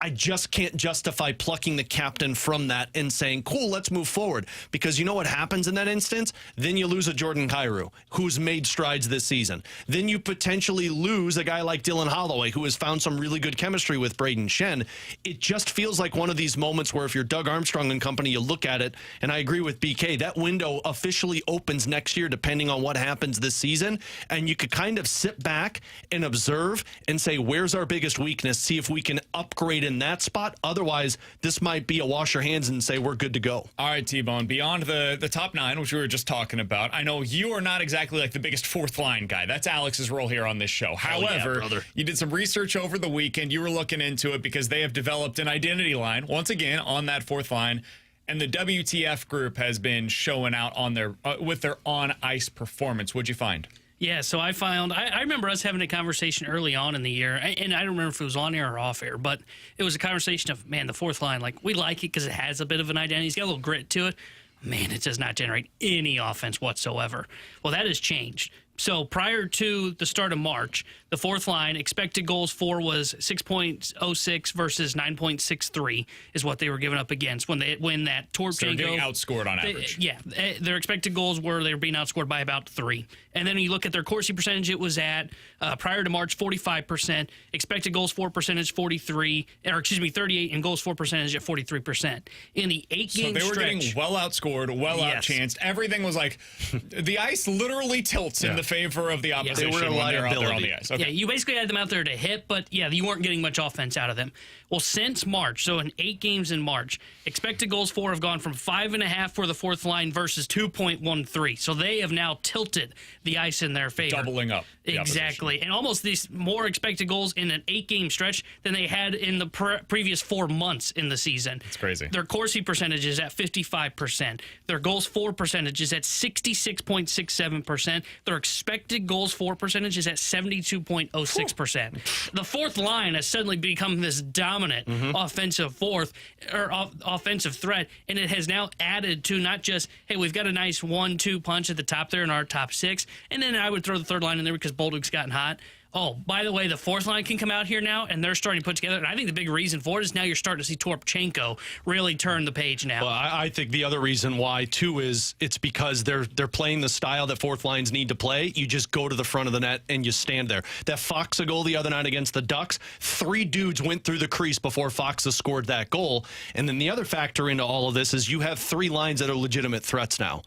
I just can't justify plucking the captain from that and saying, cool, let's move forward. Because you know what happens in that instance? Then you lose a Jordan Kyrou, who's made strides this season. Then you potentially lose a guy like Dylan Holloway, who has found some really good chemistry with Brayden Schenn. It just feels like one of these moments where if you're Doug Armstrong and company, you look at it, and I agree with BK, that window officially opens next year depending on what happens this season, and you could kind of sit back and observe and say, where's our biggest weakness? See if we can upgrade in that spot. Otherwise, this might be a wash your hands and say we're good to go. All right, T-Bone, beyond the top nine, which we were just talking about, I know you are not exactly like the biggest fourth line guy. That's Alex's role here on this show. However, you did some research over the weekend. You were looking into it because they have developed an identity line, once again, on that fourth line. And the WTF group has been showing out on their with their on-ice performance. What'd you find? Yeah, so I found, I remember us having a conversation early on in the year, and I don't remember if it was on air or off air, but it was a conversation of, man, the fourth line, like, we like it because it has a bit of an identity. It's got a little grit to it. Man, it does not generate any offense whatsoever. Well, that has changed. So prior to the start of March, the fourth line expected goals for was 6.06 versus 9.63 is what they were giving up against when that Torpedo. So they're getting outscored on average. Their expected goals were being outscored by about 3. And then you look at their Corsi percentage, it was at prior to March 45%, expected goals for percentage 38, and goals for percentage at 43%. In the 8-game stretch, so they were getting well outscored, outchanced. Everything was like the ice literally tilts in the favor of the opposition. They were a when they're out liability. there on the ice. Okay. Yeah, you basically had them out there to hit, but you weren't getting much offense out of them. Well, since March, so in 8 games in March, expected goals for have gone from 5.5 for the fourth line versus 2.13. So they have now tilted the ice in their favor. Doubling up. Exactly. And almost these more expected goals in an 8-game stretch than they had in the previous 4 months in the season. It's crazy. Their Corsi percentage is at 55%. Their goals for percentage is at 66.67%. Their expected goals for percentage is at 72.06%. The fourth line has suddenly become this dominant offensive offensive threat, and it has now added to not just, hey, we've got a nice 1-2 punch at the top there in our top 6, and then I would throw the third line in there because Bolduc's gotten hot. Oh, by the way, the fourth line can come out here now, and they're starting to put together. And I think the big reason for it is now you're starting to see Torpchenko really turn the page now. Well, I think the other reason why, too, is it's because they're playing the style that fourth lines need to play. You just go to the front of the net and you stand there. That Foxa goal the other night against the Ducks, 3 dudes went through the crease before Foxa scored that goal. And then the other factor into all of this is you have 3 lines that are legitimate threats now.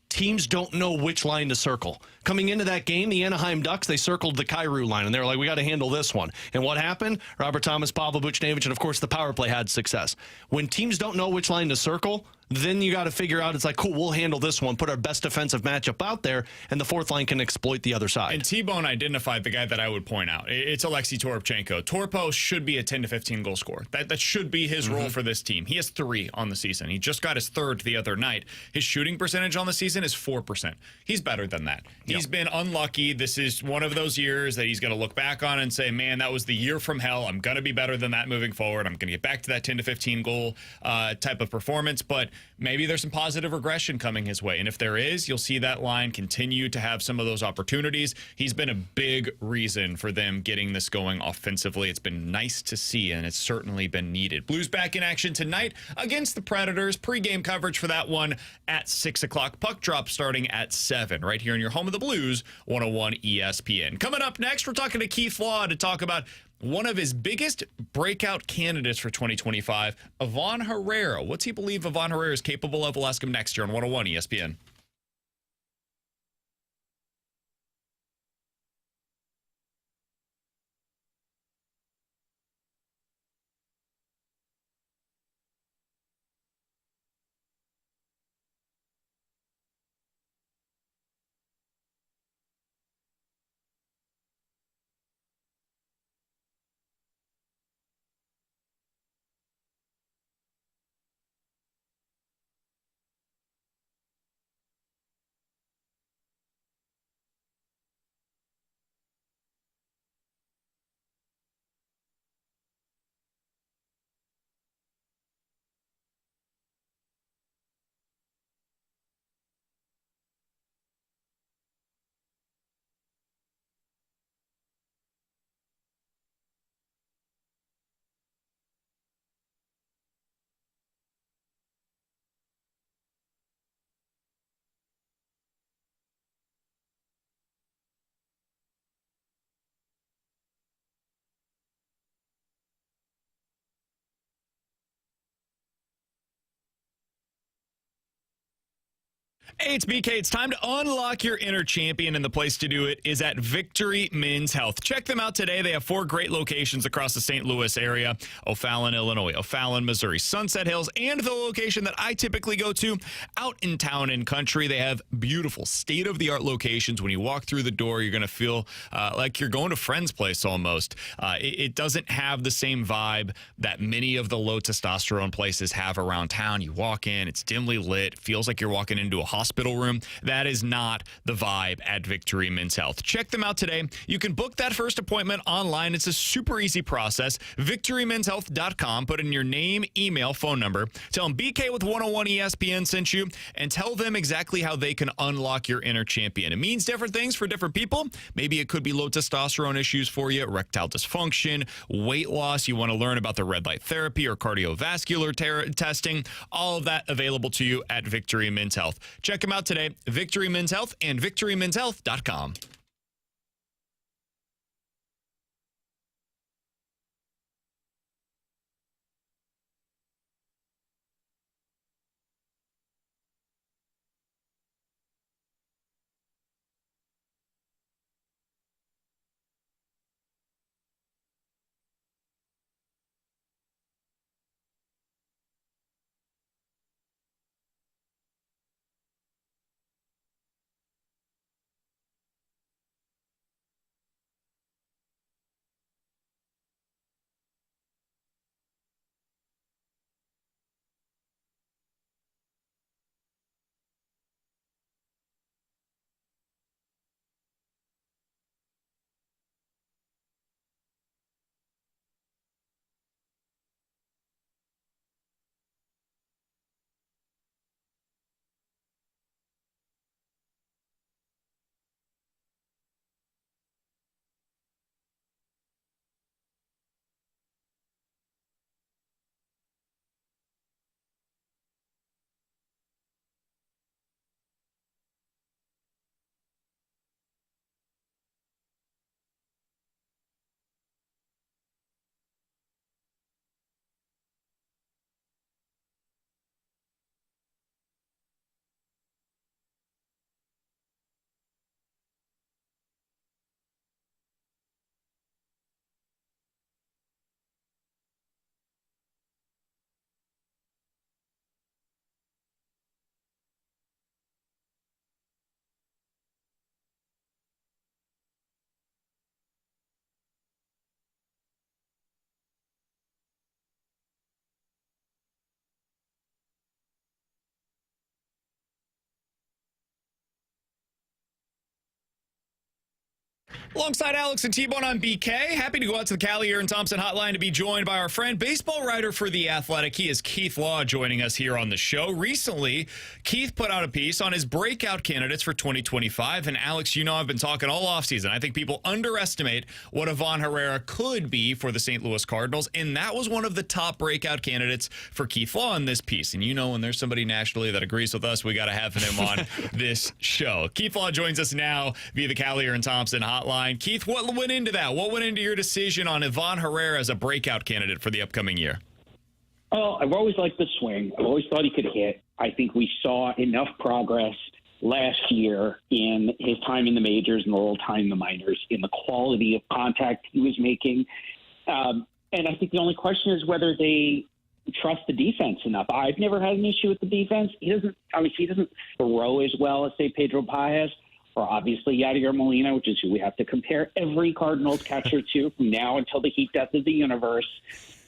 Teams don't know which line to circle. Coming into that game, the Anaheim Ducks, they circled the Kyrou line, and they were like, we got to handle this one. And what happened? Robert Thomas, Pavel Buchnevich, and, of course, the power play had success. When teams don't know which line to circle, then you got to figure out, it's like, cool, we'll handle this one, put our best defensive matchup out there, and the fourth line can exploit the other side. And T-Bone identified the guy that I would point out. It's Alexei Torpchenko. Torpo should be a 10 to 15 goal scorer. That should be his role for this team. He has 3 on the season. He just got his 3rd the other night. His shooting percentage on the season is 4%. He's better than that. He's been unlucky. This is one of those years that he's going to look back on and say, man, that was the year from hell. I'm going to be better than that moving forward. I'm going to get back to that 10 to 15 goal type of performance. But maybe there's some positive regression coming his way. And if there is, you'll see that line continue to have some of those opportunities. He's been a big reason for them getting this going offensively. It's been nice to see, and it's certainly been needed. Blues back in action tonight against the Predators. Pre-game coverage for that one at 6 o'clock. Puck drop starting at 7 right here in your home of the Blues, 101 ESPN. Coming up next, we're talking to Keith Law to talk about one of his biggest breakout candidates for 2025, Ivan Herrera. What's he believe Ivan Herrera is capable of? We'll ask him next year on 101 ESPN. Hey, it's BK. It's time to unlock your inner champion, and the place to do it is at Victory Men's Health. Check them out today. They have 4 great locations across the St. Louis area: O'Fallon, Illinois, O'Fallon, Missouri, Sunset Hills, and the location that I typically go to out in town and country. They have beautiful state-of-the-art locations. When you walk through the door, you're going to feel like you're going to friend's place almost. It doesn't have the same vibe that many of the low testosterone places have around town. You walk in, it's dimly lit, feels like you're walking into a hospital room. That is not the vibe at Victory Men's Health. Check them out today. You can book that first appointment online. It's a super easy process. VictoryMen'sHealth.com. Put in your name, email, phone number. Tell them BK with 101 ESPN sent you, and tell them exactly how they can unlock your inner champion. It means different things for different people. Maybe it could be low testosterone issues for you, erectile dysfunction, weight loss. You want to learn about the red light therapy or cardiovascular testing. All of that available to you at Victory Men's Health. Check them out today, Victory Men's Health and VictoryMen'sHealth.com. Alongside Alex and T-Bone on BK, happy to go out to the Callier and Thompson hotline to be joined by our friend, baseball writer for The Athletic. He is Keith Law, joining us here on the show. Recently, Keith put out a piece on his breakout candidates for 2025. And Alex, you know I've been talking all offseason. I think people underestimate what Ivan Herrera could be for the St. Louis Cardinals. And that was one of the top breakout candidates for Keith Law in this piece. And you know when there's somebody nationally that agrees with us, we got to have him on this show. Keith Law joins us now via the Callier and Thompson hotline. Keith, what went into that? What went into your decision on Ivan Herrera as a breakout candidate for the upcoming year? Oh, I've always liked the swing. I've always thought he could hit. I think we saw enough progress last year in his time in the majors and a little time in the minors, in the quality of contact he was making. And I think the only question is whether they trust the defense enough. I've never had an issue with the defense. He doesn't throw as well as, say, Pedro Paez, or obviously Yadier Molina, which is who we have to compare every Cardinals catcher to from now until the heat death of the universe.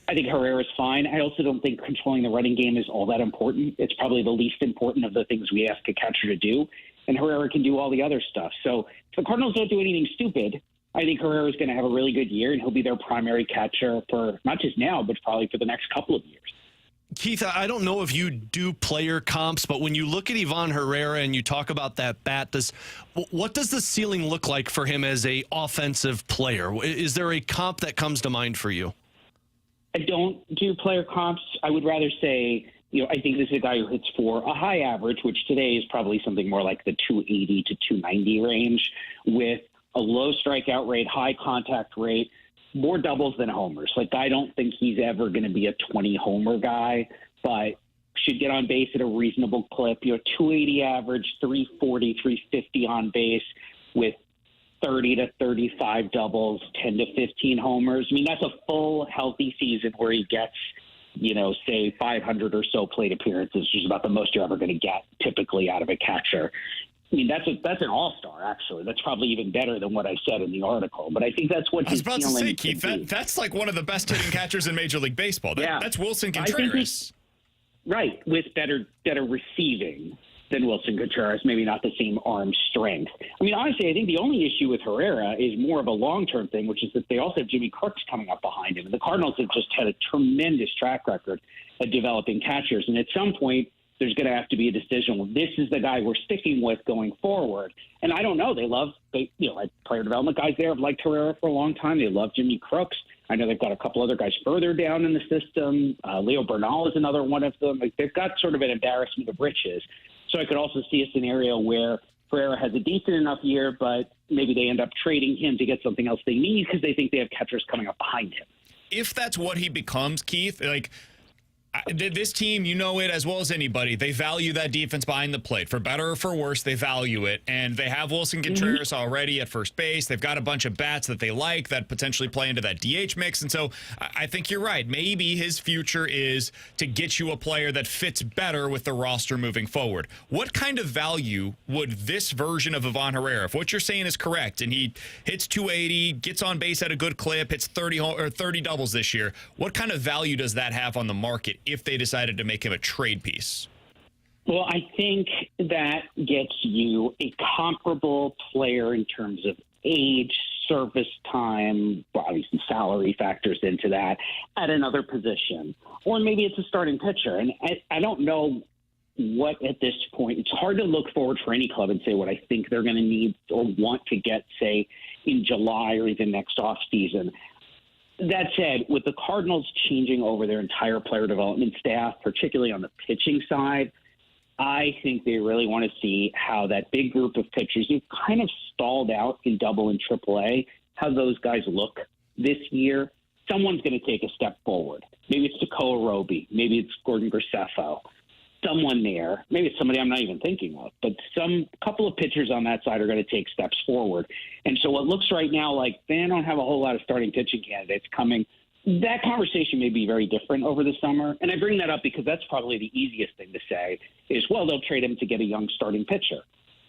I think Herrera's fine. I also don't think controlling the running game is all that important. It's probably the least important of the things we ask a catcher to do, and Herrera can do all the other stuff. So if the Cardinals don't do anything stupid, I think Herrera's going to have a really good year, and he'll be their primary catcher for not just now, but probably for the next couple of years. Keith, I don't know if you do player comps, but when you look at Ivan Herrera and you talk about that bat, what does the ceiling look like for him as a offensive player? Is there a comp that comes to mind for you? I don't do player comps. I would rather say, I think this is a guy who hits for a high average, which today is probably something more like the 280 to 290 range, with a low strikeout rate, high contact rate, more doubles than homers. Like, I don't think he's ever going to be a 20 homer guy, but should get on base at a reasonable clip. 280 average, 340, 350 on base with 30 to 35 doubles, 10 to 15 homers. I mean, that's a full, healthy season where he gets, say 500 or so plate appearances, which is about the most you're ever going to get typically out of a catcher. I mean, that's an all-star, actually. That's probably even better than what I said in the article. But I think that's what he's feeling. I was about to say, Keith, that's like one of the best hitting catchers in Major League Baseball. That's Wilson Contreras. Right, with better receiving than Wilson Contreras, maybe not the same arm strength. I mean, honestly, I think the only issue with Herrera is more of a long-term thing, which is that they also have Jimmy Crooks coming up behind him. And the Cardinals have just had a tremendous track record of developing catchers. And at some point, there's going to have to be a decision. Well, this is the guy we're sticking with going forward. And I don't know. Like player development guys there have liked Herrera for a long time. They love Jimmy Crooks. I know they've got a couple other guys further down in the system. Leo Bernal is another one of them. Like, they've got sort of an embarrassment of riches. So I could also see a scenario where Herrera has a decent enough year, but maybe they end up trading him to get something else they need because they think they have catchers coming up behind him. If that's what he becomes, Keith, this team, you know it as well as anybody, they value that defense behind the plate. For better or for worse, they value it. And they have Wilson Contreras already at first base. They've got a bunch of bats that they like that potentially play into that DH mix. And so I think you're right. Maybe his future is to get you a player that fits better with the roster moving forward. What kind of value would this version of Ivan Herrera, if what you're saying is correct, and he hits 280, gets on base at a good clip, hits 30 doubles this year, what kind of value does that have on the market if they decided to make him a trade piece? Well, I think that gets you a comparable player in terms of age, service time, well, obviously salary factors into that, at another position. Or maybe it's a starting pitcher. And I don't know what at this point. It's hard to look forward for any club and say what I think they're going to need or want to get, say, in July or even next offseason. That said, with the Cardinals changing over their entire player development staff, particularly on the pitching side, I think they really want to see how that big group of pitchers who've kind of stalled out in Double and AAA, how those guys look this year. Someone's going to take a step forward. Maybe it's Tekoa Roby. Maybe it's Gordon Graceffo. Someone there. Maybe it's somebody I'm not even thinking of. But couple of pitchers on that side are going to take steps forward. And so what looks right now like they don't have a whole lot of starting pitching candidates coming. That conversation may be very different over the summer. And I bring that up because that's probably the easiest thing to say is, well, they'll trade him to get a young starting pitcher.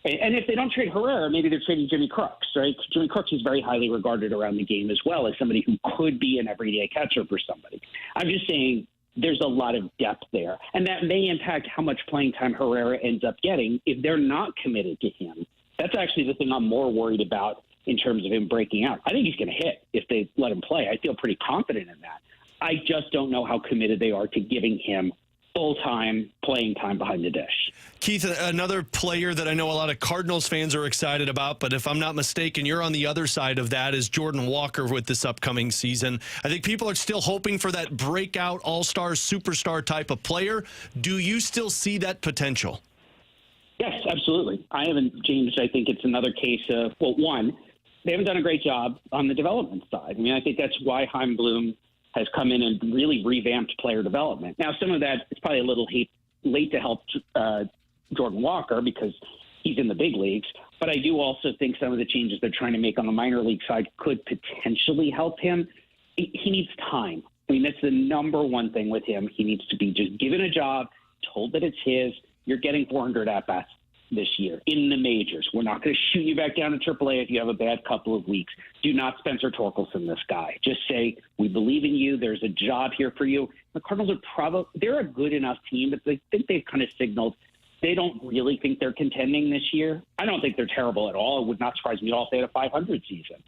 And if they don't trade Herrera, maybe they're trading Jimmy Crooks, right? Jimmy Crooks is very highly regarded around the game as well as somebody who could be an everyday catcher for somebody. I'm just saying there's a lot of depth there. And that may impact how much playing time Herrera ends up getting if they're not committed to him. That's actually the thing I'm more worried about in terms of him breaking out. I think he's going to hit if they let him play. I feel pretty confident in that. I just don't know how committed they are to giving him full-time playing time behind the dish. Keith, another player that I know a lot of Cardinals fans are excited about, but if I'm not mistaken, you're on the other side of that, is Jordan Walker with this upcoming season. I think people are still hoping for that breakout all-star, superstar type of player. Do you still see that potential? Yes, absolutely. I haven't changed. I think it's another case of, well, one, they haven't done a great job on the development side. I mean, I think that's why Chaim Bloom has come in and really revamped player development. Now, some of that is probably a little late to help Jordan Walker because he's in the big leagues. But I do also think some of the changes they're trying to make on the minor league side could potentially help him. He needs time. I mean, that's the number one thing with him. He needs to be just given a job, told that it's his. You're getting 400 at-bats this year in the majors. We're not going to shoot you back down to AAA if you have a bad couple of weeks. Do not Spencer Torkelson this guy. Just say, we believe in you. There's a job here for you. The Cardinals they're a good enough team, but they think they've kind of signaled they don't really think they're contending this year. I don't think they're terrible at all. It would not surprise me at all if they had a 500 season.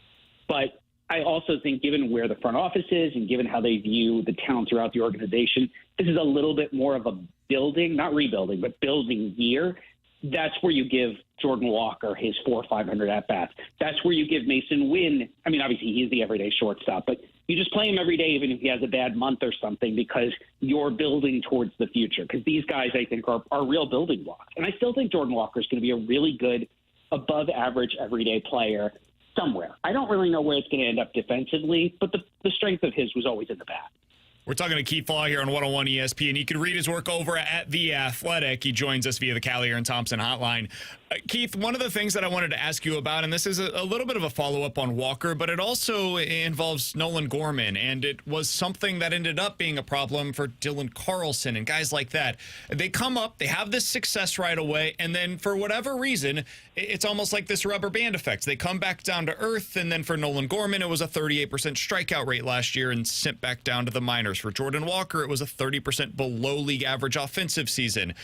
But I also think given where the front office is and given how they view the talent throughout the organization, this is a little bit more of a building, not rebuilding, but building year. That's where you give Jordan Walker his 400 or 500 at-bats. That's where you give Mason Wynn. I mean, obviously, he's the everyday shortstop, but you just play him every day, even if he has a bad month or something, because you're building towards the future. Because these guys, I think, are real building blocks. And I still think Jordan Walker is going to be a really good, above-average, everyday player somewhere. I don't really know where it's going to end up defensively, but the strength of his was always in the bat. We're talking to Keith Law here on 101 ESPN. You can read his work over at The Athletic. He joins us via the Callier and Thompson hotline. Keith, one of the things that I wanted to ask you about, and this is a little bit of a follow-up on Walker, but it also involves Nolan Gorman, and it was something that ended up being a problem for Dylan Carlson and guys like that. They come up, they have this success right away, and then for whatever reason, it's almost like this rubber band effect. They come back down to earth, and then for Nolan Gorman, it was a 38% strikeout rate last year and sent back down to the minors. For Jordan Walker, it was a 30% below league average offensive season.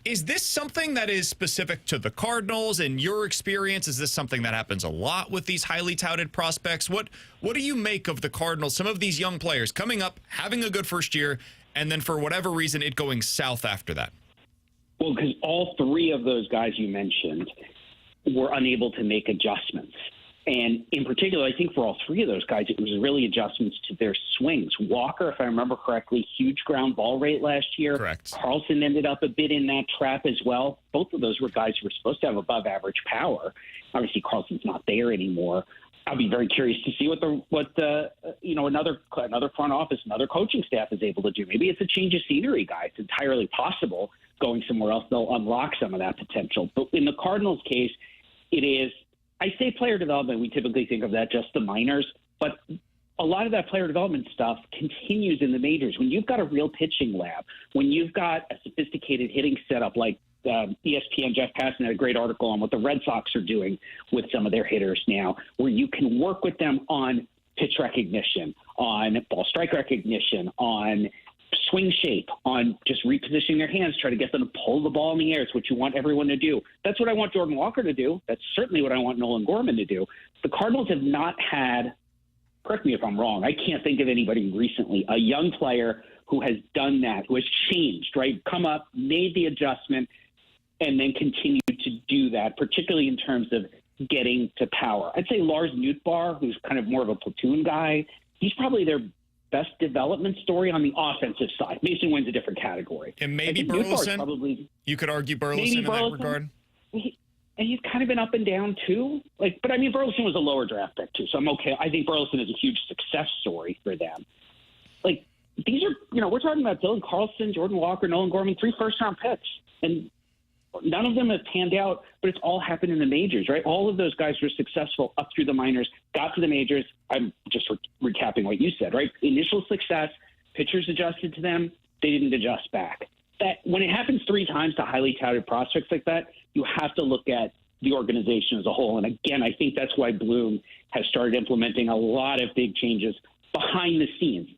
Is this something that is specific to the Cardinals and your experience? Is this something that happens a lot with these highly touted prospects? What do you make of the Cardinals, some of these young players coming up, having a good first year, and then for whatever reason, it going south after that? Well, because all three of those guys you mentioned were unable to make adjustments. And in particular, I think for all three of those guys, it was really adjustments to their swings. Walker, if I remember correctly, huge ground ball rate last year. Correct. Carlson ended up a bit in that trap as well. Both of those were guys who were supposed to have above average power. Obviously, Carlson's not there anymore. I'll be very curious to see what another front office, another coaching staff is able to do. Maybe it's a change of scenery, guys. It's entirely possible. Going somewhere else, they'll unlock some of that potential. But in the Cardinals' case, it is. I say player development, we typically think of that just the minors, but a lot of that player development stuff continues in the majors. When you've got a real pitching lab, when you've got a sophisticated hitting setup like ESPN, Jeff Passan had a great article on what the Red Sox are doing with some of their hitters now, where you can work with them on pitch recognition, on ball strike recognition, on swing shape, on just repositioning their hands, try to get them to pull the ball in the air. It's what you want everyone to do. That's what I want Jordan Walker to do. That's certainly what I want Nolan Gorman to do. The Cardinals have not had, correct me if I'm wrong, I can't think of anybody recently, a young player who has done that, who has changed, right? Come up, made the adjustment, and then continued to do that, particularly in terms of getting to power. I'd say Lars Nootbaar, who's kind of more of a platoon guy, he's probably their best development story on the offensive side. Mason wins a different category. And maybe Burleson, probably, you could argue Burleson in that regard. And he's kind of been up and down too. But I mean, Burleson was a lower draft pick too, so I'm okay. I think Burleson is a huge success story for them. These are, we're talking about Dylan Carlson, Jordan Walker, Nolan Gorman, 3 first-round picks, and none of them have panned out, but it's all happened in the majors, right? All of those guys were successful up through the minors, got to the majors. I'm just recapping what you said, right? Initial success, pitchers adjusted to them, they didn't adjust back. That when it happens 3 times to highly touted prospects like that, you have to look at the organization as a whole. And again, I think that's why Bloom has started implementing a lot of big changes behind the scenes.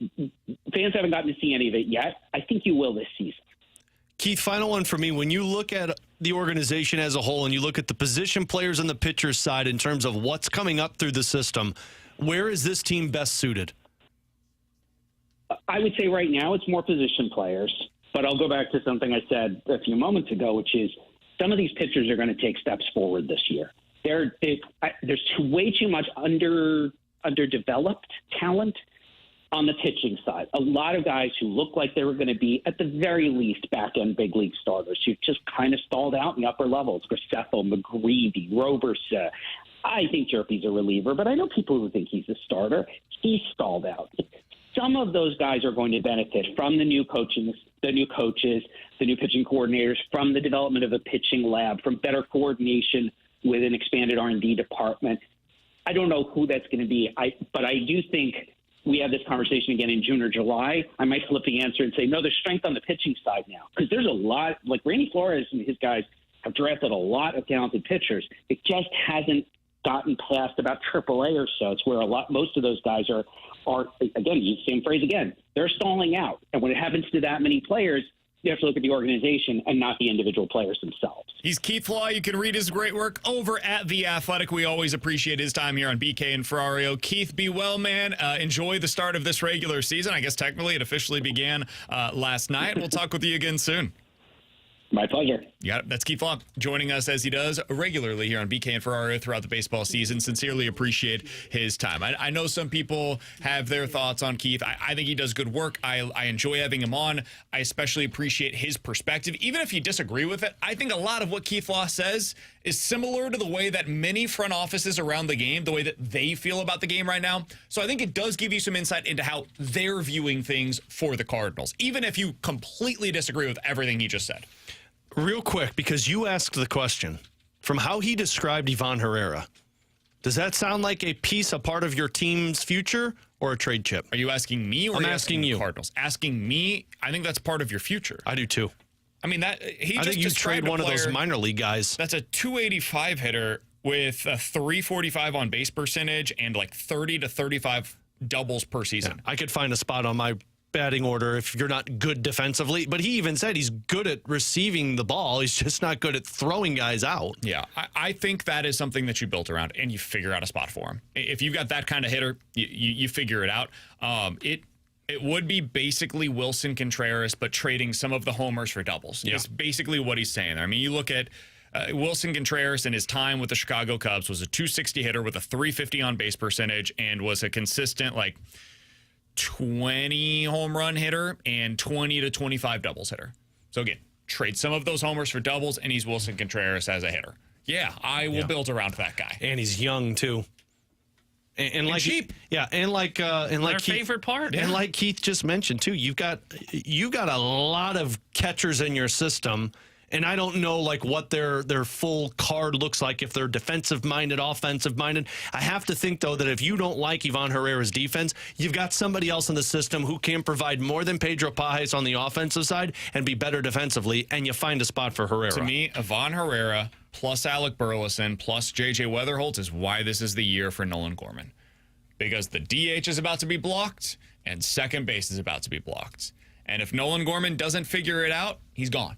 Fans haven't gotten to see any of it yet. I think you will this season. Keith, final one for me. When you look at the organization as a whole and you look at the position players on the pitcher side in terms of what's coming up through the system, where is this team best suited? I would say right now it's more position players, but I'll go back to something I said a few moments ago, which is some of these pitchers are going to take steps forward this year. There's way too much underdeveloped talent on the pitching side. A lot of guys who look like they were going to be, at the very least, back-end big league starters who just kind of stalled out in the upper levels. Graceffo, McGreevy, Roberson. I think Jerpy's a reliever, but I know people who think he's a starter. He stalled out. Some of those guys are going to benefit from the new coaching, the new coaches, the new pitching coordinators, from the development of a pitching lab, from better coordination with an expanded R&D department. I don't know who that's going to be, but I do think we have this conversation again in June or July. I might flip the answer and say, no, there's strength on the pitching side now. Because there's a lot, like Randy Flores and his guys have drafted a lot of talented pitchers. It just hasn't gotten past about AAA or so. It's where most of those guys are again, same phrase again, they're stalling out. And when it happens to that many players, you have to look at the organization and not the individual players themselves. He's Keith Law. You can read his great work over at The Athletic. We always appreciate his time here on BK and Ferrario. Keith, be well, man. Enjoy the start of this regular season. I guess technically it officially began last night. We'll talk with you again soon. My pleasure. Yeah, that's Keith Law joining us as he does regularly here on BK and Ferrario throughout the baseball season. Sincerely appreciate his time. I know some people have their thoughts on Keith. I think he does good work. I enjoy having him on. I especially appreciate his perspective. Even if you disagree with it, I think a lot of what Keith Law says is similar to the way that many front offices around the game, the way that they feel about the game right now. So I think it does give you some insight into how they're viewing things for the Cardinals, even if you completely disagree with everything he just said. Real quick, because you asked the question, from how he described Ivan Herrera, does that sound like a part of your team's future or a trade chip? Are you asking me or I'm are you asking you. Cardinals? Asking me, I think that's part of your future. I do too. I mean, I think you trade one of those minor league guys. That's a 285 hitter with a 345 on base percentage and like 30 to 35 doubles per season. Yeah, I could find a spot on my batting order if you're not good defensively. But he even said he's good at receiving the ball. He's just not good at throwing guys out. Yeah, I think that is something that you built around and you figure out a spot for him. If you've got that kind of hitter, you figure it out. It would be basically Wilson Contreras, but trading some of the homers for doubles. Yeah. It's basically what he's saying there. I mean, you look at Wilson Contreras in his time with the Chicago Cubs was a 260 hitter with a 350 on base percentage and was a consistent, like, 20 home run hitter and 20 to 25 doubles hitter. So again, trade some of those homers for doubles, and he's Wilson Contreras as a hitter. Yeah, I will build around that guy. And he's young too. And like cheap. Yeah, and like Keith, favorite part. And like Keith just mentioned too, you've got a lot of catchers in your system. And I don't know like what their full card looks like, if they're defensive minded, offensive minded. I have to think though that if you don't like Ivan Herrera's defense, you've got somebody else in the system who can provide more than Pedro Pajes on the offensive side and be better defensively, and you find a spot for Herrera. To me, Ivan Herrera plus Alec Burleson plus J.J. Weatherholt is why this is the year for Nolan Gorman. Because the DH is about to be blocked and second base is about to be blocked. And if Nolan Gorman doesn't figure it out, he's gone.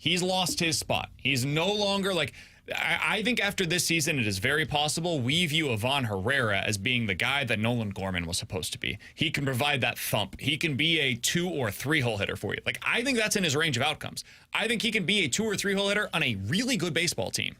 He's lost his spot. He's no longer like, I think after this season, it is very possible we view Ivan Herrera as being the guy that Nolan Gorman was supposed to be. He can provide that thump. He can be a 2 or 3 hole hitter for you. Like, I think that's in his range of outcomes. I think he can be a 2 or 3 hole hitter on a really good baseball team.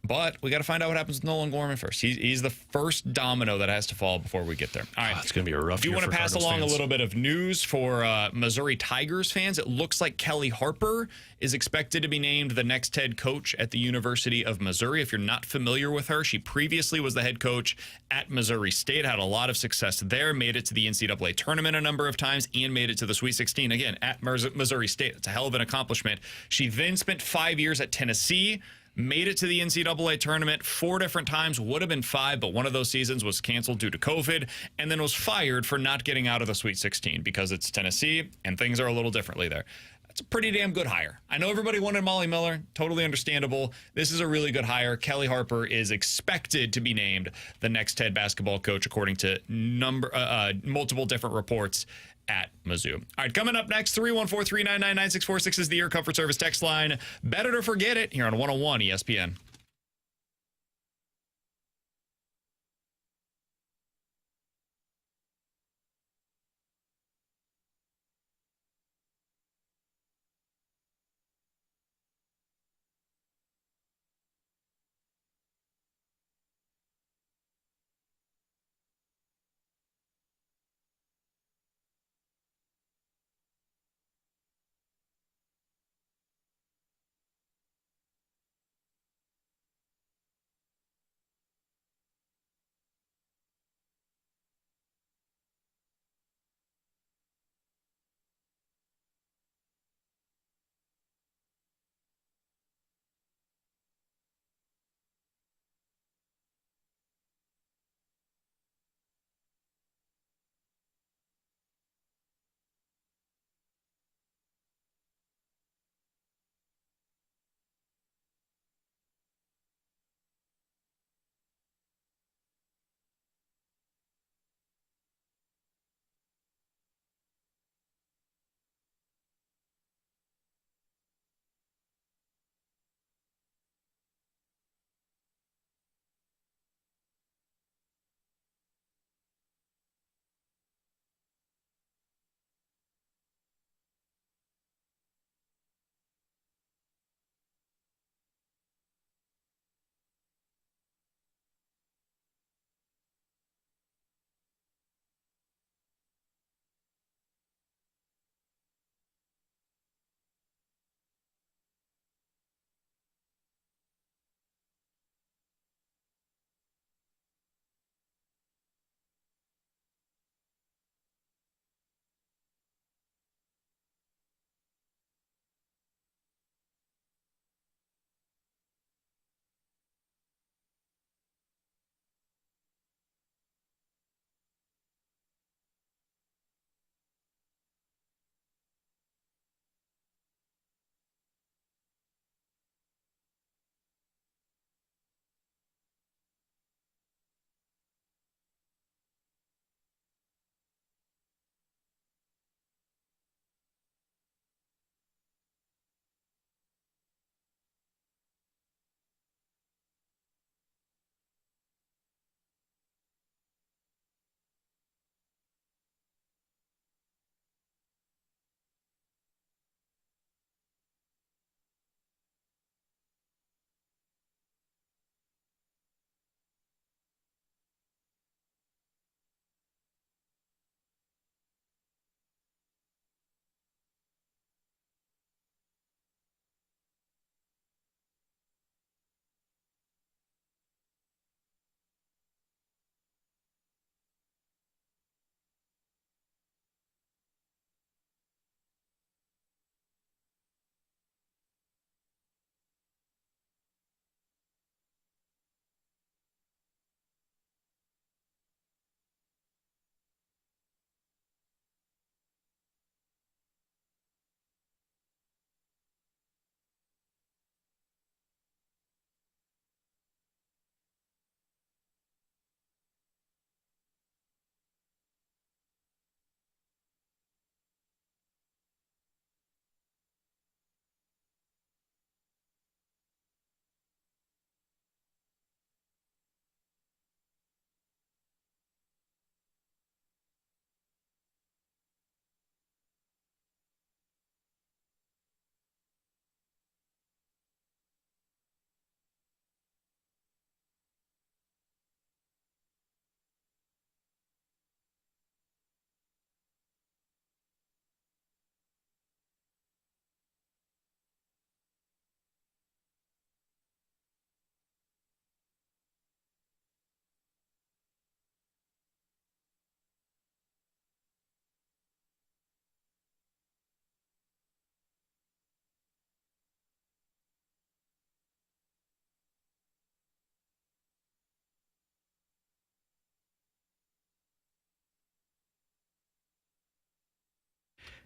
But we got to find out what happens with Nolan Gorman first. He's the first domino that has to fall before we get there. All right. It's going to be a rough year for Cardinals fans. Do you want to pass along a little bit of news for Missouri Tigers fans? It looks like Kelly Harper is expected to be named the next head coach at the University of Missouri. If you're not familiar with her, she previously was the head coach at Missouri State, had a lot of success there, made it to the NCAA tournament a number of times, and made it to the Sweet 16, again, at Missouri State. It's a hell of an accomplishment. She then spent 5 years at Tennessee, made it to the NCAA tournament 4 different times, would have been 5, but one of those seasons was canceled due to COVID, and then was fired for not getting out of the Sweet 16 because it's Tennessee and things are a little differently there. That's a pretty damn good hire. I know everybody wanted Molly Miller, totally understandable. This is a really good hire. Kelly Harper is expected to be named the next head basketball coach according to multiple different reports at Mizzou. All right, coming up next, 314-399-9646 is the Air Comfort Service text line. Better to forget it here on 101 ESPN.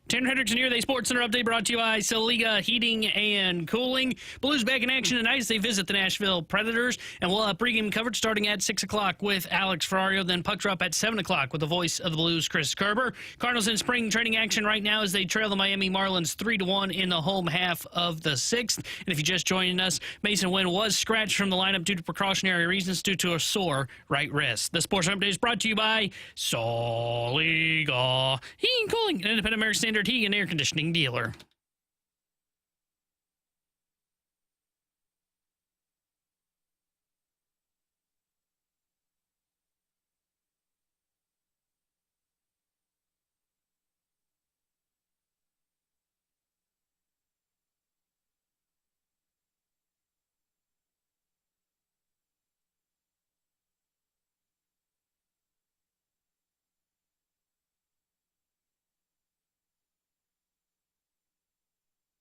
Tanner Hendrickson here, the Sports Center update brought to you by Saliga Heating and Cooling. Blues back in action tonight as they visit the Nashville Predators, and we'll have pregame coverage starting at 6 o'clock with Alex Ferrario, then puck drop at 7 o'clock with the voice of the Blues, Chris Kerber. Cardinals in spring training action right now as they trail the Miami Marlins 3-1 in the home half of the 6th. And if you just joined us, Mason Wynn was scratched from the lineup due to precautionary reasons due to a sore right wrist. The Sports Center update is brought to you by Saliga Heating and Cooling, an independent American Standard heating and air conditioning dealer.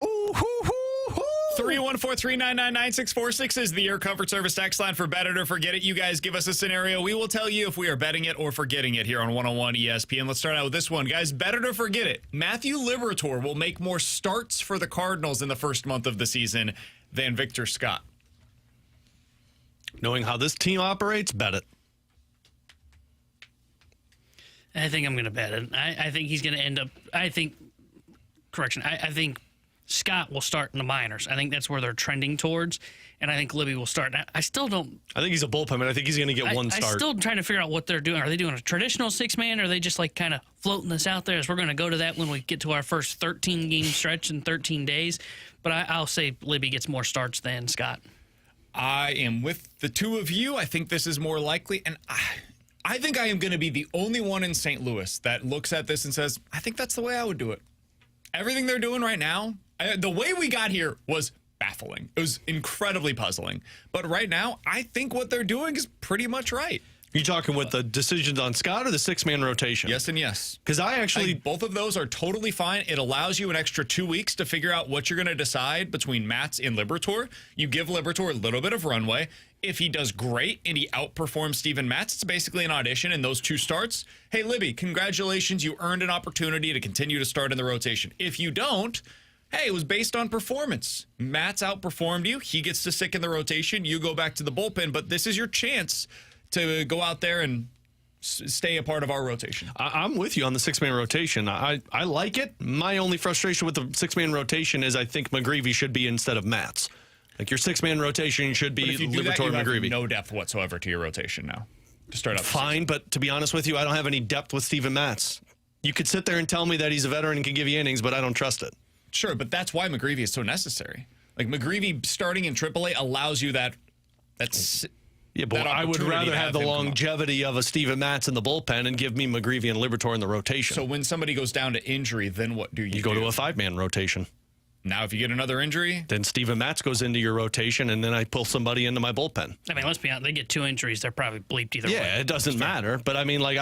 Ooh, hoo, hoo, hoo. 314-399-9646 is the Air Comfort Service text line for Bet It or Forget It. You guys give us a scenario. We will tell you if we are betting it or forgetting it here on 101 ESPN. Let's start out with this one. Guys, bet it or forget it. Matthew Liberatore will make more starts for the Cardinals in the first month of the season than Victor Scott. Knowing how this team operates, bet it. I think I'm going to bet it. I think he's going to end up, I think Scott will start in the minors. I think that's where they're trending towards, and I think Libby will start. I still don't. I think he's a bullpen, but I think he's going to get one start. I'm still trying to figure out what they're doing. Are they doing a traditional 6-man, or are they just like kind of floating this out there? As we're going to go to that when we get to our first 13-game stretch in 13 days. But I'll say Libby gets more starts than Scott. I am with the two of you. I think this is more likely, and I think I am going to be the only one in St. Louis that looks at this and says, I think that's the way I would do it. Everything they're doing right now, the way we got here was baffling. It was incredibly puzzling. But right now, I think what they're doing is pretty much right. Are you talking with the decisions on Scott or the 6-man rotation? Yes and yes. Because I think both of those are totally fine. It allows you an extra 2 weeks to figure out what you're going to decide between Matz and Liberatore. You give Liberatore a little bit of runway. If he does great and he outperforms Steven Matz, it's basically an audition in those 2 starts. Hey, Libby, congratulations. You earned an opportunity to continue to start in the rotation. If you don't, hey, it was based on performance. Matz outperformed you. He gets to stick in the rotation. You go back to the bullpen, but this is your chance to go out there and stay a part of our rotation. I'm with you on the 6-man rotation. I like it. My only frustration with the 6-man rotation is I think McGreevy should be instead of Matz. Like your 6-man rotation should be Liberatore and McGreevy. No depth whatsoever to your rotation now to start out. Fine, but to be honest with you, I don't have any depth with Steven Matz. You could sit there and tell me that he's a veteran and can give you innings, but I don't trust it. Sure, but that's why McGreevy is so necessary. Like McGreevy starting in AAA allows you that's. Yeah, but I would rather have the longevity of a Steven Matz in the bullpen and give me McGreevy and Liberatore in the rotation. So when somebody goes down to injury, then what do? You go to a 5-man rotation. Now, if you get another injury, then Steven Matz goes into your rotation, and then I pull somebody into my bullpen. I mean, let's be honest. They get 2 injuries, they're probably bleeped either way. Yeah, it doesn't matter. But I mean, like,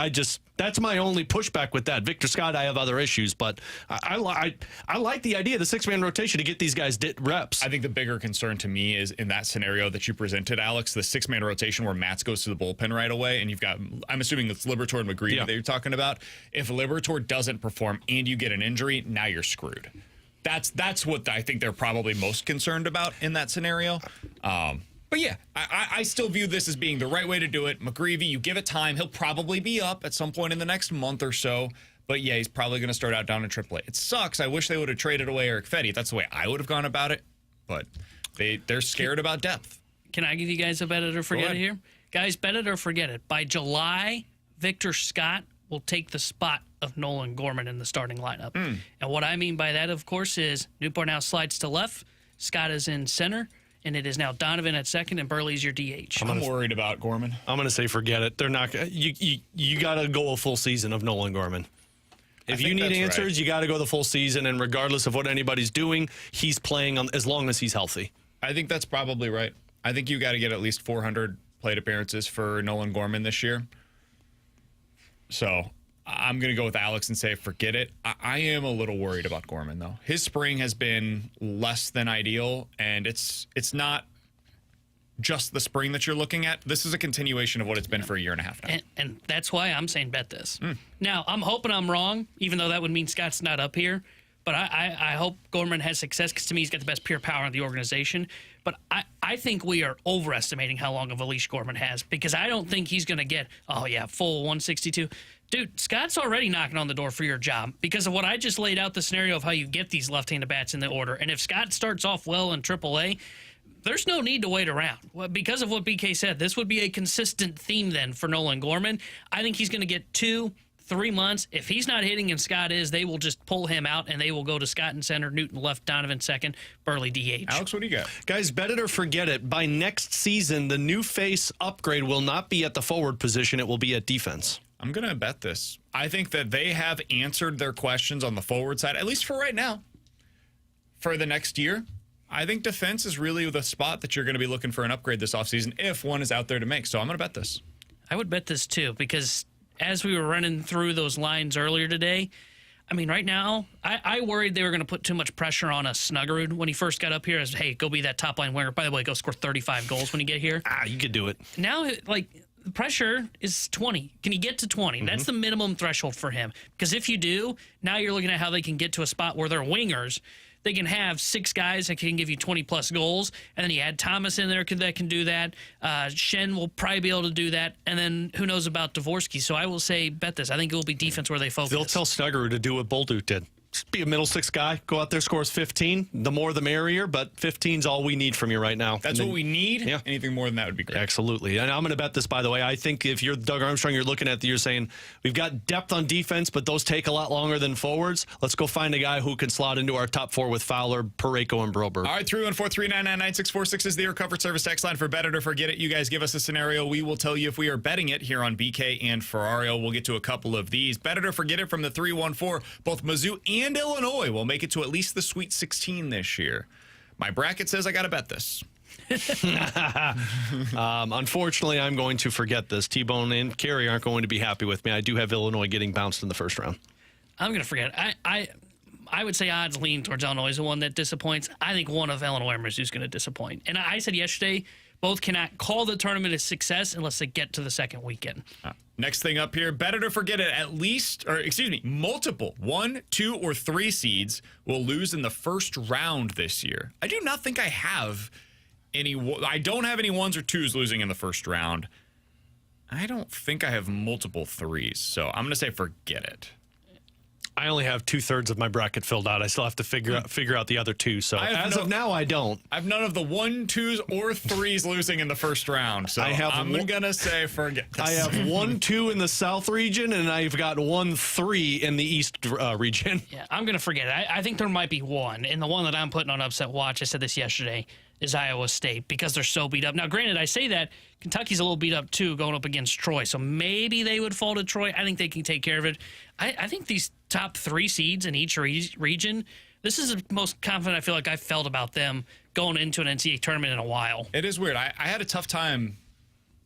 that's my only pushback with that. Victor Scott, I have other issues, but I like the idea of the 6-man rotation to get these guys reps. I think the bigger concern to me is in that scenario that you presented, Alex, the 6-man rotation where Matz goes to the bullpen right away, and you've got, I'm assuming it's Liberatore and McGreevy that you're talking about. If Liberatore doesn't perform and you get an injury, now you're screwed. That's what I think they're probably most concerned about in that scenario. But yeah, I still view this as being the right way to do it. McGreevy, you give it time. He'll probably be up at some point in the next month or so. But yeah, he's probably going to start out down in AAA. It sucks. I wish they would have traded away Eric Fetty. That's the way I would have gone about it. But they're scared about depth. Can I give you guys a bet it or forget it here? Guys, bet it or forget it. By July, Victor Scott will take the spot of Nolan Gorman in the starting lineup. And what I mean by that, of course, is Newport now slides to left, Scott is in center, and it is now Donovan at second, and Burley's your DH. I'm worried about Gorman. I'm going to say forget it. They're not. You got to go a full season of Nolan Gorman. If you need answers, you got to go the full season, and regardless of what anybody's doing, he's playing as long as he's healthy. I think that's probably right. I think you got to get at least 400 plate appearances for Nolan Gorman this year. So I'm going to go with Alex and say forget it. I am a little worried about Gorman, though. His spring has been less than ideal, and it's not just the spring that you're looking at. This is a continuation of what it's been for a year and a half now. And that's why I'm saying bet this. Now, I'm hoping I'm wrong, even though that would mean Scott's not up here. But I hope Gorman has success because, to me, he's got the best pure power in the organization. But I think we are overestimating how long of a leash Gorman has, because I don't think he's going to get, full 162. Dude, Scott's already knocking on the door for your job because of what I just laid out, the scenario of how you get these left-handed bats in the order. And if Scott starts off well in AAA, there's no need to wait around. Well, because of what BK said, this would be a consistent theme then for Nolan Gorman. I think he's going to get 2-3 months. If he's not hitting and Scott is, they will just pull him out and they will go to Scott in center, Newton left, Donovan second, Burley DH. Alex, what do you got? Guys, bet it or forget it. By next season, the new face upgrade will not be at the forward position. It will be at defense. I'm going to bet this. I think that they have answered their questions on the forward side, at least for right now. For the next year, I think defense is really the spot that you're going to be looking for an upgrade this offseason if one is out there to make. So I'm going to bet this. I would bet this too, because as we were running through those lines earlier today, I mean, right now, I worried they were going to put too much pressure on us Snuggerud when he first got up here as, hey, go be that top-line winger. By the way, go score 35 goals when you get here. You could do it. Now, the pressure is 20. Can you get to 20? Mm-hmm. That's the minimum threshold for him. Because if you do, now you're looking at how they can get to a spot where they're wingers. They can have 6 guys that can give you 20-plus goals, and then you add Thomas in there that can do that. Schenn will probably be able to do that, and then who knows about Dvorsky. So I will say bet this. I think it will be defense where they focus. They'll tell Snuggerud to do what Bolduc did. Just be a middle 6 guy. Go out there, scores 15. The more the merrier, but 15's all we need from you right now. That's what we need? Yeah. Anything more than that would be great. Absolutely. And I'm going to bet this, by the way. I think if you're Doug Armstrong, you're looking at you're saying, we've got depth on defense, but those take a lot longer than forwards. Let's go find a guy who can slot into our top 4 with Fowler, Parayko, and Broberg. All right, 314-399-9646 is the Air Comfort Service text line for Bet It or Forget It. You guys give us a scenario. We will tell you if we are betting it here on BK and Ferrario. We'll get to a couple of these. Bet It or Forget It from the 314. Both Mizzou and Illinois will make it to at least the Sweet 16 this year. My bracket says I got to bet this. Unfortunately, I'm going to forget this. T-Bone and Carey aren't going to be happy with me. I do have Illinois getting bounced in the first round. I'm going to forget. I would say odds lean towards Illinois is the one that disappoints. I think one of Illinois or Mizzou is going to disappoint. And I said yesterday, both cannot call the tournament a success unless they get to the second weekend. Next thing up here, bet it or forget it, multiple 1, 2, or 3 seeds will lose in the first round this year. I do not think I have I don't have any 1s or 2s losing in the first round. I don't think I have multiple 3s, so I'm going to say forget it. I only have 2/3 of my bracket filled out. I still have to figure out the other 2. So as of now, I don't. I have none of the 1, 2s, or 3s losing in the first round. So I'm gonna say forget this. I have 1, 2 in the South region, and I've got 1, 3 in the East region. Yeah, I'm gonna forget it. I think there might be one, and the one that I'm putting on upset watch. I said this yesterday. Is Iowa State, because they're so beat up. Now, granted, I say that Kentucky's a little beat up too, going up against Troy, so maybe they would fall to Troy. I think they can take care of it. I think these top 3 seeds in each region, this is the most confident I feel like I've felt about them going into an NCAA tournament in a while. It is weird. I had a tough time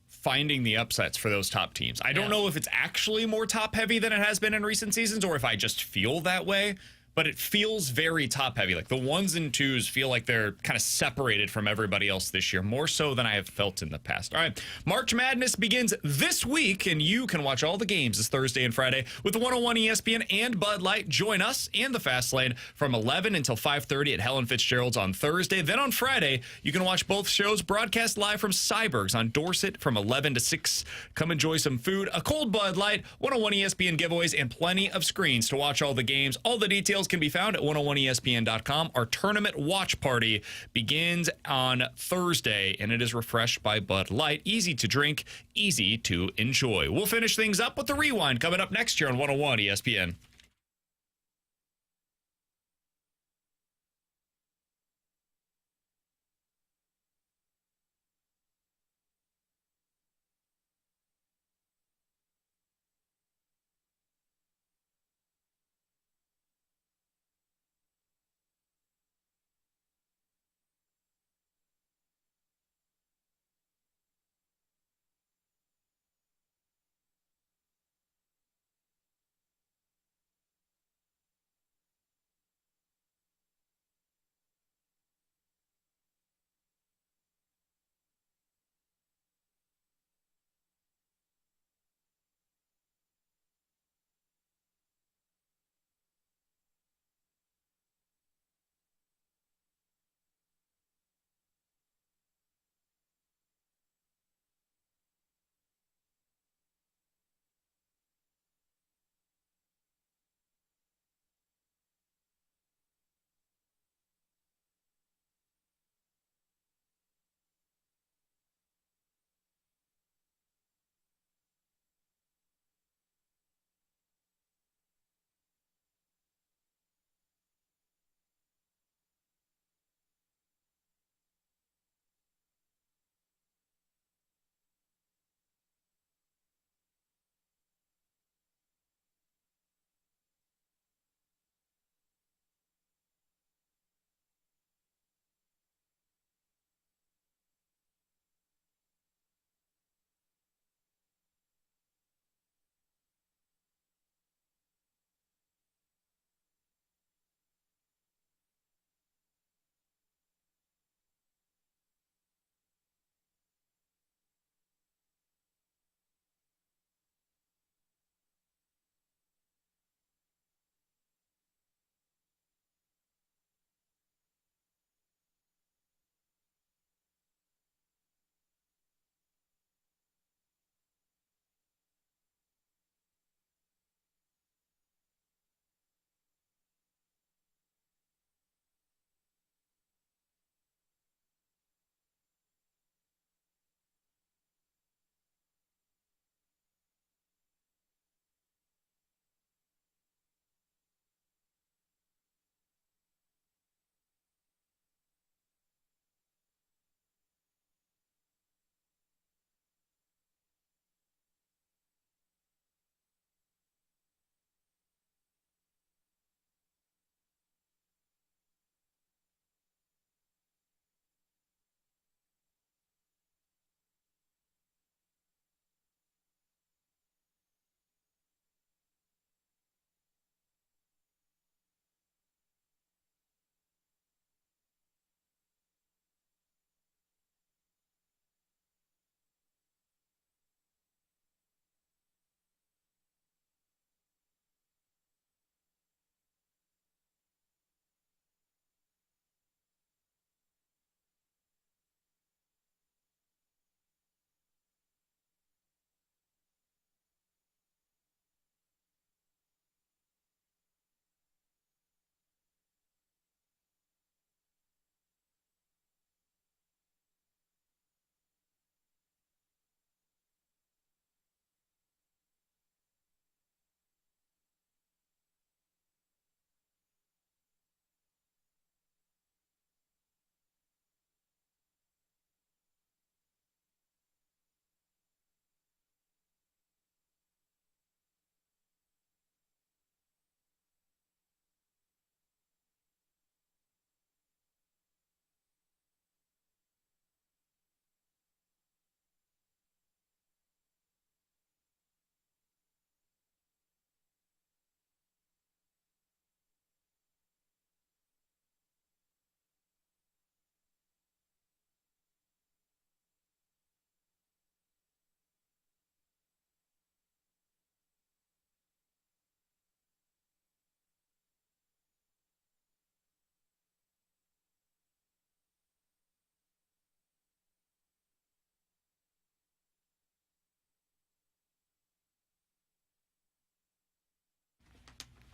finding the upsets for those top teams. I don't know if it's actually more top heavy than it has been in recent seasons or if I just feel that way. But it feels very top-heavy. Like the 1s and 2s feel like they're kind of separated from everybody else this year, more so than I have felt in the past. All right, March Madness begins this week, and you can watch all the games this Thursday and Friday with the 101 ESPN and Bud Light. Join us and the Fast Lane from 11 until 5:30 at Helen Fitzgerald's on Thursday. Then on Friday, you can watch both shows broadcast live from Cyberg's on Dorset from 11 to 6. Come enjoy some food, a cold Bud Light, 101 ESPN giveaways, and plenty of screens to watch all the games. All the details can be found at 101ESPN.com. Our tournament watch party begins on Thursday, and it is refreshed by Bud Light. Easy to drink, easy to enjoy. We'll finish things up with the Rewind coming up next year on 101 ESPN.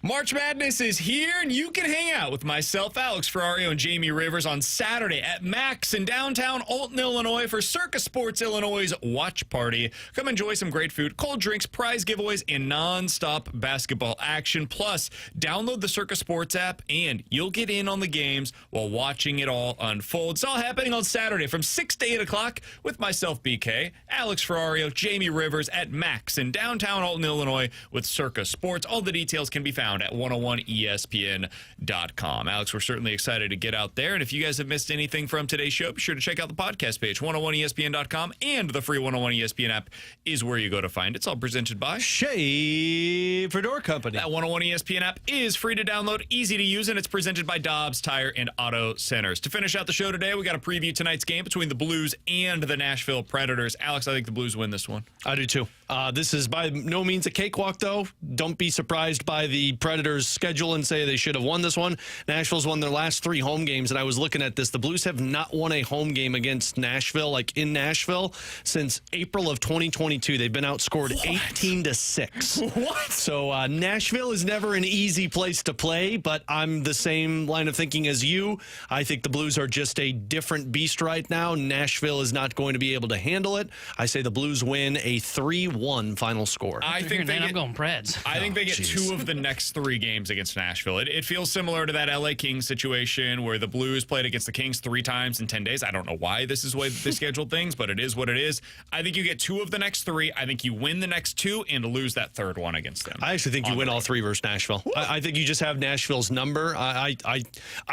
March Madness is here, and you can hang out with myself, Alex Ferrario, and Jamie Rivers on Saturday at Max in downtown Alton, Illinois for Circus Sports Illinois' watch party. Come enjoy some great food, cold drinks, prize giveaways, and nonstop basketball action. Plus, download the Circus Sports app, and you'll get in on the games while watching it all unfold. It's all happening on Saturday from 6 to 8 o'clock with myself, BK, Alex Ferrario, Jamie Rivers at Max in downtown Alton, Illinois with Circus Sports. All the details can be found at 101ESPN.com. Alex, we're certainly excited to get out there. And if you guys have missed anything from today's show, be sure to check out the podcast page, 101ESPN.com, and the free 101 ESPN app is where you go to find it. It's all presented by Shea Door Company. That 101 ESPN app is free to download, easy to use, and it's presented by Dobbs Tire and Auto Centers. To finish out the show today, we got to preview tonight's game between the Blues and the Nashville Predators. Alex, I think the Blues win this one. I do too. This is by no means a cakewalk, though. Don't be surprised by the Predators' schedule and say they should have won this one. Nashville's won their last 3 home games, and I was looking at this. The Blues have not won a home game against Nashville, like in Nashville, since April of 2022. They've been outscored 18-6. What? So Nashville is never an easy place to play, but I'm the same line of thinking as you. I think the Blues are just a different beast right now. Nashville is not going to be able to handle it. I say the Blues win a 3-1 final score. I'm going Preds. I think they get 2 of the next 3 games against Nashville. It feels similar to that LA Kings situation where the Blues played against the Kings 3 times in 10 days. I don't know why this is the way that they scheduled things, but it is what it is. I think you get 2 of the next 3. I think you win the next 2 and lose that 3rd one against them. I actually think you win all 3 versus Nashville. I think you just have Nashville's number. I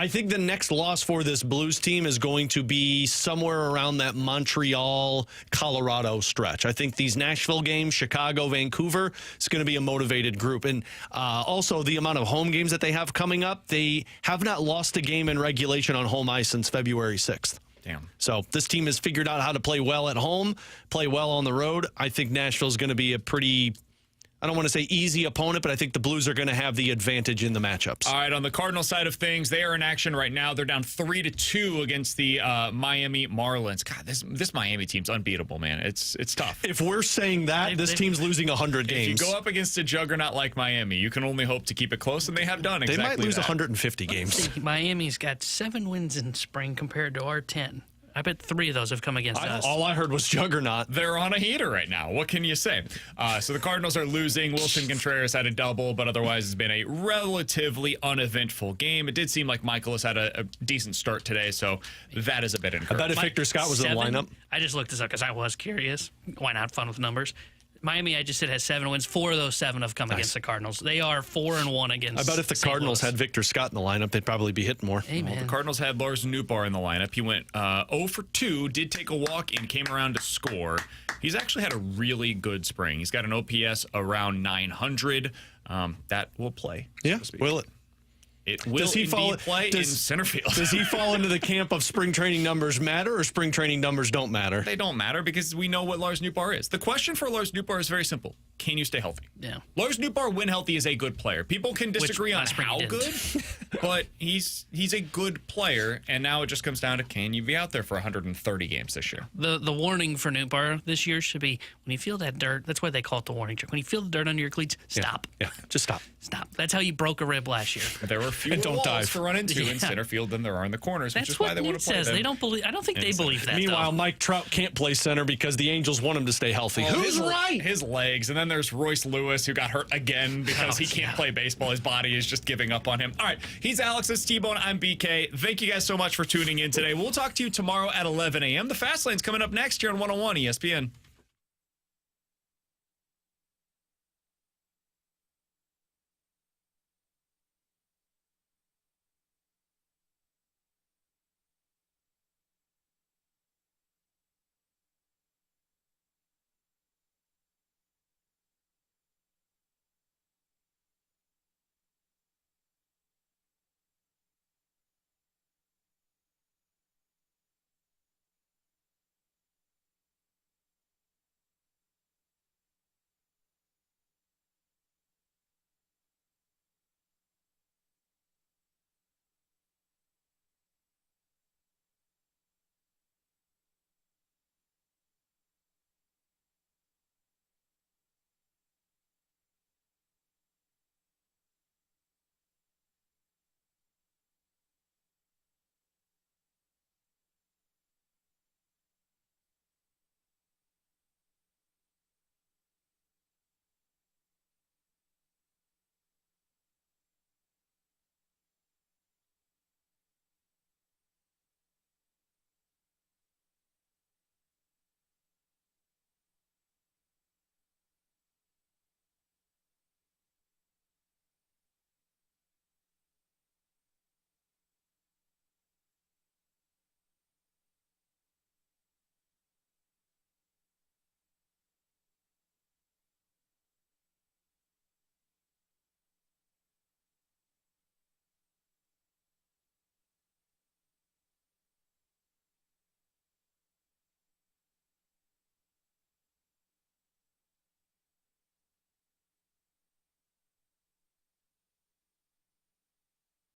think the next loss for this Blues team is going to be somewhere around that Montreal, Colorado stretch. I think these Nashville games, Chicago, Vancouver, it's going to be a motivated group. And also the amount of home games that they have coming up, they have not lost a game in regulation on home ice since February 6th. Damn. So this team has figured out how to play well at home, play well on the road. I think Nashville's going to be a pretty, I don't want to say easy opponent, but I think the Blues are going to have the advantage in the matchups. All right, on the Cardinal side of things, they are in action right now. They're down 3-2 against the Miami Marlins. God, this Miami team's unbeatable, man. It's tough. If we're saying that, this team's losing 100 games. If you go up against a juggernaut like Miami, you can only hope to keep it close, and they have done exactly that. They might lose 150 games. Miami's got 7 wins in spring compared to our 10. I bet 3 of those have come against us. All I heard was juggernaut. They're on a heater right now. What can you say? So the Cardinals are losing. Wilson Contreras had a double, but otherwise it's been a relatively uneventful game. It did seem like Michaelis had a decent start today, so that is a bit encouraging. I bet if Victor Scott was in the lineup. I just looked this up because I was curious. Why not? Fun with numbers. Miami, I just said, has 7 wins. 4 of those 7 have come against the Cardinals. They are 4-1 against. I bet if the Cardinals had Victor Scott in the lineup, they'd probably be hitting more. Hey, well, the Cardinals had Lars Nootbaar in the lineup. He went 0 for 2, did take a walk, and came around to score. He's actually had a really good spring. He's got an OPS around 900. That will play. Yeah, will it? It will play in center field. Does he fall into the camp of spring training numbers matter or spring training numbers don't matter? They don't matter because we know what Lars Nootbaar is. The question for Lars Nootbaar is very simple. Can you stay healthy? Yeah. Lars Nootbaar, when healthy, is a good player. People can disagree on how good, but he's a good player, and now it just comes down to can you be out there for 130 games this year? The warning for Nootbaar this year should be when you feel that dirt, that's why they call it the warning trick. When you feel the dirt under your cleats, stop. Yeah, just stop. Stop. That's how you broke a rib last year. There were fewer walls to run into in center field than there are in the corners, which is why they want to play them. They don't believe. I don't think they believe that. Meanwhile, Mike Trout can't play center because the Angels want him to stay healthy. Who's right? His legs. And then there's Royce Lewis, who got hurt again because he can't play baseball. His body is just giving up on him. All right. He's Alex. It's T-Bone. I'm BK. Thank you guys so much for tuning in today. We'll talk to you tomorrow at 11 a.m. The Fast Lane's coming up next here on 101 ESPN.